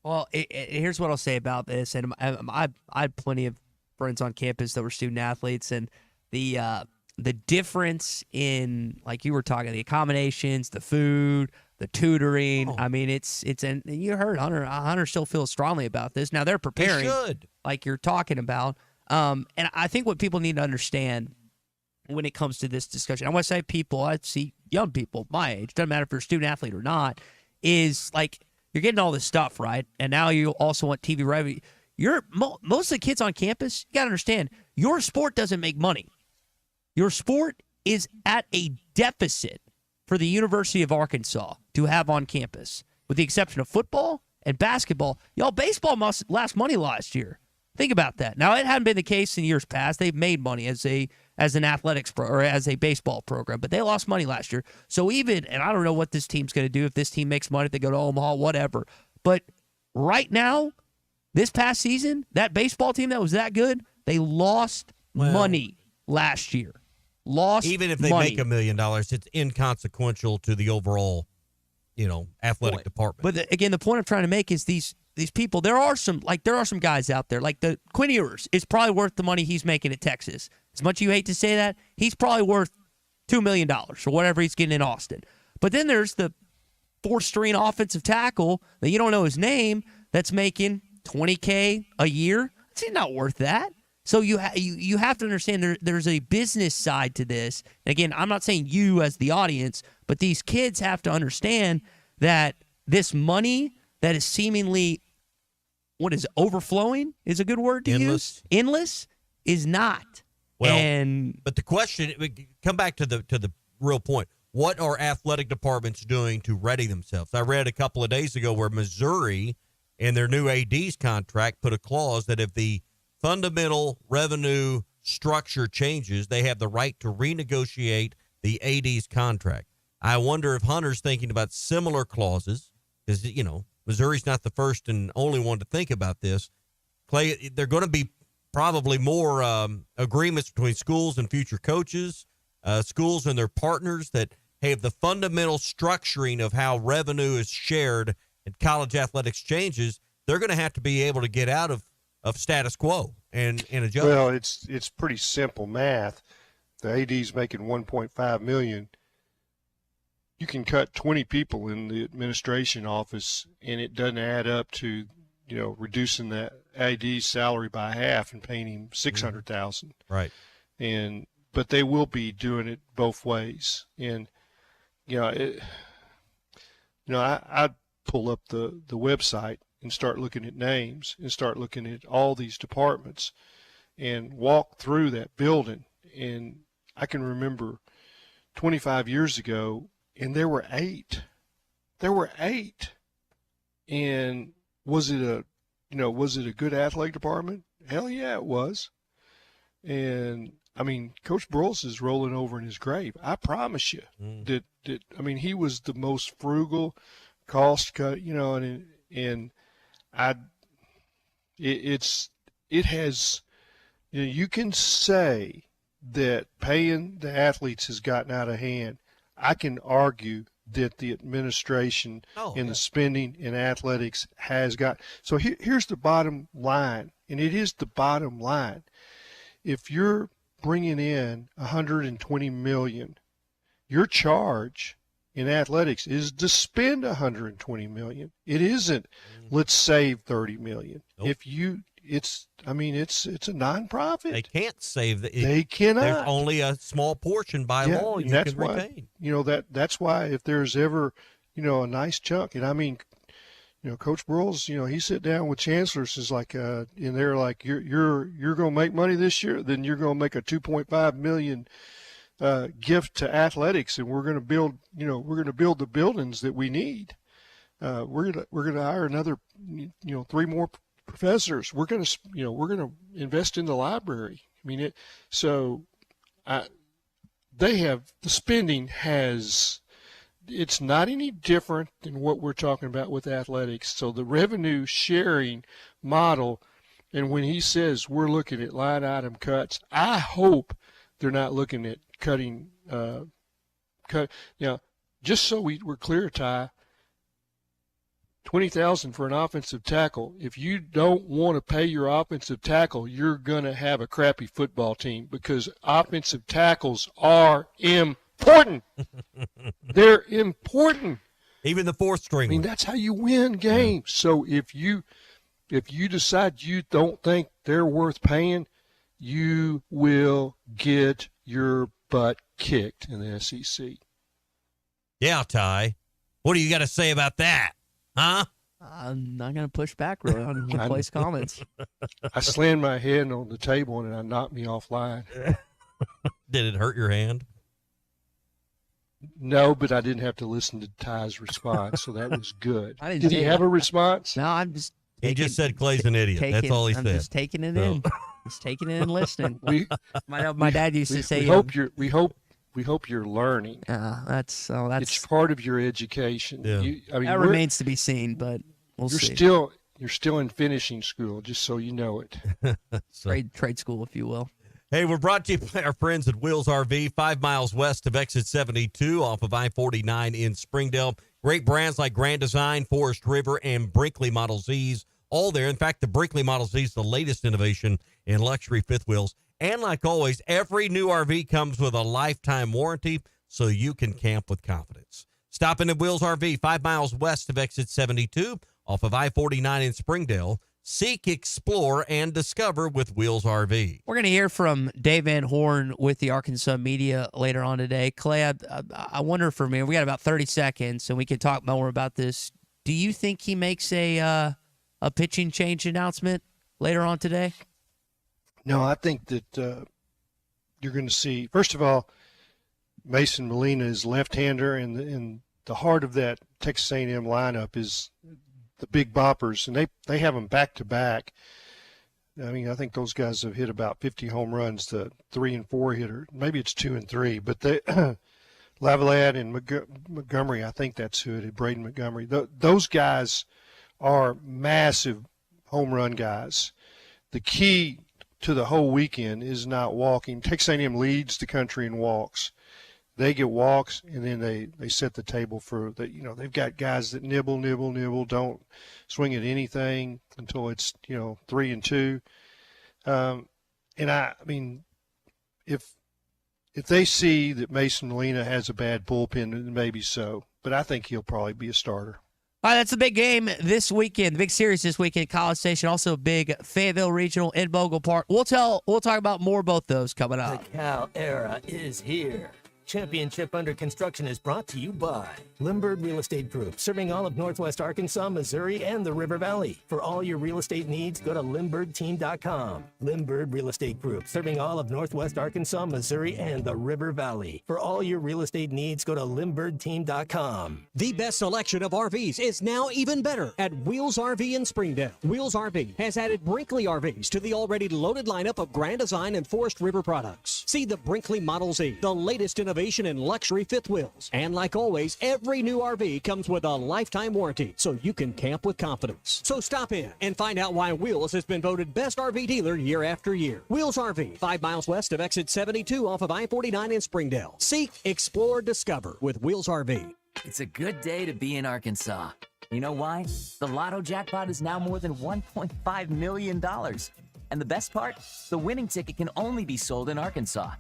Well, here's what I'll say about this, and I had plenty of friends on campus that were student athletes, and the difference in, like you were talking, the accommodations, the food, the tutoring. I mean, and you heard Hunter still feels strongly about this. Now they're preparing, should. like you're talking about, and I think what people need to understand when it comes to this discussion, I want to say people, I see young people my age, doesn't matter if you're a student athlete or not, is like, you're getting all this stuff, right? And now you also want TV revenue. Most of the kids on campus, you got to understand, your sport doesn't make money. Your sport is at a deficit for the University of Arkansas to have on campus, with the exception of football and basketball. Y'all, baseball must lost money last year. Think about that. Now, it hadn't been the case in years past. They've made money as an athletics or as a baseball program, but they lost money last year. So and I don't know what this team's going to do if this team makes money, if they go to Omaha, whatever. But right now, this past season, that baseball team that was that good, they lost money last year. Even if they make $1 million, it's inconsequential to the overall, athletic department. But again, the point I'm trying to make is these people. There are some guys out there, like the Quinn Ewers is probably worth the money he's making at Texas. As much as you hate to say that, he's probably worth $2 million or whatever he's getting in Austin. But then there's the fourth-string offensive tackle that you don't know his name that's making $20K a year. It's not worth that. So you have to understand there's a business side to this. And again, I'm not saying you as the audience, but these kids have to understand that this money that is seemingly, overflowing is a good word to use? Endless is not. Well, but the question, come back to the real point. What are athletic departments doing to ready themselves? I read a couple of days ago where Missouri, in their new AD's contract, put a clause that if the fundamental revenue structure changes, they have the right to renegotiate the AD's contract. I wonder if Hunter's thinking about similar clauses, because, Missouri's not the first and only one to think about this. Clay, they're going to be probably more agreements between schools and future coaches, schools and their partners that have the fundamental structuring of how revenue is shared and college athletics changes. They're going to have to be able to get out of status quo and adjust. Well, it's pretty simple math. The AD's making $1.5 million. You can cut 20 people in the administration office, and it doesn't add up to, reducing that AD's salary by half and paying him $600,000. Right. But they will be doing it both ways. And I'd pull up the website and start looking at names and start looking at all these departments and walk through that building. And I can remember 25 years ago, and there were 8. And was it a good athletic department? Hell yeah, it was. And Coach Broyles is rolling over in his grave. I promise you that he was the most frugal, cost cut, and it has, you can say that paying the athletes has gotten out of hand. I can argue that the administration and the spending in athletics has got. So here's the bottom line, and it is the bottom line. If you're bringing in $120 million, your charge in athletics is to spend $120 million. It isn't, let's save $30 million. Nope. it's a nonprofit. They can't save the. They cannot. There's only a small portion by law you that's can why, retain. That's why if there's ever, a nice chunk, and I mean, Coach Broyles, he sit down with chancellors is like, and they're like, you're going to make money this year, then you're going to make a $2.5 million gift to athletics, and we're going to build, the buildings that we need. We're going to hire another, 3 more professors. We're going to invest in the library. I mean, they have, the spending has, it's not any different than what we're talking about with athletics. So the revenue sharing model, and when he says we're looking at line item cuts, I hope they're not looking at cutting, just so we're clear, Ty, $20,000 for an offensive tackle. If you don't want to pay your offensive tackle, you're going to have a crappy football team, because offensive tackles are important. They're important. Even the fourth string. I mean, that's how you win games. Yeah. So if you decide you don't think they're worth paying, you will get your butt kicked in the SEC. Yeah, Ty. What do you got to say about that? Huh? I'm not going to push back really on Clay's comments. I slammed my head on the table and it knocked me offline. Did it hurt your hand? No, but I didn't have to listen to Ty's response, so that was good. Did he have a response? No, I'm just. He just said Clay's an idiot. That's all he said. I'm just taking it in. Just taking it and listening. My dad used to say. We hope you're learning. That's it's part of your education. Yeah. That remains to be seen, but we'll see. You're still in finishing school, just so you know it. Trade school, if you will. Hey, we're brought to you by our friends at Wheels RV, 5 miles west of exit 72 off of I-49 in Springdale. Great brands like Grand Design, Forest River, and Brinkley Model Z's, all there. In fact, the Brinkley Model Z is the latest innovation in luxury fifth wheels. And like always, every new RV comes with a lifetime warranty, so you can camp with confidence. Stop in at Wheels RV, 5 miles west of exit 72 off of I-49 in Springdale. Seek, explore, and discover with Wheels RV. We're going to hear from Dave Van Horn with the Arkansas media later on today. Clay, I wonder for me, we got about 30 seconds, and we can talk more about this. Do you think he makes a pitching change announcement later on today? No, I think that you're going to see, first of all, Mason Molina is left-hander, and the heart of that Texas A&M lineup is the big boppers, and they have them back-to-back. I mean, I think those guys have hit about 50 home runs, the 3 and 4 hitter. Maybe it's 2 and 3, but they Lavalette and Montgomery, I think that's who it is, Braden Montgomery. Those guys are massive home run guys. The key to the whole weekend is not walking. Texas A&M leads the country in walks. They get walks, and then they set the table for the, they've got guys that nibble, don't swing at anything until it's 3 and 2. And I mean, if they see that Mason Molina has a bad bullpen, then maybe so. But I think he'll probably be a starter. All right, that's the big game this weekend, the big series this weekend, College Station, also big Fayetteville Regional in Bogle Park. We'll talk about more of both those coming up. The Cal era is here. Championship Under Construction is brought to you by Limbird Real Estate Group, serving all of Northwest Arkansas, Missouri, and the River Valley. For all your real estate needs, go to LimbirdTeam.com. Limbird Real Estate Group, serving all of Northwest Arkansas, Missouri, and the River Valley. For all your real estate needs, go to LimbirdTeam.com. The best selection of RVs is now even better at Wheels RV in Springdale. Wheels RV has added Brinkley RVs to the already loaded lineup of Grand Design and Forest River products. See the Brinkley Model Z, the latest innovation in luxury fifth wheels. And like always, every new RV comes with a lifetime warranty, so you can camp with confidence. So stop in and find out why Wheels has been voted best RV dealer year after year. Wheels RV, 5 miles west of exit 72 off of I-49 in Springdale. Seek, explore, discover with Wheels RV. It's a good day to be in Arkansas. You know why? The Lotto jackpot is now more than $1.5 million. And the best part? The winning ticket can only be sold in Arkansas.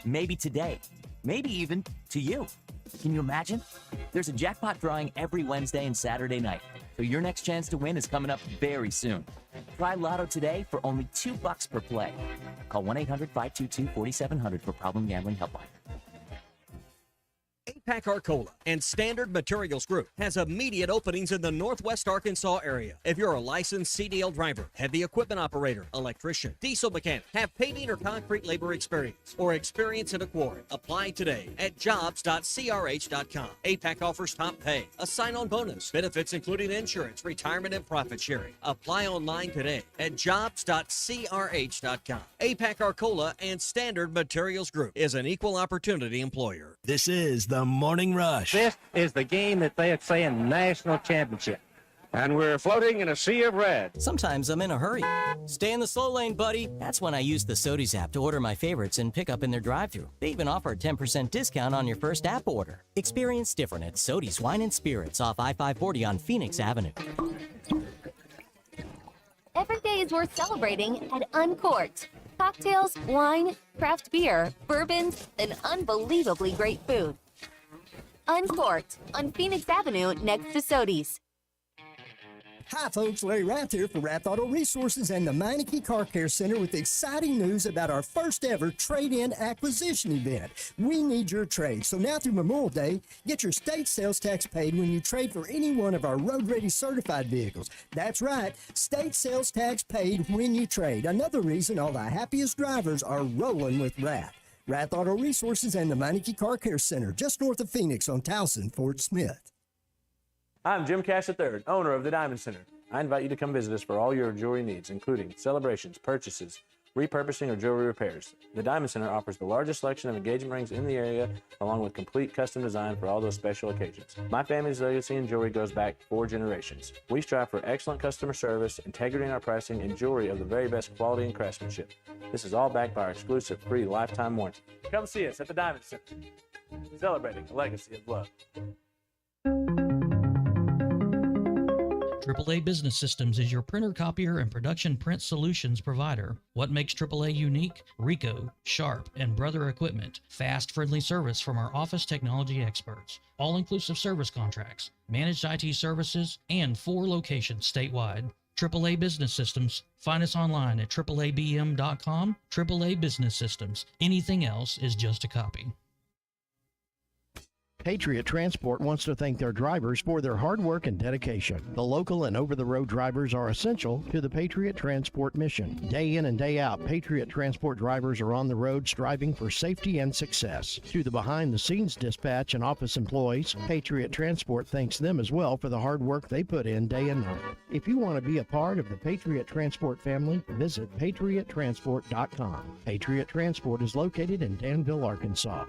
Maybe today. Maybe even to you. Can you imagine? There's a jackpot drawing every Wednesday and Saturday night. So your next chance to win is coming up very soon. Try Lotto today for only $2 per play. Call 1-800-522-4700 for Problem Gambling Helpline. APAC Arcola and Standard Materials Group has immediate openings in the Northwest Arkansas area. If you're a licensed CDL driver, heavy equipment operator, electrician, diesel mechanic, have paving or concrete labor experience, or experience in a quarry, apply today at jobs.crh.com. APAC offers top pay, a sign-on bonus, benefits including insurance, retirement, and profit sharing. Apply online today at jobs.crh.com. APAC Arcola and Standard Materials Group is an equal opportunity employer. This is the Morning Rush. This is the game that they are saying national championship. And we're floating in a sea of red. Sometimes I'm in a hurry. Stay in the slow lane, buddy. That's when I use the Sodies app to order my favorites and pick up in their drive-thru. They even offer a 10% discount on your first app order. Experience different at Sodies Wine and Spirits off I-540 on Phoenix Avenue. Every day is worth celebrating at Uncorked. Cocktails, wine, craft beer, bourbons, and unbelievably great food. Uncorked on Phoenix Avenue next to Sodies. Hi folks, Larry Rath here for Rath Auto Resources and the Meineke Car Care Center with exciting news about our first ever trade-in acquisition event. We need your trade, so now through Memorial Day, get your state sales tax paid when you trade for any one of our road-ready certified vehicles. That's right, state sales tax paid when you trade. Another reason all the happiest drivers are rolling with Rath. Rath Auto Resources and the Meineke Car Care Center, just north of Phoenix on Towson, Fort Smith. I'm Jim Cash III, owner of the Diamond Center. I invite you to come visit us for all your jewelry needs, including celebrations, purchases, repurposing, or jewelry repairs. The Diamond Center offers the largest selection of engagement rings in the area, along with complete custom design for all those special occasions. My family's legacy in jewelry goes back 4 generations. We strive for excellent customer service, integrity in our pricing, and jewelry of the very best quality and craftsmanship. This is all backed by our exclusive free lifetime warranty. Come see us at the Diamond Center, celebrating a legacy of love. AAA Business Systems is your printer, copier, and production print solutions provider. What makes AAA unique? Ricoh, Sharp, and Brother Equipment. Fast, friendly service from our office technology experts. All-inclusive service contracts, managed IT services, and 4 locations statewide. AAA Business Systems. Find us online at AAABM.com. AAA Business Systems. Anything else is just a copy. Patriot Transport wants to thank their drivers for their hard work and dedication. The local and over-the-road drivers are essential to the Patriot Transport mission. Day in and day out, Patriot Transport drivers are on the road striving for safety and success. To the behind-the-scenes dispatch and office employees, Patriot Transport thanks them as well for the hard work they put in day and night. If you want to be a part of the Patriot Transport family, visit patriottransport.com. Patriot Transport is located in Danville, Arkansas.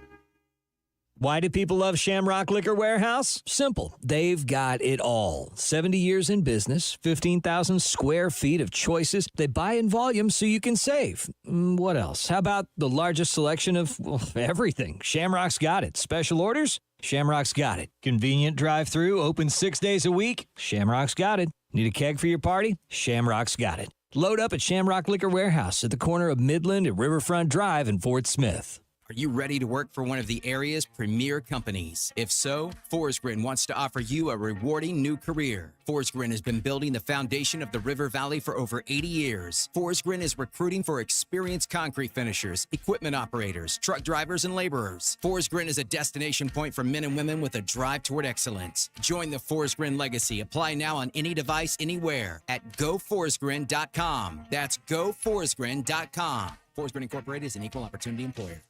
Why do people love Shamrock Liquor Warehouse? Simple. They've got it all. 70 years in business, 15,000 square feet of choices. They buy in volume so you can save. What else? How about the largest selection of everything? Shamrock's got it. Special orders? Shamrock's got it. Convenient drive-through, open 6 days a week? Shamrock's got it. Need a keg for your party? Shamrock's got it. Load up at Shamrock Liquor Warehouse at the corner of Midland and Riverfront Drive in Fort Smith. Are you ready to work for one of the area's premier companies? If so, Forsgren wants to offer you a rewarding new career. Forsgren has been building the foundation of the River Valley for over 80 years. Forsgren is recruiting for experienced concrete finishers, equipment operators, truck drivers, and laborers. Forsgren is a destination point for men and women with a drive toward excellence. Join the Forsgren legacy. Apply now on any device, anywhere at goforsgren.com. That's goforsgren.com. Forsgren Incorporated is an equal opportunity employer.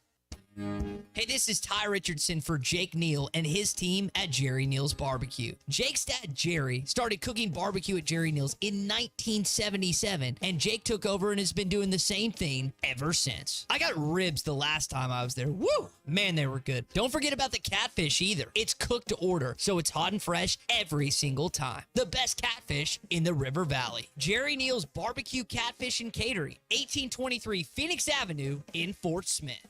Hey, this is Ty Richardson for Jake Neal and his team at Jerry Neal's Barbecue. Jake's dad, Jerry, started cooking barbecue at Jerry Neal's in 1977, and Jake took over and has been doing the same thing ever since. I got ribs the last time I was there. Woo! Man, they were good. Don't forget about the catfish either. It's cooked to order, so it's hot and fresh every single time. The best catfish in the River Valley. Jerry Neal's Barbecue, Catfish, and Catering, 1823 Phoenix Avenue in Fort Smith.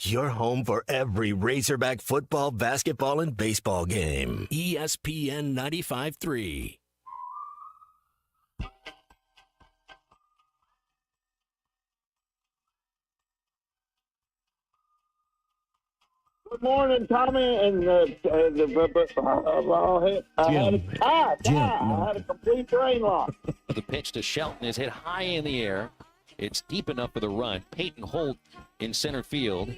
Your home for every Razorback football, basketball, and baseball game. ESPN 95.3. Good morning, Tommy, and I had a complete brain loss. The pitch to Shelton is hit high in the air. It's deep enough for the run. Peyton Holt in center field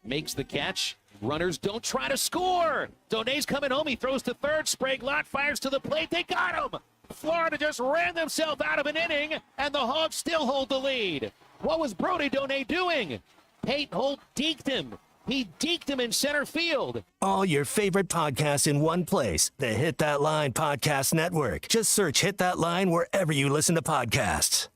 makes the catch. Runners don't try to score. Donay's coming home. He throws to third. Sprague Lott fires to the plate. They got him. Florida just ran themselves out of an inning, and the Hogs still hold the lead. What was Brody Donay doing? Peyton Holt deked him. He deked him in center field. All your favorite podcasts in one place. The Hit That Line Podcast Network. Just search Hit That Line wherever you listen to podcasts.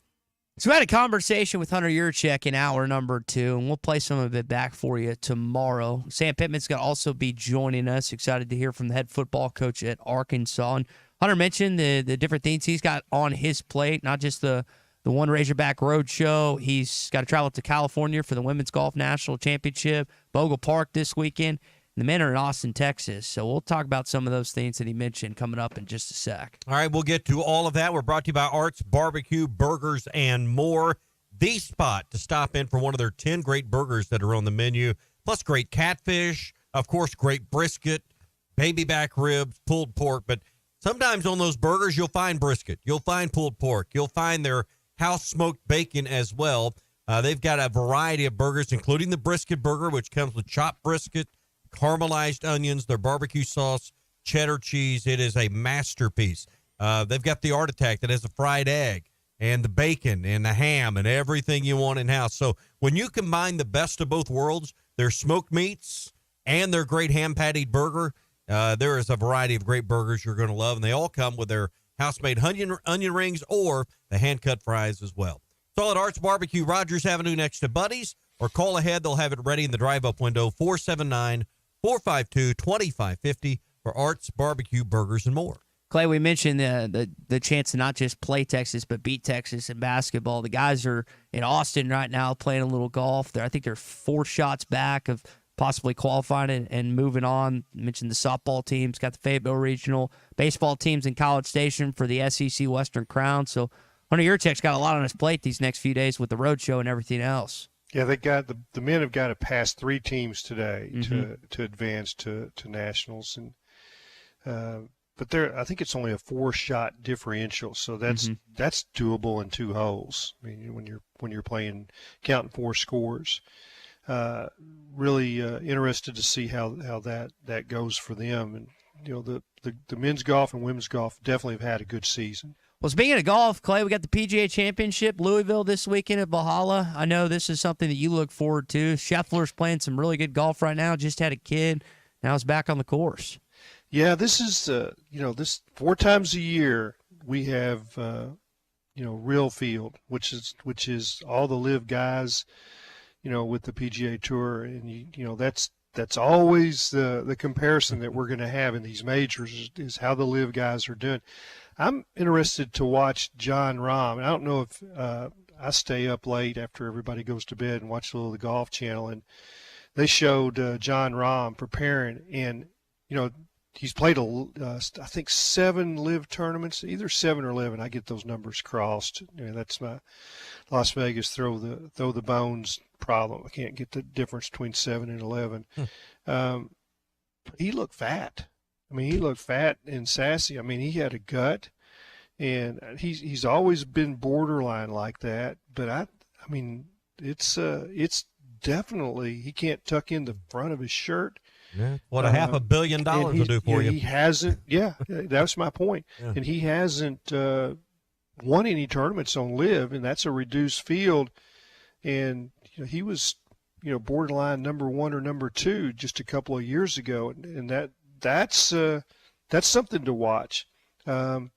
So we had a conversation with Hunter Yurchek in hour number 2, and we'll play some of it back for you tomorrow. Sam Pittman's going to also be joining us. Excited to hear from the head football coach at Arkansas. And Hunter mentioned the different things he's got on his plate, not just the One Razorback Road Show. He's got to travel to California for the Women's Golf National Championship, Bogle Park this weekend. And the men are in Austin, Texas. So we'll talk about some of those things that he mentioned coming up in just a sec. All right, we'll get to all of that. We're brought to you by Arts Barbecue, Burgers, and more. The spot to stop in for one of their 10 great burgers that are on the menu, plus great catfish, of course, great brisket, baby back ribs, pulled pork. But sometimes on those burgers, you'll find brisket. You'll find pulled pork. You'll find their house-smoked bacon as well. They've got a variety of burgers, including the brisket burger, which comes with chopped brisket, caramelized onions, their barbecue sauce, cheddar cheese. It is a masterpiece. They've got the Art Attack that has a fried egg and the bacon and the ham and everything you want in-house. So when you combine the best of both worlds, their smoked meats and their great ham-pattied burger, there is a variety of great burgers you're going to love, and they all come with their house-made onion rings or the hand-cut fries as well. It's all at Arts Barbecue, Rogers Avenue next to Buddy's, or call ahead. They'll have it ready in the drive-up window, 479-452-2550 for Arts Barbecue, Burgers, and more. Clay, we mentioned the chance to not just play Texas, but beat Texas in basketball. The guys are in Austin right now playing a little golf. I think they're 4 shots back of possibly qualifying and moving on. I mentioned the softball teams, got the Fayetteville Regional. Baseball teams in College Station for the SEC Western Crown. So Hunter Yurchek's got a lot on his plate these next few days with the road show and everything else. Yeah, they got the men have got to pass 3 teams today to advance to nationals, and but I think it's only a 4-shot differential, so that's doable in 2 holes. I mean, when you're playing counting 4 scores, really interested to see how that goes for them. And the men's golf and women's golf definitely have had a good season. Well, speaking of golf, Clay, we got the PGA Championship, Louisville this weekend at Valhalla. I know this is something that you look forward to. Scheffler's playing some really good golf right now. Just had a kid. Now he's back on the course. Yeah, this is, this 4 times a year we have, Real Field, which is all the live guys, with the PGA Tour. And, that's always the comparison that we're going to have in these majors is how the live guys are doing. I'm interested to watch John Rahm. I don't know if I stay up late after everybody goes to bed and watch a little of the Golf Channel, and they showed John Rahm preparing, and he's played I think 7 live tournaments, either 7 or 11. I get those numbers crossed. That's my Las Vegas throw the bones problem. I can't get the difference between 7 and 11. He looked fat. I mean, he looked fat and sassy. I mean, he had a gut, and he's always been borderline like that. But I mean, it's definitely, he can't tuck in the front of his shirt. Yeah. What $500 million will do for you. He hasn't. Yeah, that's my point. Yeah. And he hasn't won any tournaments on live, and that's a reduced field. And he was, borderline number 1 or number 2 just a couple of years ago, and that's something to watch. The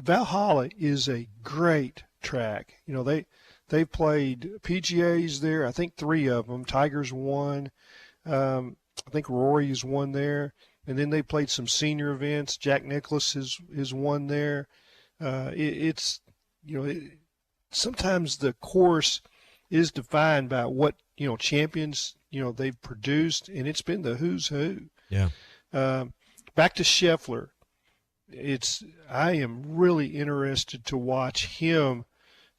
Valhalla is a great track. They've played PGAs there. I think 3 of them. Tiger's won. I think Rory's won there, and then they played some senior events. Jack Nicklaus is won there. Sometimes the course is defined by what champions they've produced, and it's been the who's who. Yeah. Back to Scheffler. I am really interested to watch him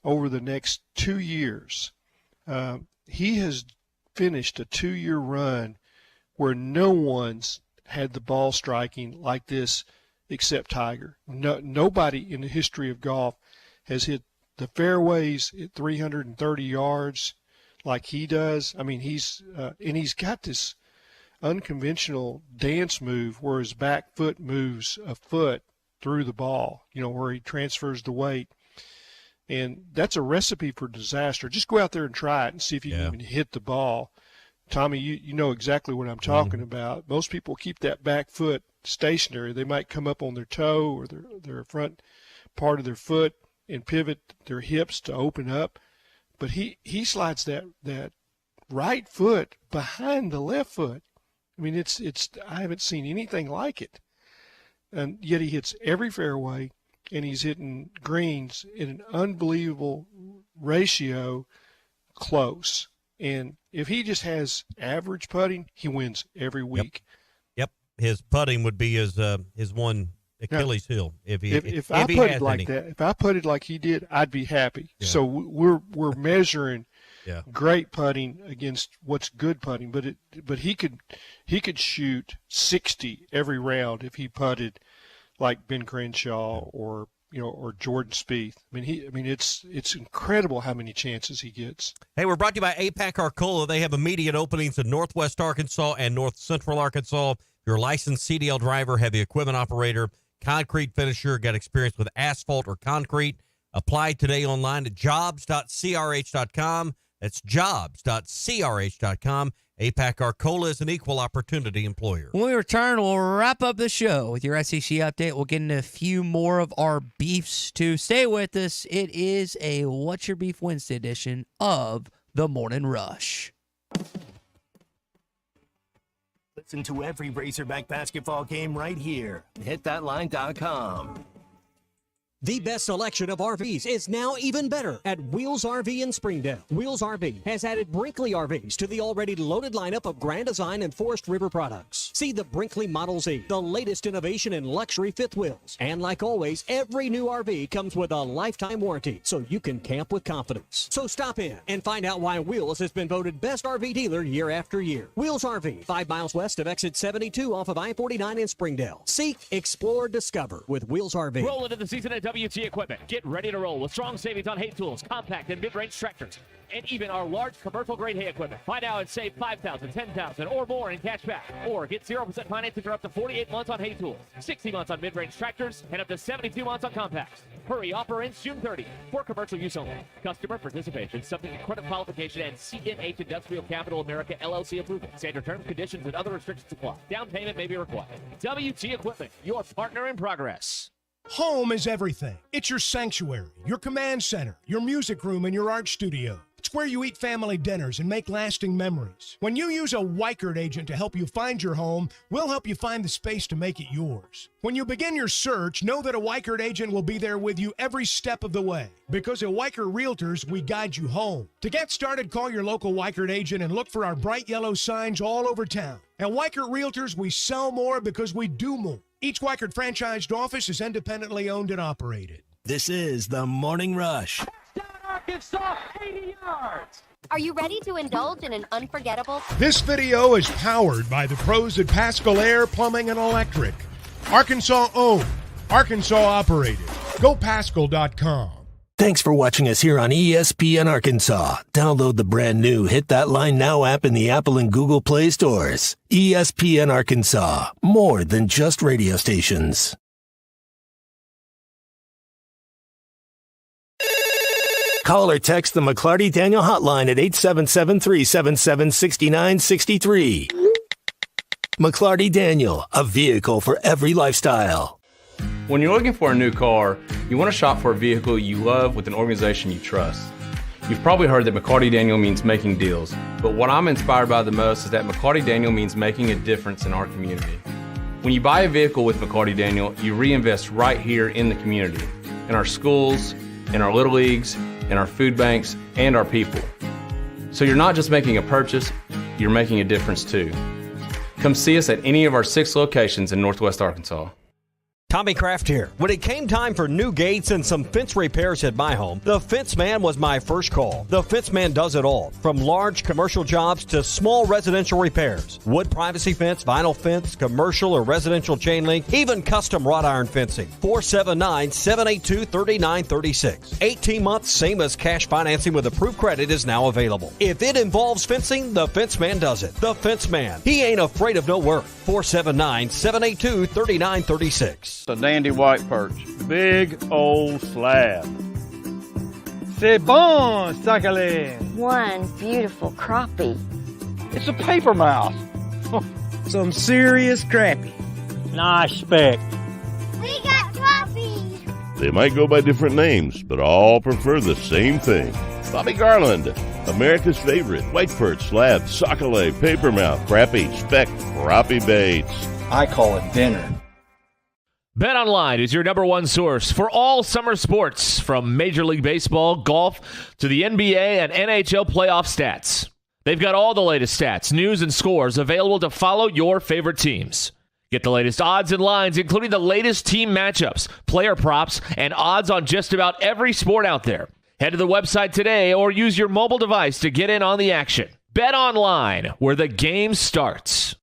over the next 2 years. He has finished a 2-year run where no one's had the ball striking like this except Tiger. Nobody in the history of golf has hit the fairways at 330 yards like he does. I mean, he's got this unconventional dance move where his back foot moves a foot through the ball, where he transfers the weight. And that's a recipe for disaster. Just go out there and try it and see if you can even hit the ball. Tommy, you know exactly what I'm talking about. Most people keep that back foot stationary. They might come up on their toe or their front part of their foot and pivot their hips to open up. But he slides that right foot behind the left foot. I mean, it's I haven't seen anything like it. And yet he hits every fairway, and he's hitting greens in an unbelievable ratio close. And if he just has average putting, he wins every week. Yep. His putting would be his one Achilles heel. If I he putted has like any. that, if I putted like he did, I'd be happy. Yeah. So we're measuring Yeah. great putting against what's good putting, but he could shoot 60 every round if he putted like Ben Crenshaw or Jordan Spieth. I mean it's incredible how many chances he gets. Hey, we're brought to you by APAC Arcola. They have immediate openings in Northwest Arkansas and North Central Arkansas. If you're a licensed CDL driver, heavy equipment operator, concrete finisher, got experience with asphalt or concrete, apply today online at jobs.crh.com. That's jobs.crh.com. APAC Arcola is an equal opportunity employer. When we return, we'll wrap up the show with your SEC update. We'll get into a few more of our beefs to stay with us. It is a What's Your Beef Wednesday edition of The Morning Rush. Listen to every Razorback basketball game right here. HitThatLine.com. The best selection of RVs is now even better at Wheels RV in Springdale. Wheels RV has added Brinkley RVs to the already loaded lineup of Grand Design and Forest River products. See the Brinkley Model Z, the latest innovation in luxury fifth wheels. And like always, every new RV comes with a lifetime warranty, so you can camp with confidence. So stop in and find out why Wheels has been voted best RV dealer year after year. Wheels RV, 5 miles west of exit 72 off of I-49 in Springdale. Seek, explore, discover with Wheels RV. Roll into the season at WT Equipment. Get ready to roll with strong savings on hay tools, compact and mid-range tractors, and even our large commercial-grade hay equipment. Find out and save $5,000, $10,000, or more in cash back. Or get 0% financing for up to 48 months on hay tools, 60 months on mid-range tractors, and up to 72 months on compacts. Hurry, offer ends June 30 for commercial use only. Customer participation subject to credit qualification and CNH Industrial Capital America LLC approval. Standard terms, conditions, and other restrictions apply. Down payment may be required. WT Equipment, your partner in progress. Home is everything. It's your sanctuary, your command center, your music room, and your art studio. It's where you eat family dinners and make lasting memories. When you use a Weichert agent to help you find your home, we'll help you find the space to make it yours. When you begin your search, know that a Weichert agent will be there with you every step of the way. Because at Weichert Realtors, we guide you home. To get started, call your local Weichert agent and look for our bright yellow signs all over town. At Weichert Realtors, we sell more because we do more. Each Weichert franchised office is independently owned and operated. This is The Morning Rush. Arkansas, 80 yards. Are you ready to indulge in an unforgettable? This video is powered by the pros at Pascal Air Plumbing and Electric. Arkansas owned, Arkansas operated. GoPascal.com. Thanks for watching us here on ESPN Arkansas. Download the brand new Hit That Line Now app in the Apple and Google Play stores. ESPN Arkansas, more than just radio stations. Call or text the McLarty Daniel hotline at 877-377-6963. McLarty Daniel, a vehicle for every lifestyle. When you're looking for a new car, you want to shop for a vehicle you love with an organization you trust. You've probably heard that McLarty Daniel means making deals, but what I'm inspired by the most is that McLarty Daniel means making a difference in our community. When you buy a vehicle with McLarty Daniel, you reinvest right here in the community, in our schools, in our little leagues, in our food banks, and our people. So you're not just making a purchase, you're making a difference too. Come see us at any of our 6 locations in Northwest Arkansas. Tommy Kraft here. When it came time for new gates and some fence repairs at my home, the Fence Man was my first call. The Fence Man does it all, from large commercial jobs to small residential repairs. Wood privacy fence, vinyl fence, commercial or residential chain link, even custom wrought iron fencing. 479-782-3936. 18 months, same as cash financing with approved credit is now available. If it involves fencing, the Fence Man does it. The Fence Man. He ain't afraid of no work. 479-782-3936. A dandy white perch. Big old slab. C'est bon, sacale. One beautiful crappie. It's a paper mouse. Some serious crappie. Nice speck. We got crappies. They might go by different names, but all prefer the same thing. Bobby Garland, America's favorite. White perch, slab, sacale, paper mouth, crappie, speck, crappie baits. I call it dinner. BetOnline is your number one source for all summer sports, from Major League Baseball, golf, to the NBA and NHL playoff stats. They've got all the latest stats, news, and scores available to follow your favorite teams. Get the latest odds and lines, including the latest team matchups, player props, and odds on just about every sport out there. Head to the website today or use your mobile device to get in on the action. BetOnline, where the game starts.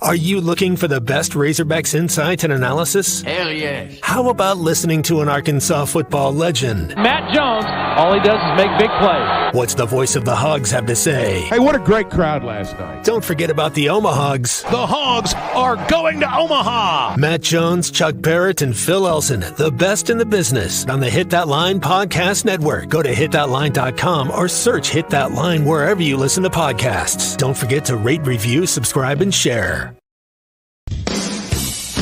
Are you looking for the best Razorbacks insights and analysis? Hell yes. How about listening to an Arkansas football legend? Matt Jones, all he does is make big plays. What's the voice of the Hogs have to say? Hey, what a great crowd last night. Don't forget about the Omahogs. The Hogs are going to Omaha. Matt Jones, Chuck Barrett, and Phil Elson, the best in the business, on the Hit That Line podcast network. Go to hitthatline.com or search Hit That Line wherever you listen to podcasts. Don't forget to rate, review, subscribe, and share.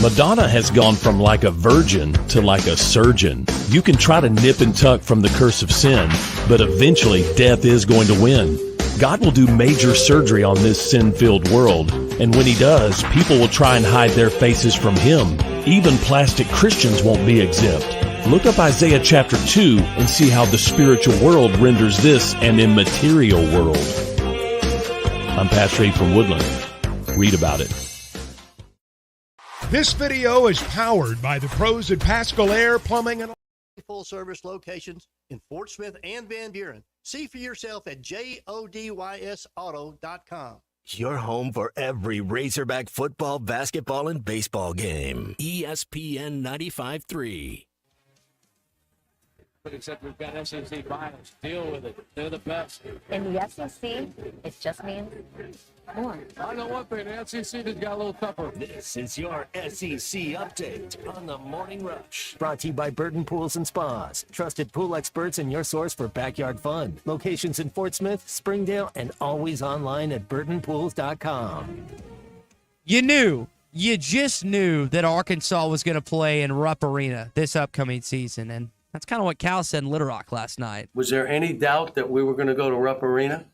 Madonna has gone from like a virgin to like a surgeon. You can try to nip and tuck from the curse of sin, but eventually death is going to win. God will do major surgery on this sin-filled world, and when he does, people will try and hide their faces from him. Even plastic Christians won't be exempt. Look up Isaiah chapter 2 and see how the spiritual world renders this an immaterial world. I'm Pastor Abe from Woodland. Read about it. This video is powered by the pros at Pascal Air Plumbing and full-service locations in Fort Smith and Van Buren. See for yourself at JODYSauto.com. Your home for every Razorback football, basketball, and baseball game. ESPN 95.3. But except we've got SEC finals. Deal with it. They're the best. In the SEC, it just means more. I know one thing. The SEC has got a little tougher. This is your SEC update on the Morning Rush. Brought to you by Burton Pools and Spas. Trusted pool experts and your source for backyard fun. Locations in Fort Smith, Springdale, and always online at burtonpools.com. You just knew that Arkansas was going to play in Rupp Arena this upcoming season, and that's kind of what Cal said in Little Rock last night. Was there any doubt that we were going to go to Rupp Arena?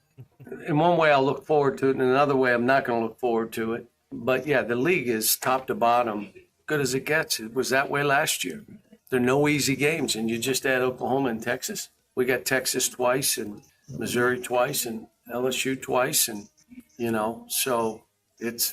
In one way, I'll look forward to it. In another way, I'm not going to look forward to it. But, yeah, the league is top to bottom, good as it gets. It was that way last year. There are no easy games, and you just add Oklahoma and Texas. We got Texas twice and Missouri twice and LSU twice. And, so it's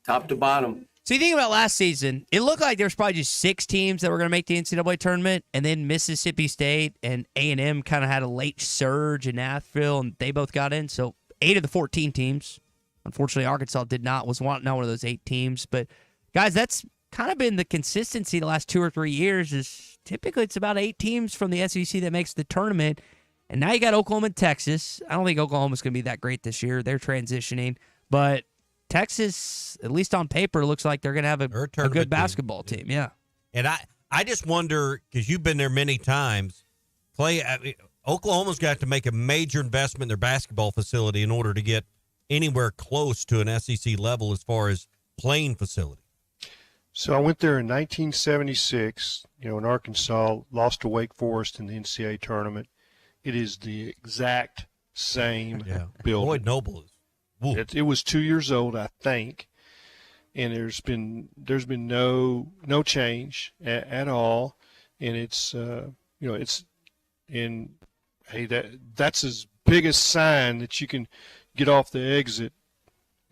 top to bottom. So you think about last season, it looked like there was probably just 6 teams that were going to make the NCAA tournament, and then Mississippi State and A&M kind of had a late surge in Nashville, and they both got in. So 8 of the 14 teams. Unfortunately, Arkansas did not, was not one of those 8 teams. But, guys, that's kind of been the consistency the last 2 or 3 years is typically it's about 8 teams from the SEC that makes the tournament. And now you got Oklahoma and Texas. I don't think Oklahoma's going to be that great this year. They're transitioning. But Texas, at least on paper, looks like they're going to have a good basketball team. Yeah. And I just wonder, because you've been there many times, Clay, Oklahoma's got to make a major investment in their basketball facility in order to get anywhere close to an SEC level as far as playing facility. So I went there in 1976, in Arkansas, lost to Wake Forest in the NCAA tournament. It is the exact same building. Lloyd Noble is. It was 2 years old, I think, and there's been no change at all, and it's it's in hey, that's as big a sign that you can get off the exit,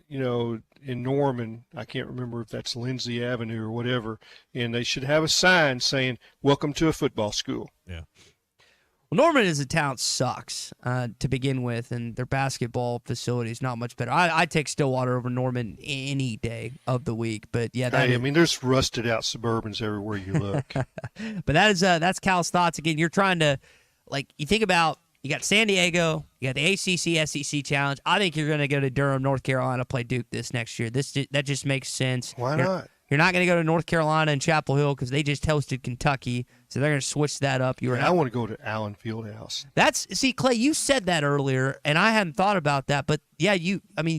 in Norman. I can't remember if that's Lindsay Avenue or whatever, and they should have a sign saying, "Welcome to a football school." Yeah. Well, Norman as a town sucks to begin with, and their basketball facility is not much better. I take Stillwater over Norman any day of the week, but yeah, there's rusted out Suburbans everywhere you look. But that's Cal's thoughts. Again, you're trying to, you think about, you got San Diego, you got the ACC SEC Challenge. I think you're going to go to Durham, North Carolina, play Duke this next year. That just makes sense. Why not? You're not going to go to North Carolina and Chapel Hill because they just hosted Kentucky, so they're going to switch that up. I want to go to Allen Fieldhouse. See, Clay, you said that earlier, and I hadn't thought about that. But yeah,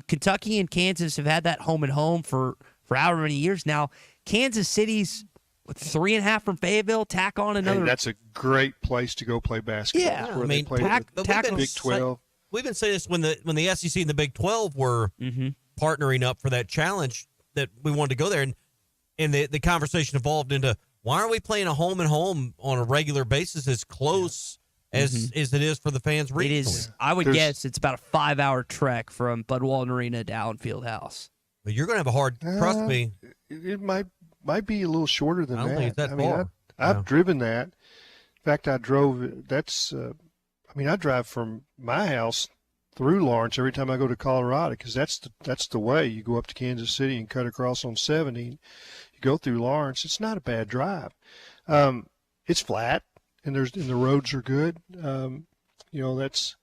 Kentucky and Kansas have had that home and home for however many years now. Kansas City's 3.5 from Fayetteville. Tack on another. Hey, that's a great place to go play basketball. Yeah, where they play the Big 12. We've been saying this when the SEC and the Big 12 were partnering up for that challenge that we wanted to go there, and the conversation evolved into, why are we playing a home and home on a regular basis as close as it is for the fans regionally? It is. I would guess it's about a 5-hour trek from Bud Walton Arena to Allen Fieldhouse. But you're going to have a hard, trust me. It might be a little shorter than that. I don't think it's that far. I've driven that. In fact, I drove. I drive from my house through Lawrence every time I go to Colorado, because that's the way. You go up to Kansas City and cut across on 70. You go through Lawrence. It's not a bad drive. It's flat, and the roads are good. That's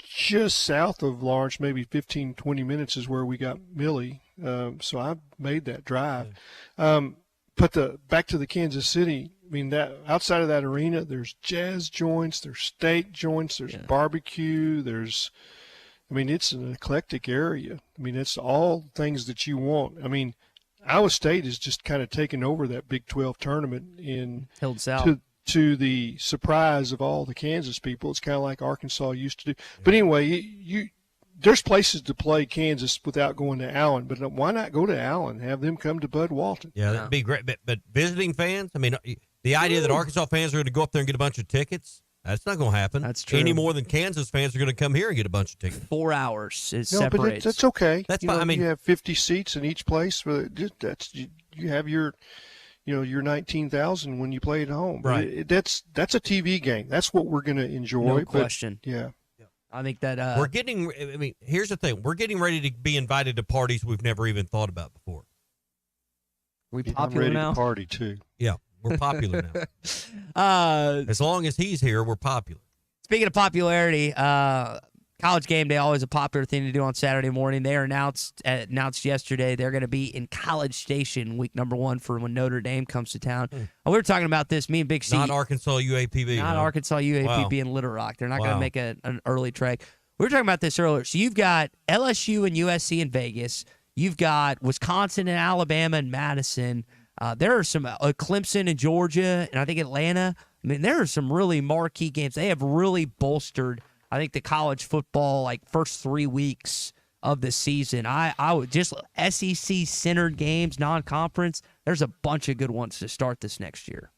just south of Lawrence, maybe 15, 20 minutes is where we got Millie. So I made that drive. But back to the Kansas City, that outside of that arena, there's jazz joints, there's steak joints, there's barbecue, it's an eclectic area. It's all things that you want. Iowa State is just kind of taking over that Big 12 tournament Held South. To the surprise of all the Kansas people. It's kind of like Arkansas used to do. But anyway, there's places to play Kansas without going to Allen, but why not go to Allen? Have them come to Bud Walton. Yeah, that'd be great. But visiting fans, the idea that Arkansas fans are going to go up there and get a bunch of tickets, that's not going to happen. That's true. Any more than Kansas fans are going to come here and get a bunch of tickets. 4 hours is No, separates. but that's okay. That's fine. You have 50 seats in each place. You have your 19,000 when you play at home. Right. That's a TV game. That's what we're going to enjoy. No question. Yeah. I think that we're getting. Here's the thing: we're getting ready to be invited to parties we've never even thought about before. We popular I'm ready now? to party too. Yeah, we're popular now. As long as he's here, we're popular. Speaking of popularity, College Game Day, always a popular thing to do on Saturday morning. They are announced yesterday they're going to be in College Station week number 1 for when Notre Dame comes to town. We were talking about this, me and Big C. Not Arkansas UAPB. Not Arkansas UAPB in Little Rock. They're not going to make an early trek. We were talking about this earlier. So you've got LSU and USC in Vegas. You've got Wisconsin and Alabama and Madison. There are some Clemson and Georgia, and I think Atlanta. There are some really marquee games. They have really bolstered, I think, the college football first 3 weeks of the season. I would just SEC centered games, non-conference. There's a bunch of good ones to start this next year.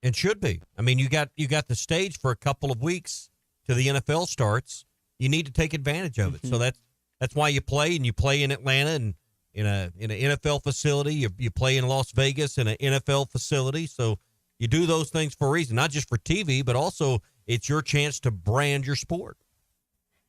It should be. You got the stage for a couple of weeks till the NFL starts. You need to take advantage of it. So that's why you play, and you play in Atlanta and in an NFL facility. You play in Las Vegas in an NFL facility. So you do those things for a reason, not just for TV, but also it's your chance to brand your sport.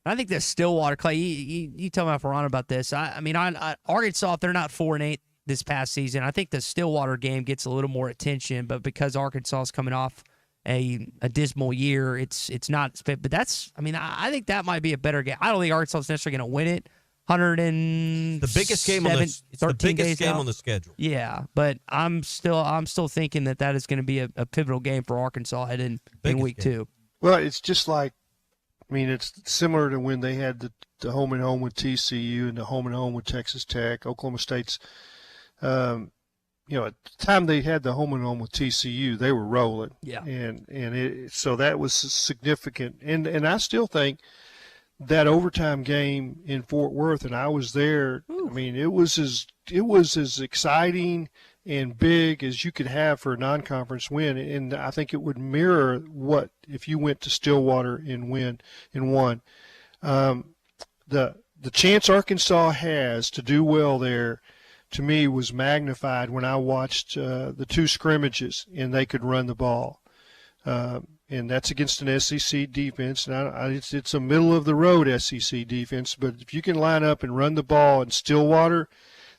I think that Stillwater, Clay, you tell me if we're on about this. Arkansas, if they're not 4-8 this past season, I think the Stillwater game gets a little more attention. But because Arkansas is coming off a dismal year, it's not. But that's, I think that might be a better game. I don't think Arkansas is necessarily going to win it. The biggest game on on the schedule. Yeah, but I'm still thinking that is going to be a pivotal game for Arkansas heading in week 2. Well, it's just like, it's similar to when they had the home and home with TCU and the home and home with Texas Tech. Oklahoma State's, at the time they had the home and home with TCU, they were rolling. Yeah, so that was significant, and I still think that overtime game in Fort Worth, and I was there. It was as exciting and big as you could have for a non-conference win, and I think it would mirror what if you went to Stillwater and won. The chance Arkansas has to do well there, to me, was magnified when I watched the two scrimmages and they could run the ball. And that's against an SEC defense. Now, it's a middle-of-the-road SEC defense, but if you can line up and run the ball in Stillwater,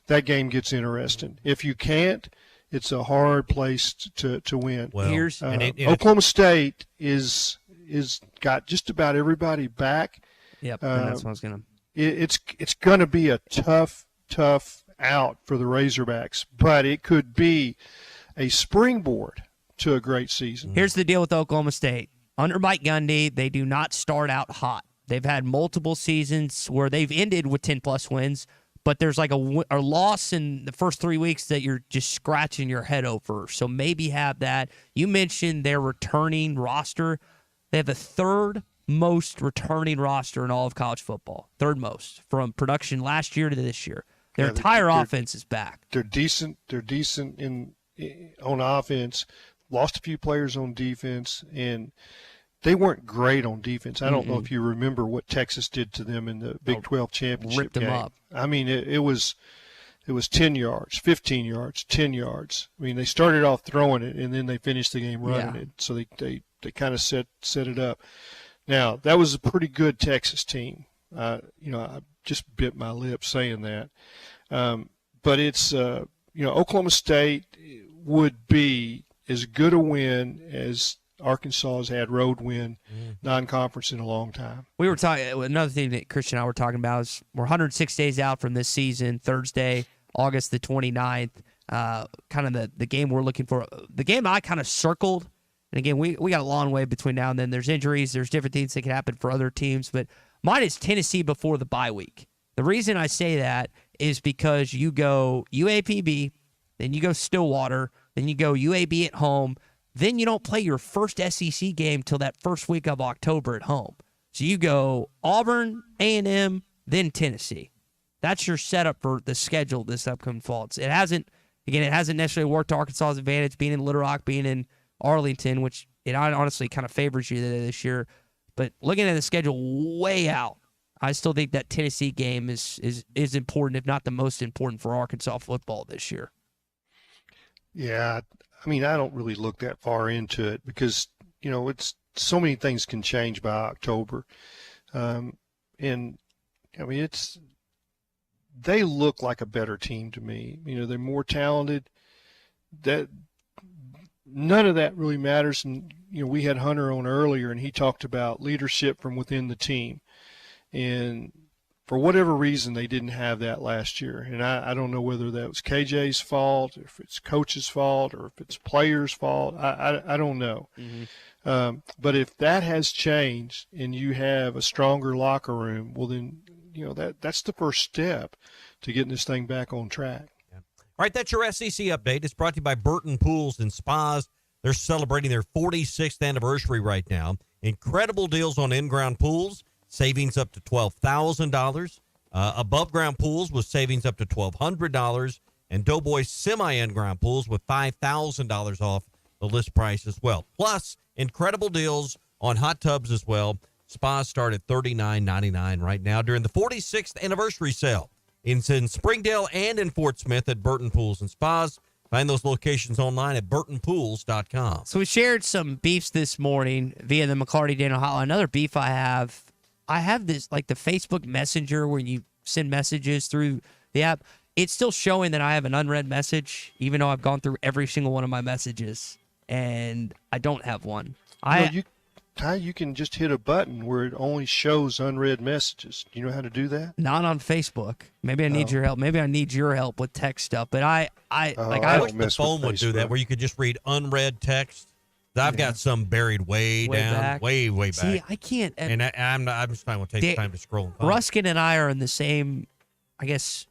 that game gets interesting. If you can't, it's a hard place to win. Well, Oklahoma State is got just about everybody back. Yep, and that's what I was going to. It's going to be a tough out for the Razorbacks, but it could be a springboard to a great season. Here's the deal with Oklahoma State. Under Mike Gundy, they do not start out hot. They've had multiple seasons where they've ended with 10-plus wins, but there's like a loss in the first 3 weeks that you're just scratching your head over. So maybe have that. You mentioned their returning roster. They have the third most returning roster in all of college football. Third most from production last year to this year. Their entire offense is back. They're decent. They're decent on offense. Lost a few players on defense, and they weren't great on defense. I don't know if you remember what Texas did to them in the Big 12 championship ripped them game. up. I mean, it was 10 yards, 15 yards, 10 yards. I mean, they started off throwing it, and then they finished the game running it. So they kind of set it up. Now, that was a pretty good Texas team. I just bit my lip saying that. But it's, Oklahoma State would be as good a win as Arkansas has had road win non-conference in a long time. We were talking, another thing that Christian and I were talking about is we're 106 days out from this season, Thursday, August the 29th. Kind of the game we're looking for. The game I kind of circled. And again, we got a long way between now and then. There's injuries. There's different things that can happen for other teams. But mine is Tennessee before the bye week. The reason I say that is because you go UAPB, then you go Stillwater, then you go UAB at home. Then you don't play your first SEC game till that first week of October at home. So you go Auburn, A&M, then Tennessee. That's your setup for the schedule this upcoming fall. It hasn't necessarily worked to Arkansas's advantage being in Little Rock, being in Arlington, which it honestly kind of favors you this year. But looking at the schedule way out, I still think that Tennessee game is important, if not the most important for Arkansas football this year. Yeah, I mean, I don't really look that far into it because, it's so many things can change by October. And, I mean, they look like a better team to me. They're more talented. None of that really matters. And, we had Hunter on earlier, and he talked about leadership from within the team. And for whatever reason, they didn't have that last year. And I don't know whether that was KJ's fault, if it's coach's fault, or if it's players' fault. I don't know. Mm-hmm. But if that has changed and you have a stronger locker room, well, then, that's the first step to getting this thing back on track. Yeah. All right, that's your SEC update. It's brought to you by Burton Pools and Spas. They're celebrating their 46th anniversary right now. Incredible deals on in-ground pools. Savings up to $12,000. Above-ground pools with savings up to $1,200. And Doughboy semi-in-ground pools with $5,000 off the list price as well. Plus, incredible deals on hot tubs as well. Spas start at $39.99 right now during the 46th anniversary sale. It's in Springdale and in Fort Smith at Burton Pools and Spas. Find those locations online at burtonpools.com. So we shared some beefs this morning via the McLarty Daniel Hotline. Another beef I have this, like the Facebook Messenger where you send messages through the app. It's still showing that I have an unread message, even though I've gone through every single one of my messages, and I don't have one. You can just hit a button where it only shows unread messages. Do you know how to do that? Not on Facebook. Maybe I need your help. Maybe I need your help with text stuff. But I wish the phone would do that, where you could just read unread text. I've got some buried way down, back. way back. See, I can't. And I'm just not going to take the time to scroll. Ruskin and I are in the same, I guess,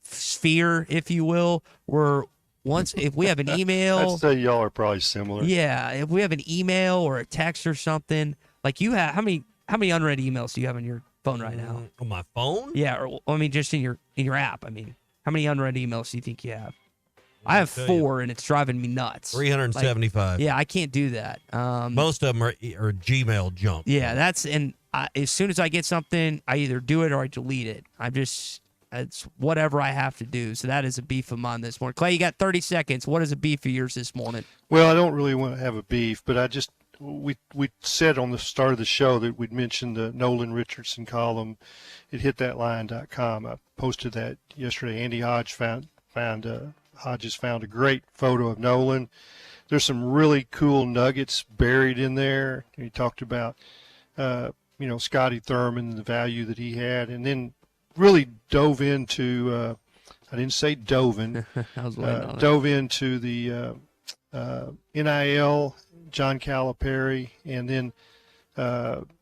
sphere, if you will. Where if we have an email, I'd say y'all are probably similar. Yeah, if we have an email or a text or something, like you have, how many unread emails do you have on your phone right now? On my phone? Yeah, or I mean, just in your app. I mean, how many unread emails do you think you have? I have 4, and it's driving me nuts. 375. Yeah, I can't do that. Most of them are Gmail junk. Yeah, as soon as I get something, I either do it or I delete it. It's whatever I have to do. So that is a beef of mine this morning. Clay, you got 30 seconds. What is a beef of yours this morning? Well, I don't really want to have a beef, but we said on the start of the show that we'd mentioned the Nolan Richardson column at hitthatline.com. I posted that yesterday. Andy Hodges found a great photo of Nolan. There's some really cool nuggets buried in there. He talked about, Scotty Thurman, the value that he had, and then really dove into, I didn't say dove in, I was waiting on dove into the NIL, John Calipari, and then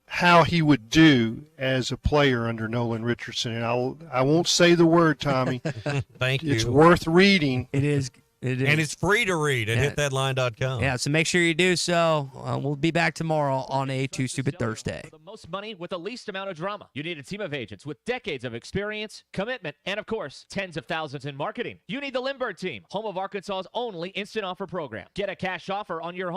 how he would do as a player under Nolan Richardson. And I won't say the word, Tommy. Thank you. It's worth reading. It is. It is. And it's free to read at hitthatline.com. Yeah, so make sure you do so. We'll be back tomorrow on a Too Stupid Thursday. The most money with the least amount of drama. You need a team of agents with decades of experience, commitment, and of course, tens of thousands in marketing. You need the Lindbergh team, home of Arkansas's only instant offer program. Get a cash offer on your home